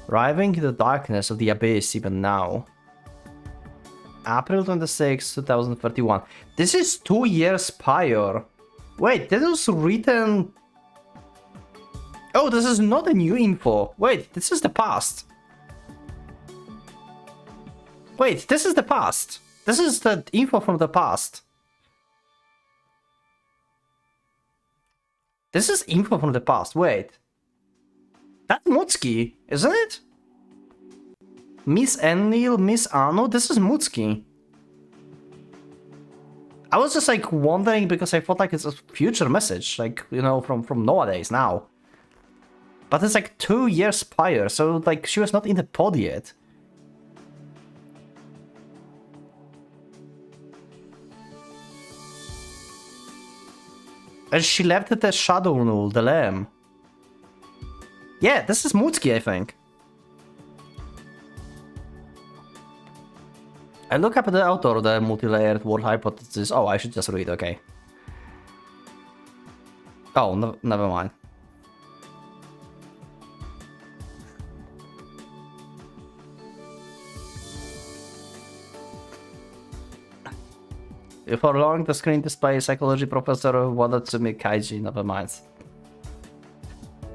writhing in the darkness of the abyss even now. April 26, 2031. This is 2 years prior. Wait, this was written... Oh, this is not a new info. Wait, this is the past. Wait, this is the past. This is the info from the past. This is info from the past. Wait. That's Mutsuki, isn't it? Miss Enlil, Miss Anu, this is Mutsuki. I was just like wondering because I thought like it's a future message, like, you know, from nowadays now. But it's like 2 years prior, so like she was not in the pod yet. And she left the Shadow Null, the lamb. Yeah, this is Mutsuki, I think. I look up at the author of the multi-layered world hypothesis. Oh, I should just read, okay. Oh, no, never mind. For long, the screen displays psychology professor Wadatsumi Kaiji. Never mind.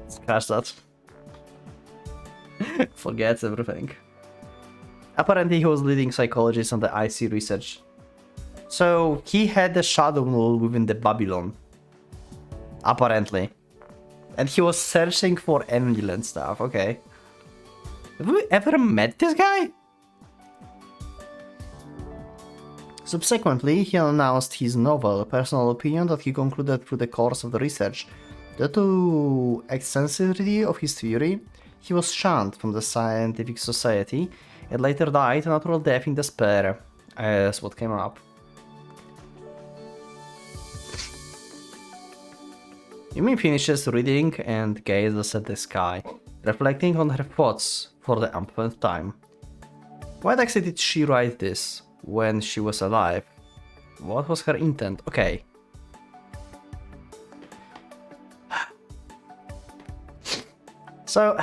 Scratch that. Forgets everything. Apparently, he was leading psychologist on the IC research. So, he had the Shadow Null within the Babylon. Apparently. And he was searching for Enlil and stuff, okay. Have we ever met this guy? Subsequently, he announced his novel, Personal Opinion, that he concluded through the course of the research. Due to eccentricity of his theory, he was shunned from the scientific society and later died a natural death in despair, as what came up. Yumi finishes reading and gazes at the sky, reflecting on her thoughts for the umpteenth time. Why exactly did she write this when she was alive? What was her intent? Okay. So...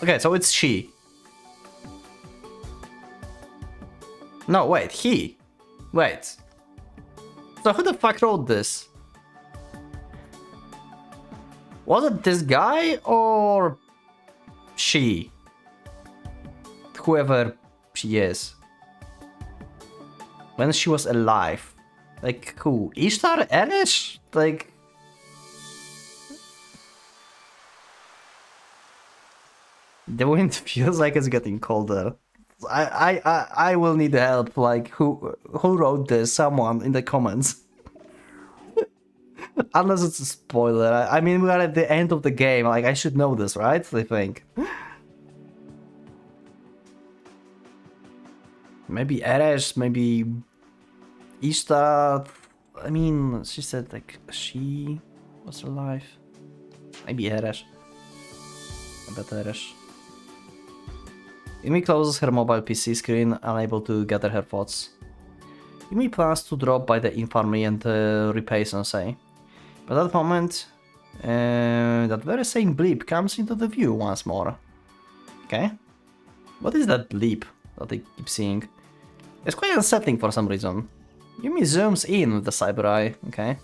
Okay, so it's she. No, wait, he. Wait. So who the fuck wrote this? Was it this guy or she? Whoever she is. When she was alive. Like who? Ishtar? Elish? Like... The wind feels like it's getting colder. I will need help. Like who wrote this? Someone in the comments. Unless it's a spoiler. I mean, we are at the end of the game. Like I should know this, right? I think. Maybe Eresh, maybe Ishtar. I mean, she said like she was alive. Maybe Eresh. I bet Eresh. Yumi closes her mobile PC screen, unable to gather her thoughts. Yumi plans to drop by the infirmary and repay Sensei. But at that moment, that very same bleep comes into the view once more. Okay? What is that bleep that I keep seeing? It's quite unsettling for some reason. Yumi zooms in with the cyber eye, okay?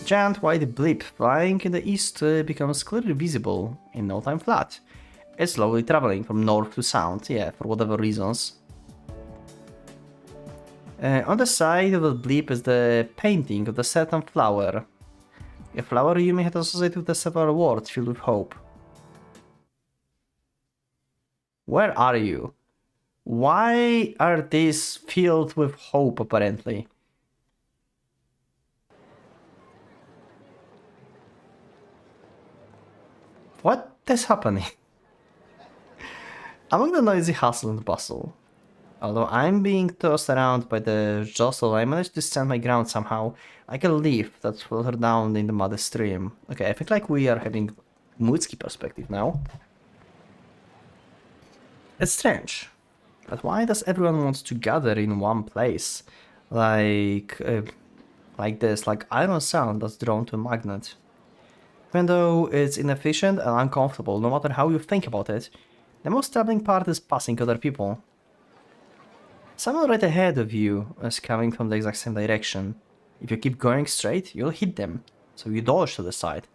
A giant white bleep flying in the east becomes clearly visible in no time flat. It's slowly traveling from north to south, yeah, for whatever reasons. On the side of the bleep is the painting of the certain flower. A flower Yumi had associated with the several words filled with hope. Where are you? Why are these filled with hope, apparently? What is happening? Among the noisy hustle and bustle, although I'm being tossed around by the jostle, I managed to stand my ground somehow, like a leaf that fluttered down in the muddy stream. Okay, I think like we are having Mutsuki perspective now. It's strange, but why does everyone want to gather in one place? Like this, like iron sound that's drawn to a magnet. Even though it's inefficient and uncomfortable, no matter how you think about it, the most troubling part is passing other people. Someone right ahead of you is coming from the exact same direction. If you keep going straight, you'll hit them, so you dodge to the side.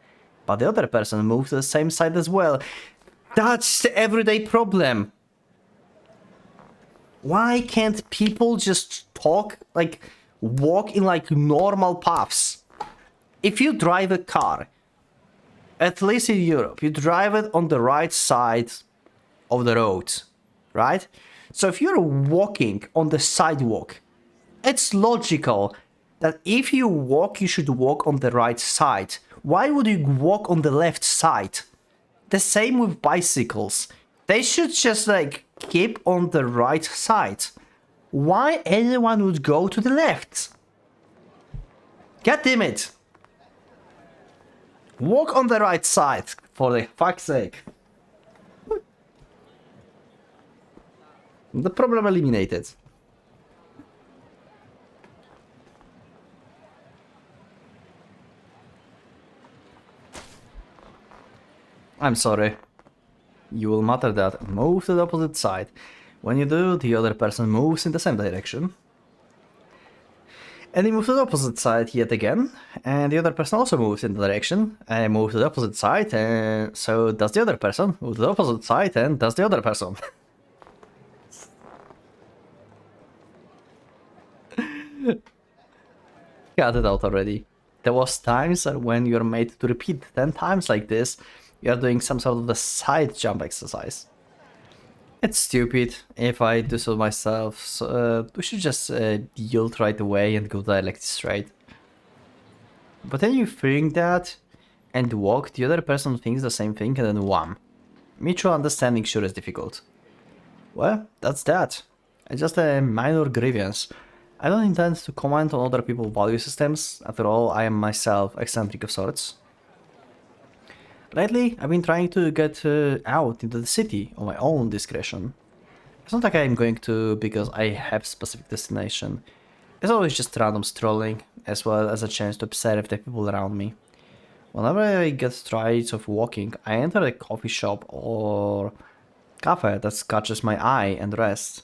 But the other person moves to the same side as well. That's the everyday problem. Why can't people just talk, like, walk in like normal paths? If you drive a car, at least in Europe, you drive it on the right side of the road, right? So if you're walking on the sidewalk, it's logical that if you walk, you should walk on the right side. Why would you walk on the left side? The same with bicycles. They should just like keep on the right side. Why anyone would go to the left? God damn it. Walk on the right side, for the fuck's sake. The problem eliminated. I'm sorry. You will mutter that. Move to the opposite side. When you do, the other person moves in the same direction. And you move to the opposite side yet again. And the other person also moves in the direction. And move to the opposite side. And so does the other person. Move to the opposite side and does the other person. Got it out already. There was times when you're made to repeat 10 times like this, you're doing some sort of a side jump exercise. It's stupid if I do so myself, so we should just yield right away and go directly straight. But then you think that and walk, the other person thinks the same thing and then wham. Mutual understanding sure is difficult. Well, that's that. It's just a minor grievance. I don't intend to comment on other people's value systems, after all I am myself eccentric of sorts. Lately, I've been trying to get out into the city on my own discretion. It's not like I'm going to because I have specific destination. It's always just random strolling, as well as a chance to observe the people around me. Whenever I get strides of walking, I enter a coffee shop or cafe that catches my eye and rest.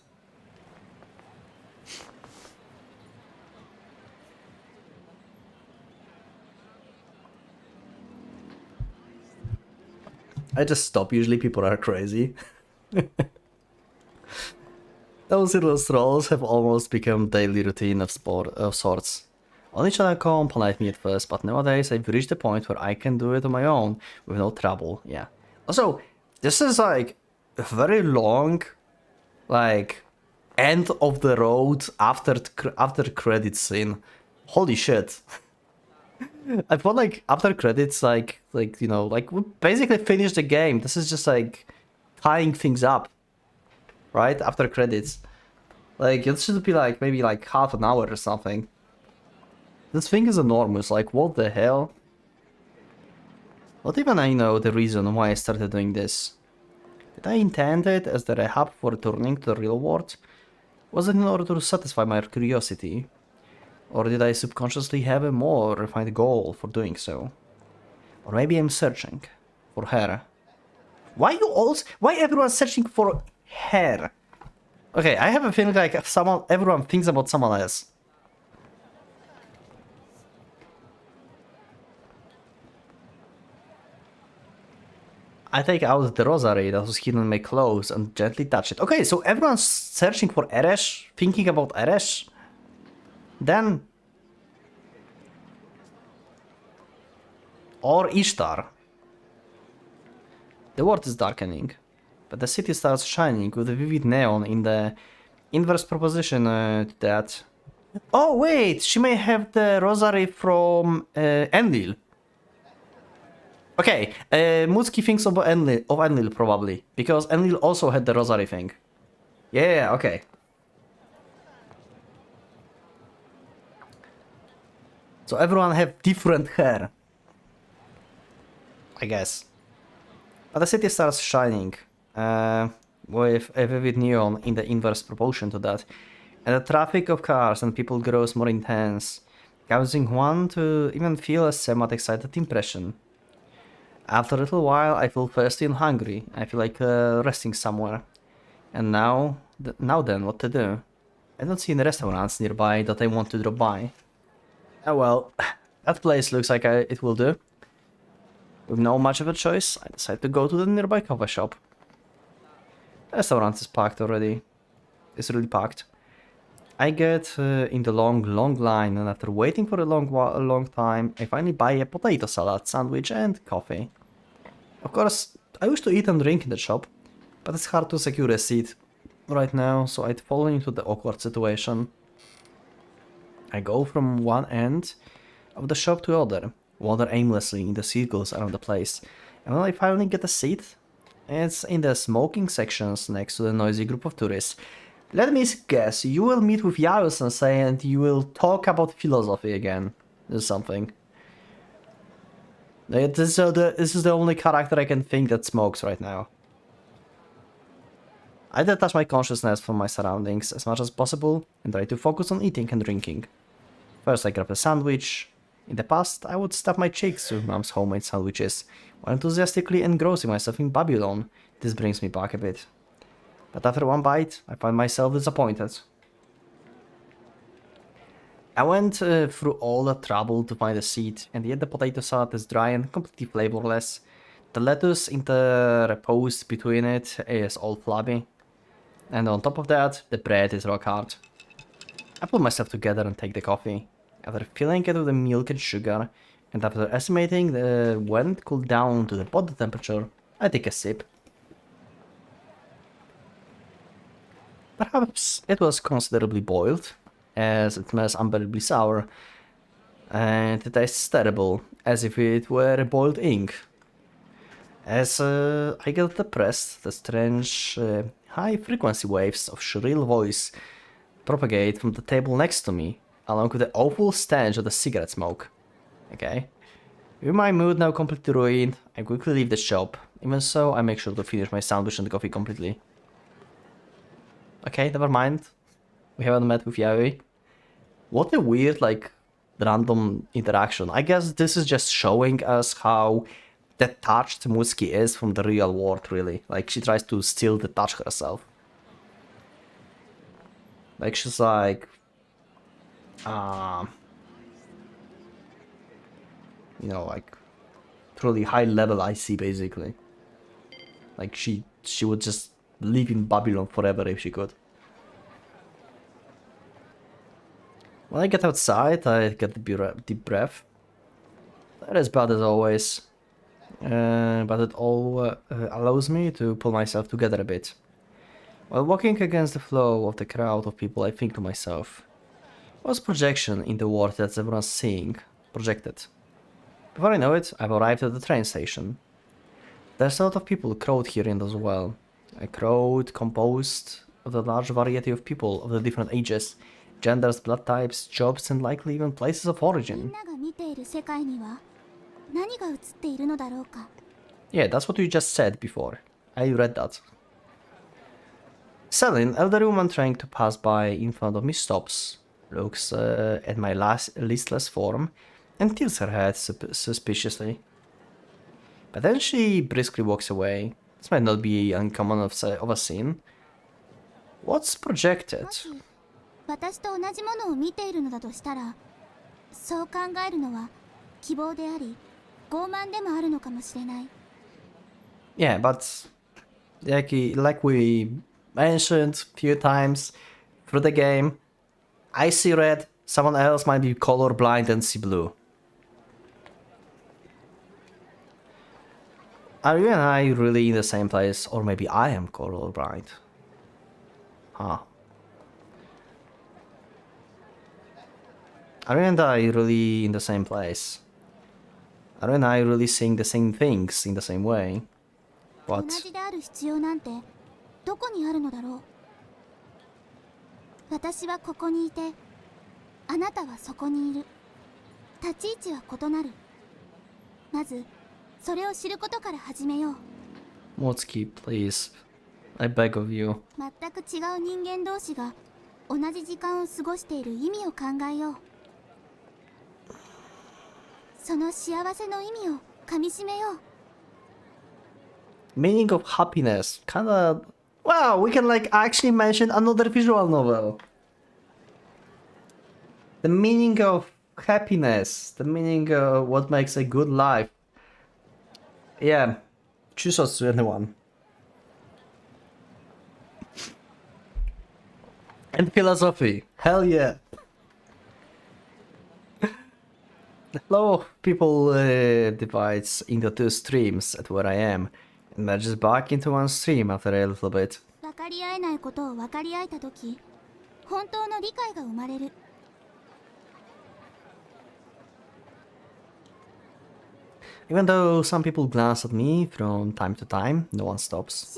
I just stop, usually people are crazy. Those little strolls have almost become daily routine of sorts. All each other accompanied me at first, but nowadays I've reached a point where I can do it on my own with no trouble, yeah. Also, this is like a very long, like, end of the road after credits scene. Holy shit. I felt like after credits, like you know, like we basically finished the game. This is just like tying things up, right? After credits, like it should be like maybe like half an hour or something. This thing is enormous. Like what the hell? Not even I know the reason why I started doing this. Did I intend it as the rehab for returning to the real world? Was it in order to satisfy my curiosity? Or did I subconsciously have a more refined goal for doing so? Or maybe I'm searching for her. Why everyone's searching for her? Okay, I have a feeling like everyone thinks about someone else. I take out the rosary that was hidden in my clothes and gently touch it. Okay, so everyone's searching for Eresh, thinking about Eresh. Then... or Ishtar. The world is darkening, but the city starts shining with a vivid neon in the inverse proposition to that. Oh wait, she may have the rosary from Enlil. Okay, Mutski thinks of Enlil probably, because Enlil also had the rosary thing. Yeah, okay. So everyone have different hair, I guess. But the city starts shining with a vivid neon in the inverse proportion to that, and the traffic of cars and people grows more intense, causing one to even feel a somewhat excited impression. After a little while, I feel thirsty and hungry. I feel like resting somewhere. And now then, what to do? I don't see any restaurants nearby that I want to drop by. Oh well, that place looks like it will do. With no much of a choice, I decide to go to the nearby coffee shop. The restaurant is packed already. It's really packed. I get in the long line, and after waiting for a long time, I finally buy a potato salad, sandwich and coffee. Of course, I wish to eat and drink in the shop, but it's hard to secure a seat right now, so I'd fallen into the awkward situation. I go from one end of the shop to the other, wander aimlessly in the circles around the place, and when I finally get a seat, it's in the smoking sections next to the noisy group of tourists. Let me guess, you will meet with Yao-sensei and you will talk about philosophy again, or something. This is the only character I can think that smokes right now. I detach my consciousness from my surroundings as much as possible and try to focus on eating and drinking. First I grab a sandwich. In the past, I would stuff my cheeks with mom's homemade sandwiches, while enthusiastically engrossing myself in Babylon. This brings me back a bit. But after one bite, I find myself disappointed. I went through all the trouble to find a seat, and yet the potato salad is dry and completely flavorless. The lettuce interposed between it is all flabby. And on top of that, the bread is rock hard. I pull myself together and take the coffee. After filling it with the milk and sugar, and after estimating when it cooled down to the body temperature, I take a sip. Perhaps it was considerably boiled, as it smells unbearably sour, and it tastes terrible, as if it were boiled ink. As I get depressed, the strange high-frequency waves of shrill voice propagate from the table next to me, along with the awful stench of the cigarette smoke. Okay. With my mood now completely ruined, I quickly leave the shop. Even so, I make sure to finish my sandwich and coffee completely. Okay, never mind. We haven't met with Yaoi. What a weird, like, random interaction. I guess this is just showing us how detached Muski is from the real world, really. Like, she tries to still detach herself. Like, she's like... you know, like, truly high level IC, basically. Like, she would just live in Babylon forever if she could. When I get outside, I get the deep breath. That is bad as always. But it all allows me to pull myself together a bit. While walking against the flow of the crowd of people, I think to myself, what's projection in the world that everyone's seeing? Projected. Before I know it, I've arrived at the train station. There's a lot of people crowd here in as well. A crowd composed of a large variety of people of the different ages, genders, blood types, jobs, and likely even places of origin. Yeah, that's what you just said before. I read that. Selin, elderly woman trying to pass by in front of me, stops, looks at my listless form, and tilts her head suspiciously. But then she briskly walks away. This might not be uncommon of a scene. What's projected? Yeah, but like we mentioned a few times through the game, I see red, someone else might be colorblind and see blue. Are you and I really in the same place? Or maybe I am colorblind? Huh. Are you and I really in the same place? Are you and I really seeing the same things in the same way? What? Motsuki, please. I beg of you. Meaning of happiness. Kinda... Wow, we can like actually mention another visual novel. The meaning of happiness. The meaning of what makes a good life. Yeah. Choose us, anyone. And philosophy. Hell yeah. The flow of people divides into two streams at where I am, and merges back into one stream after a little bit. Even though some people glance at me from time to time, no one stops.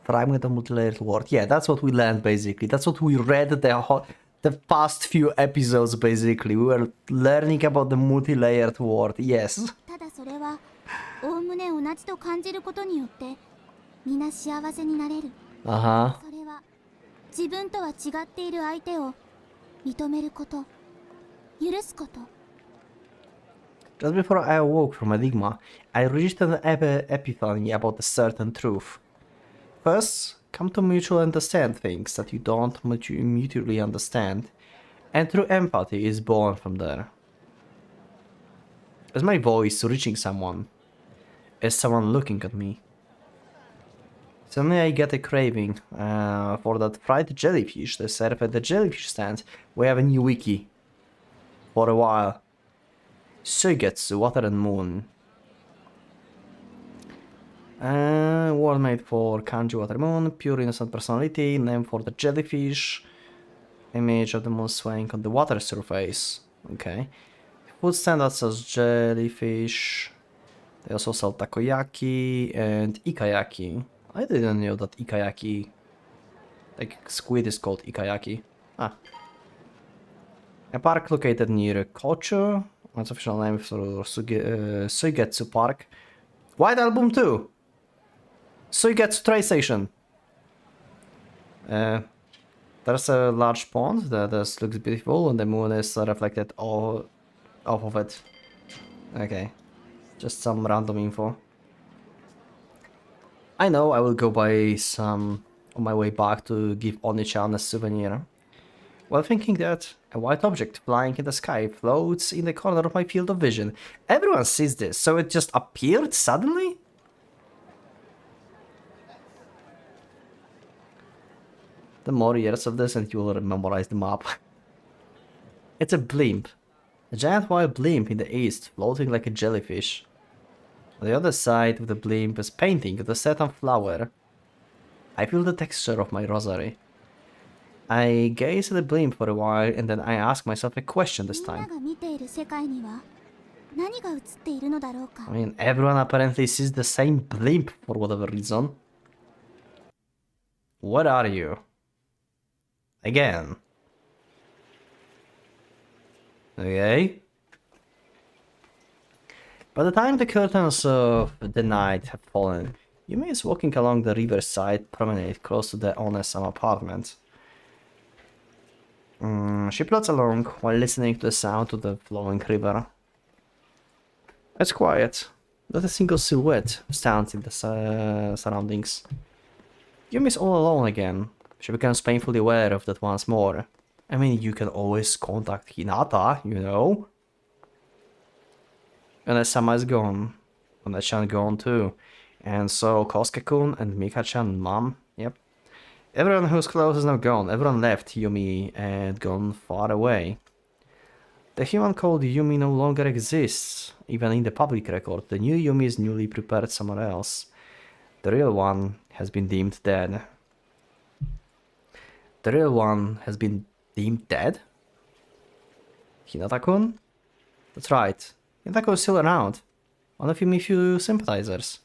Fragment of multi-layered world. Yeah, that's what we learned basically. That's what we read the past few episodes basically. We were learning about the multi-layered world. Yes. Uh-huh. Just before I awoke from Enigma, I registered an epiphany about a certain truth. First, come to mutually understand things that you don't mutually understand, and true empathy is born from there. Is my voice reaching someone? Is someone looking at me? Suddenly I get a craving for that fried jellyfish they serve at the jellyfish stand. We have a new wiki. For a while. Suigetsu, Water and Moon. Word made for Kanji Water Moon, pure innocent personality, name for the jellyfish. Image of the moon swaying on the water surface. Okay. Food stand that sells jellyfish. They also sell takoyaki and ikayaki. I didn't know that ikayaki Like squid is called ikayaki. Ah. A park located near Kocho. That's official name for Suigetsu Park. White Album 2! Suigetsu train station! There's a large pond that looks beautiful and the moon is reflected all off of it. Okay. Just some random info. I know I will go buy some on my way back to give Oni-chan a souvenir. While thinking that a white object flying in the sky floats in the corner of my field of vision. Everyone sees this, so it just appeared suddenly? The more years of this and you will memorize the map. It's a blimp. A giant white blimp in the east, floating like a jellyfish. On the other side of the blimp is painting of the Saturn flower. I feel the texture of my rosary. I gaze at the blimp for a while and then I ask myself a question this time. I mean, everyone apparently sees the same blimp for whatever reason. What are you? Again. Okay. By the time the curtains of the night have fallen, Yumi is walking along the riverside promenade close to the Onesama apartment. She plods along while listening to the sound of the flowing river. It's quiet. Not a single silhouette stands in the surroundings. Yumi is all alone again. She becomes painfully aware of that once more. I mean, you can always contact Hinata, you know? And Sama is gone. One-chan gone too. And so Kosuke-kun and Mika-chan and Mom, yep. Everyone who's close is now gone. Everyone left Yumi and gone far away. The human called Yumi no longer exists. Even in the public record, the new Yumi is newly prepared somewhere else. The real one has been deemed dead. The real one has been deemed dead? Hinata-kun? That's right. Hinata-kun is still around. One of Yumi's few sympathizers.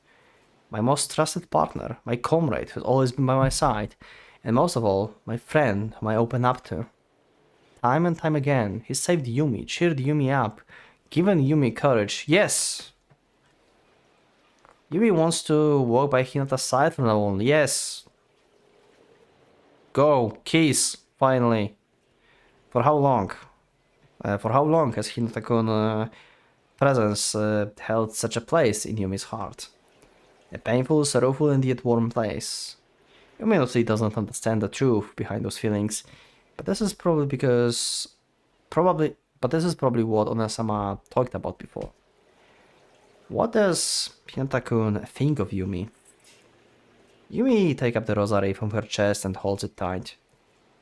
My most trusted partner, my comrade who's always been by my side, and most of all, my friend whom I open up to. Time and time again, he saved Yumi, cheered Yumi up, given Yumi courage. Yes! Yumi wants to walk by Hinata's side from now on. Yes! Go! Kiss! Finally! For how long? For how long has Hinata-kun presence held such a place in Yumi's heart? A painful, sorrowful, and yet warm place. Yumi honestly doesn't understand the truth behind those feelings, but this is probably what Onesama talked about before. What does Hinata-kun think of Yumi? Yumi takes up the rosary from her chest and holds it tight.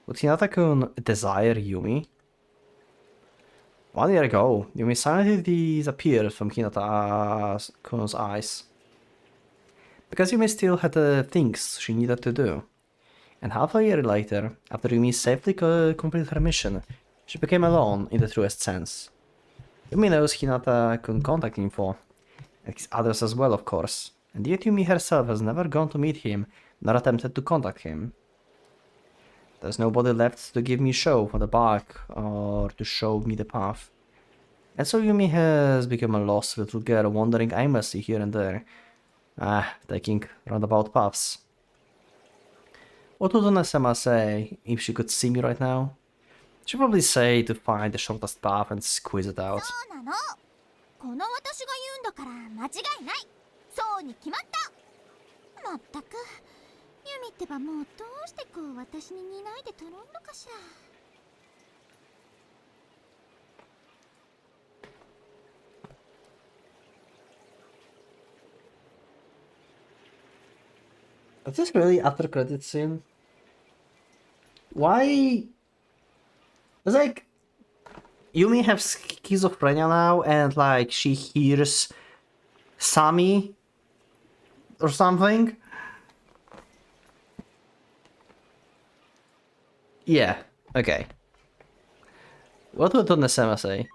Would Hinata-kun desire Yumi? 1 year ago, Yumi silently disappeared from Hinata-kun's eyes. Because Yumi still had things she needed to do. And half a year later, after Yumi safely completed her mission, she became alone in the truest sense. Yumi knows Hinata-kun contact info, and his others as well, of course, and yet Yumi herself has never gone to meet him, nor attempted to contact him. There's nobody left to give me a show from the back, or to show me the path. And so Yumi has become a lost little girl wandering aimlessly here and there, taking roundabout paths. What would Onesama say if she could see me right now? She'd probably say to find the shortest path and squeeze it out. この私が言うんだから間違いない。そうに決まった。まったく、ユミってばもうどうしてこう私に似ないでとろんのかしら。Is this really after credit scene? Why? It's like Yumi has schizophrenia now, and like she hears Sami or something. Yeah. Okay. What would Onesama say?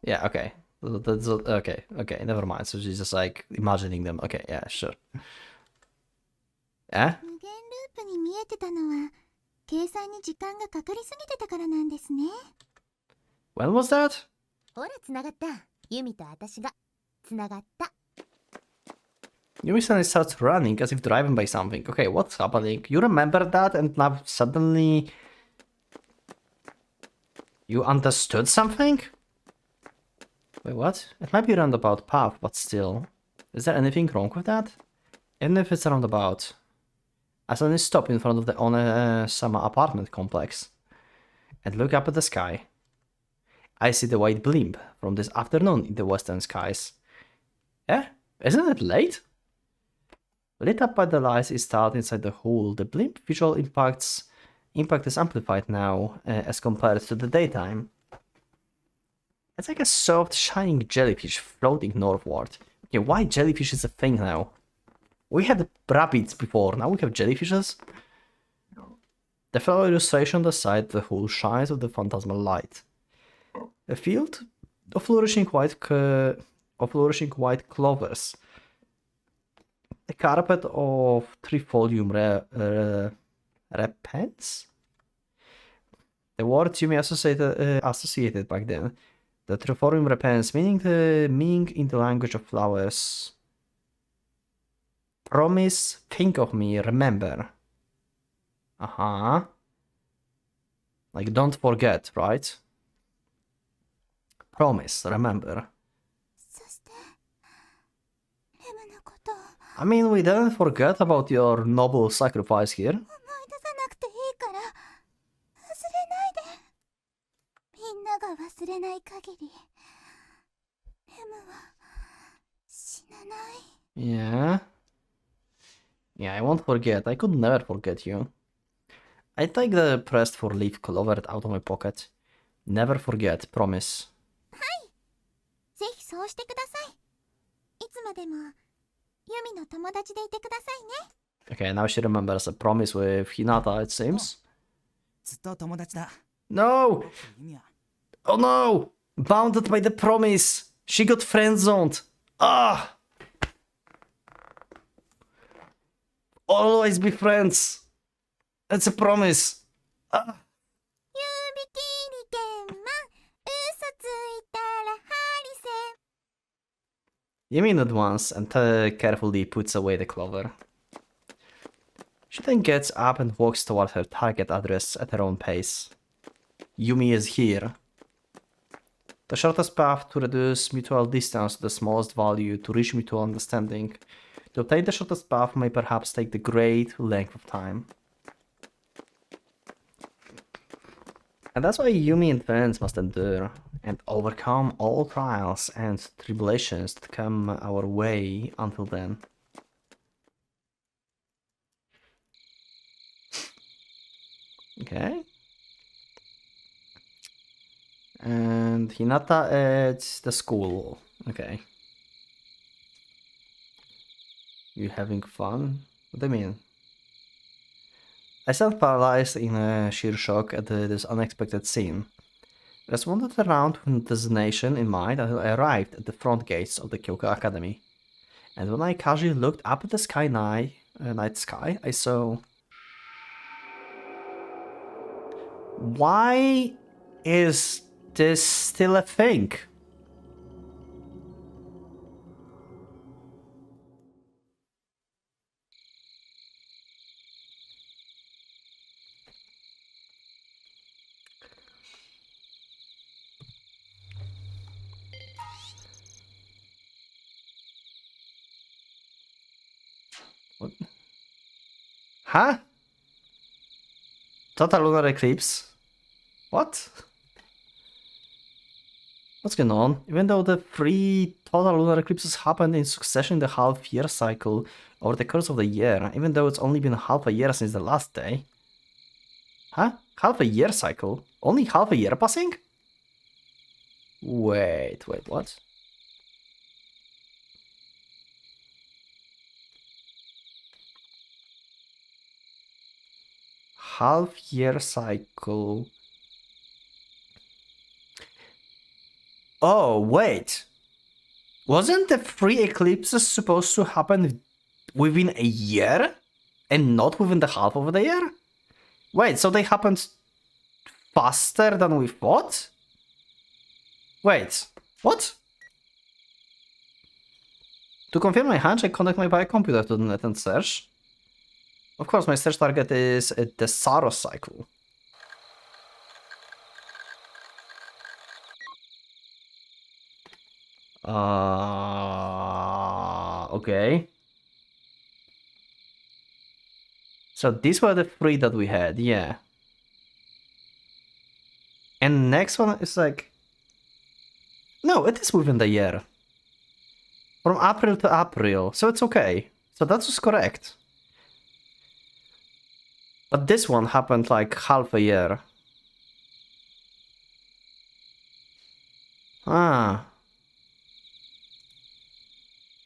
Yeah. Okay. That's okay. Okay. Never mind. So she's just like imagining them. Okay. Yeah. Sure. 無限ループに見えてたのは計算に時間がかかりすぎてたからなんですね。 When was that? ほら繋がった。ユミと私が繋がった。 Yumi suddenly starts running as if driven by something. Okay, what's happening? You remember that and now suddenly... You understood something? Wait, what? It might be a roundabout path, but still. Is there anything wrong with that? Even if it's a roundabout. I suddenly stop in front of the Onesama apartment complex and look up at the sky. I see the white blimp from this afternoon in the western skies. Eh? Isn't it late? Lit up by the lights installed inside the hole, the blimp visual impact is amplified now as compared to the daytime. It's like a soft, shining jellyfish floating northward. Okay, why jellyfish is a thing now? We had rabbits before, now we have jellyfishes? The fellow illustration on the side, the hole shines with the phantasmal light. A field of flourishing white clovers. A carpet of 3-volume repents? The words you may associated back then. The 3-volume repents, meaning in the language of flowers. Promise, think of me, remember. Uh-huh. Like, don't forget, right? Promise, remember. I mean, we didn't forget about your noble sacrifice here. 思い出さなくていいから忘れないで。みんなが忘れない限りレムは死なない。 Yeah. Yeah, I won't forget. I could never forget you. I take the pressed for leaf clover out of my pocket. Never forget, promise. ぜひそうしてください。いつまでもユミの友達でいてくださいね。 Okay, now she remembers a promise with Hinata, it seems. ずっと友達だ。 No! ユミは Oh no! Bounded by the promise! She got friend-zoned! Ah! Always be friends! It's a promise! Ah! 指切り剣マン嘘ついたらハリセン。 Yumi nods once and carefully puts away the clover. She then gets up and walks toward her target address at her own pace. Yumi is here. The shortest path to reduce mutual distance to the smallest value to reach mutual understanding. To obtain the shortest path may perhaps take the great length of time. And that's why Yumi and friends must endure and overcome all trials and tribulations that come our way until then. Okay. And Hinata at the school. Okay. You having fun? What do you mean? I stand paralyzed in sheer shock at this unexpected scene. I just wandered around with destination in mind until I arrived at the front gates of the Kyoko Academy. And when I casually looked up at the night sky, I saw... Why is this still a thing? What? Huh? Total lunar eclipse? What? What's going on? Even though the 3 total lunar eclipses happened in succession in the half-year cycle over the course of the year, even though it's only been half a year since the last day. Huh? Half a year cycle? Only half a year passing? Wait, what? Half-year cycle... Oh, wait. Wasn't the 3 eclipses supposed to happen within a year? And not within the half of the year? Wait, so they happened faster than we thought? Wait, what? To confirm my hunch, I connect my biocomputer to the net and search. Of course, my search target is the Saros cycle. Okay. So these were the three that we had, yeah. And next one is like... No, it is within the year. From April to April, so it's okay. So that was correct. But this one happened like half a year. Ah.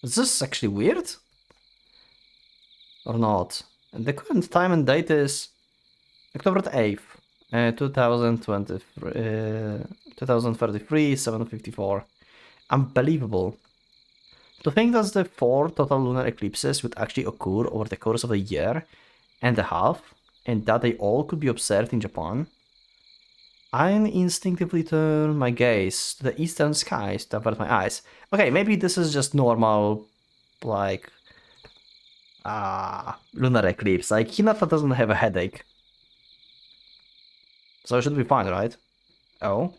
Is this actually weird? Or not? And the current time and date is October 8th, 2023, 2033, 7:54. Unbelievable. To think that the 4 total lunar eclipses would actually occur over the course of a year and a half, and that they all could be observed in Japan. I instinctively turn my gaze to the eastern skies to avert my eyes. Okay, maybe this is just normal, like, lunar eclipse. Like, Hinata doesn't have a headache. So it should be fine, right? Oh.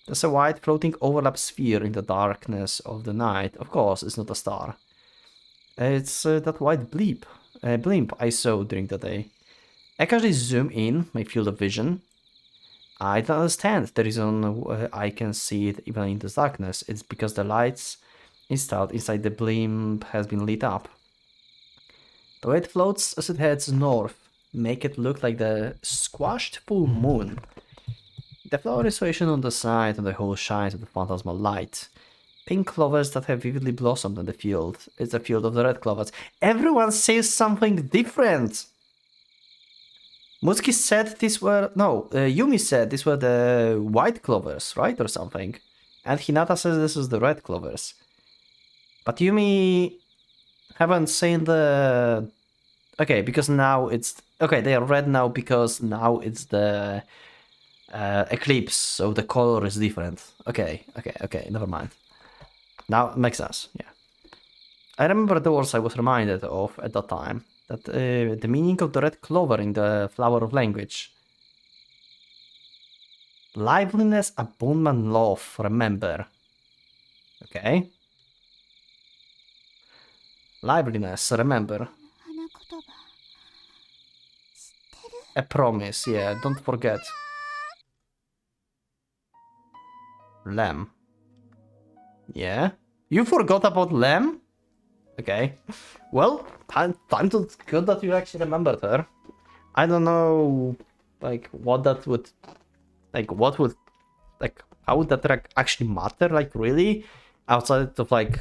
There's a white floating overlap sphere in the darkness of the night. Of course, it's not a star. It's that white blimp I saw during the day. I casually zoom in my field of vision. I don't understand the reason I can see it even in this darkness. It's because the lights installed inside the blimp has been lit up. The way it floats as it heads north make it look like the squashed full moon. The flower is swaying on the side and the whole shines with the phantasmal light. Pink clovers that have vividly blossomed in the field. It's the field of the red clovers. Everyone says something different! Mutsuki said these were... No, Yumi said these were the white clovers, right? Or something. And Hinata says this is the red clovers. But Yumi haven't seen the... Okay, because now it's... Okay, they are red now because now it's the eclipse, so the color is different. Okay, never mind. Now it makes sense, yeah. I remember the words I was reminded of at that time. That the meaning of the red clover in the flower of language. Liveliness, abundant love, remember. Okay. Liveliness, remember. A promise, yeah, don't forget. Lamb. Yeah? You forgot about Lamb? Okay. Well, time to... Good that you actually remembered her. I don't know, like, what that would... Like, what would... Like, how would that actually matter, like, really? Outside of, like...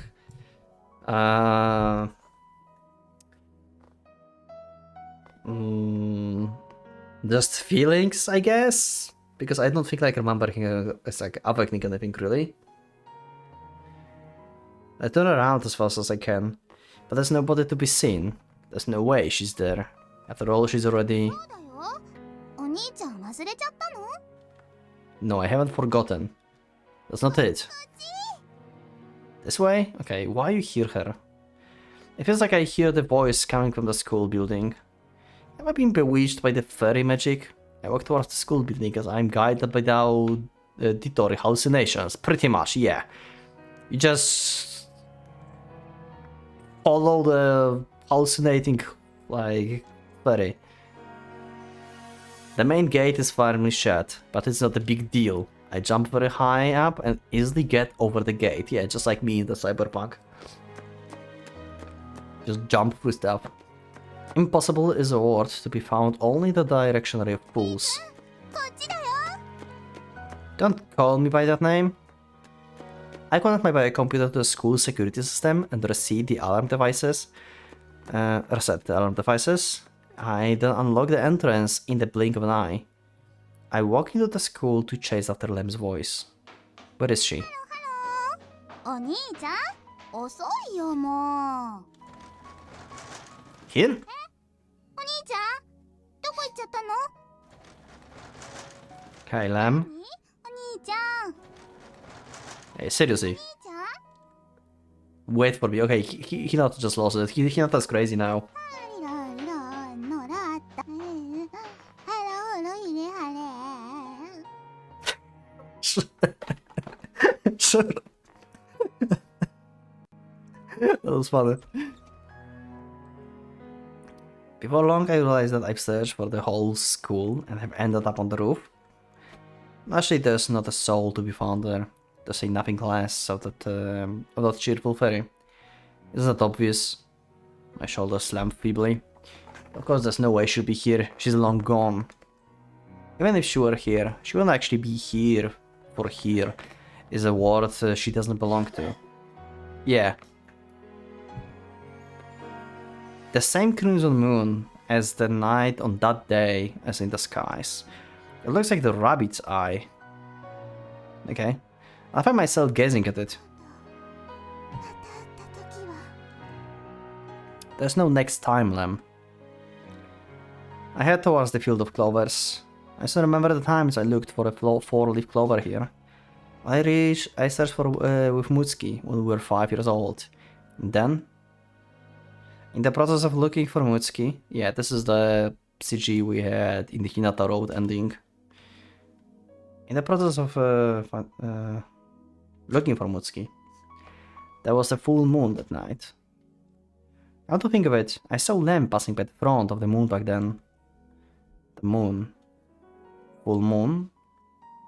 Just feelings, I guess? Because I don't think, like, remembering is, like, affecting anything, really. I turn around as fast as I can, but there's nobody to be seen. There's no way she's there. After all, she's already... No, I haven't forgotten. That's not it. This way? Okay, why you hear her? It feels like I hear the voice coming from the school building. Have I been bewitched by the fairy magic? I walk towards the school building as I'm guided by the auditory hallucinations. Pretty much, yeah. You just... follow the hallucinating, like, fairy. The main gate is firmly shut, but it's not a big deal. I jump very high up and easily get over the gate. Yeah, just like me in the cyberpunk. Just jump through stuff. Impossible is a word to be found only in the dictionary of fools. Don't call me by that name. I connect my biocomputer to the school security system and reset the alarm devices. I then unlock the entrance in the blink of an eye. I walk into the school to chase after Lem's voice. Where is she? Here? Okay, Lamb. お兄ちゃん Hey, seriously. 兄ちゃん Wait for me. Okay, Hinata just lost it. Hinata's crazy now. リラリラのらったハローロイレハレ Shut up. That was funny. Before long, I realized that I've searched for the whole school and have ended up on the roof. Actually, there's not a soul to be found there. To say nothing less of that cheerful fairy. Isn't that obvious? My shoulders slammed feebly. Of course, there's no way she'll be here. She's long gone. Even if she were here, she wouldn't actually be here. For here is a word she doesn't belong to. Yeah. The same crimson moon as the night on that day as in the skies. It looks like the rabbit's eye. Okay. I find myself gazing at it. また会った時は There's no next time, Lamb. I head towards the field of clovers. I still remember the times I looked for a four-leaf clover here. I searched for with Mutsuki when we were 5 years old. And then, in the process of looking for Mutsuki, yeah, this is the CG we had in the Hinata Road ending. In the process of looking for Mutsuki, there was a full moon that night. Now to think of it, I saw Lamb passing by the front of the moon back then. The moon. Full moon.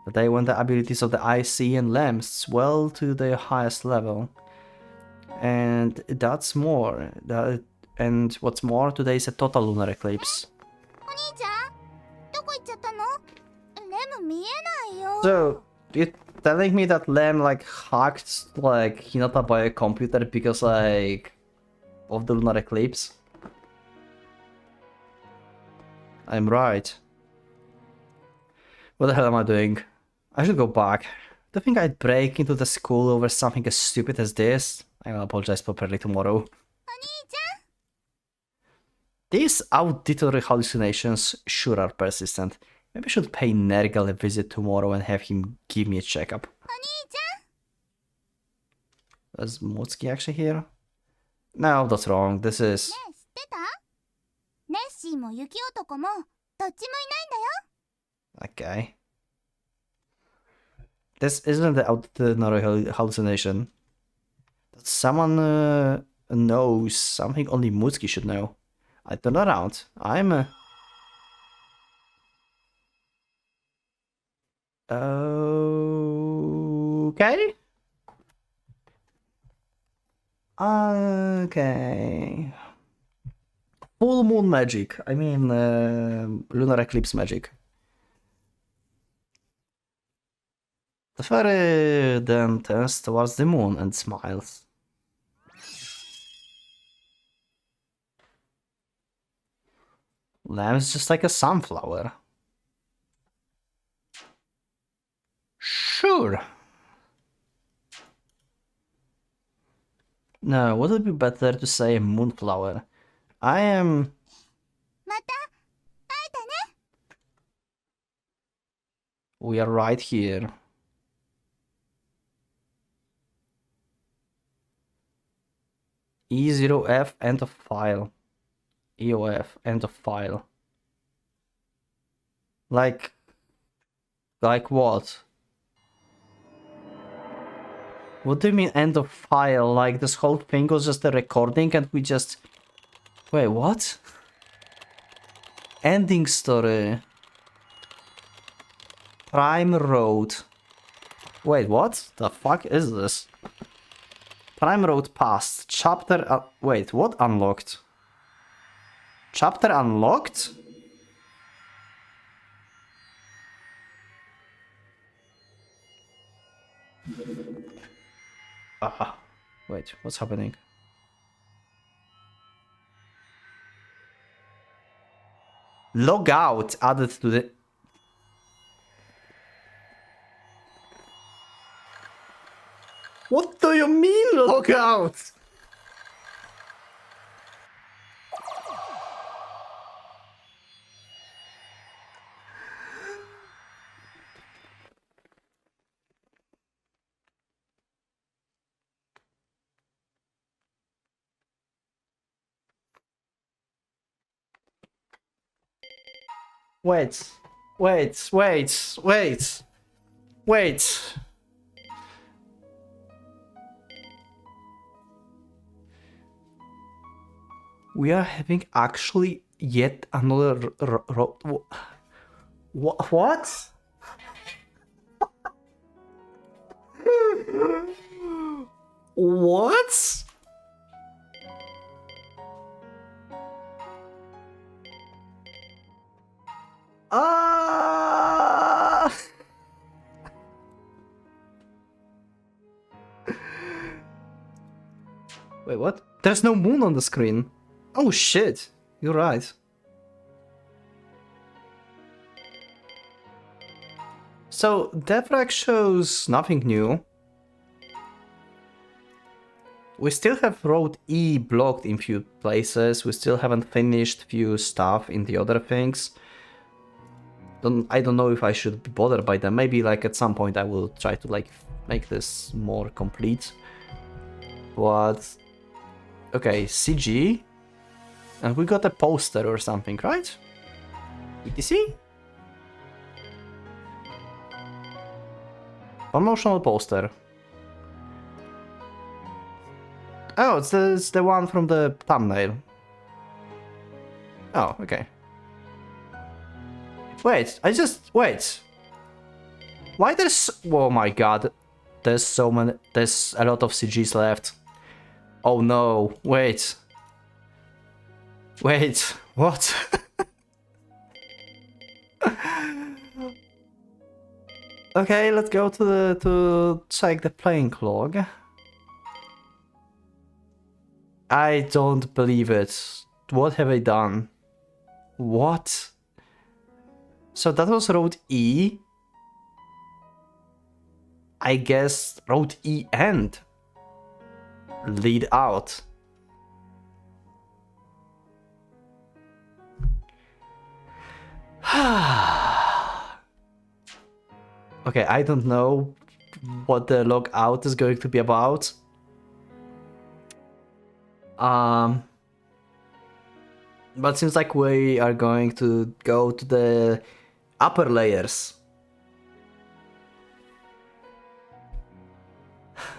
The day when the abilities of the IC and Lamb swell to their highest level. And that's more. And what's more, today is a total lunar eclipse. お兄ちゃんどこ行っちゃったのレム見えないよ So, you're telling me that Lamb like hacked like Hinata by a computer because like of the lunar eclipse? I'm right. What the hell am I doing? I should go back. Do you think I'd break into the school over something as stupid as this? I will apologize properly tomorrow. お兄ちゃん These auditory hallucinations sure are persistent. Maybe I should pay Nergal a visit tomorrow and have him give me a checkup. お兄ちゃん Is Mutsuki actually here? No, that's wrong. This is... ねえ知ってたネッシーも雪男もどっちもいないんだよ Okay. This isn't the auditory hallucination. That someone knows something only Mutsuki should know. I turn around. I'm... Okay. Okay. Full moon magic. I mean, lunar eclipse magic. The fairy then turns towards the moon and smiles. Lamb's just like a sunflower. Sure. No, would it be better to say moonflower? I am... また会えたね We are right here. E0F, end of file. EOF, end of file. Like what? What do you mean end of file? Like this whole thing was just a recording and we just... Wait, what? Ending story. Prime Road. Wait, what? The fuck is this? Prime Road passed. Chapter... wait, what unlocked? Chapter unlocked? Wait, what's happening? Log out added to the... What do you mean log out? Wait. Wait. Wait. Wait. Wait. We are having actually yet another what? What? Ah! Wait, what? There's no moon on the screen. Oh shit, you're right. So, Devrak shows nothing new. We still have Road E blocked in few places. We still haven't finished few stuff in the other things. I don't know if I should be bothered by them. Maybe like at some point I will try to like make this more complete. But okay, CG. And we got a poster or something, right? ETC? Promotional poster. Oh, it's the one from the thumbnail. Oh, okay. Wait, wait. Why there's... Oh my god. There's so many... There's a lot of CGs left. Oh no, wait. Wait, what? Okay, let's go to check the playing log. I don't believe it. What have I done? What? So that was road E. I guess road E and lead out. Okay, I don't know what the log out is going to be about. But seems like we are going to go to the upper layers.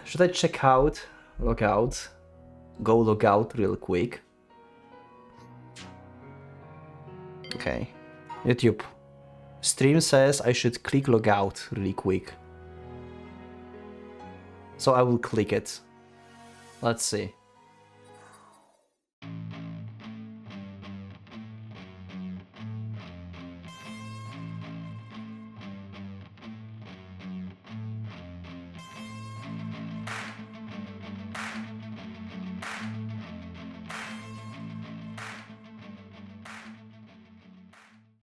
Should I check out, log out, go log out real quick? Okay, YouTube. Stream says I should click log out really quick. So I will click it. Let's see.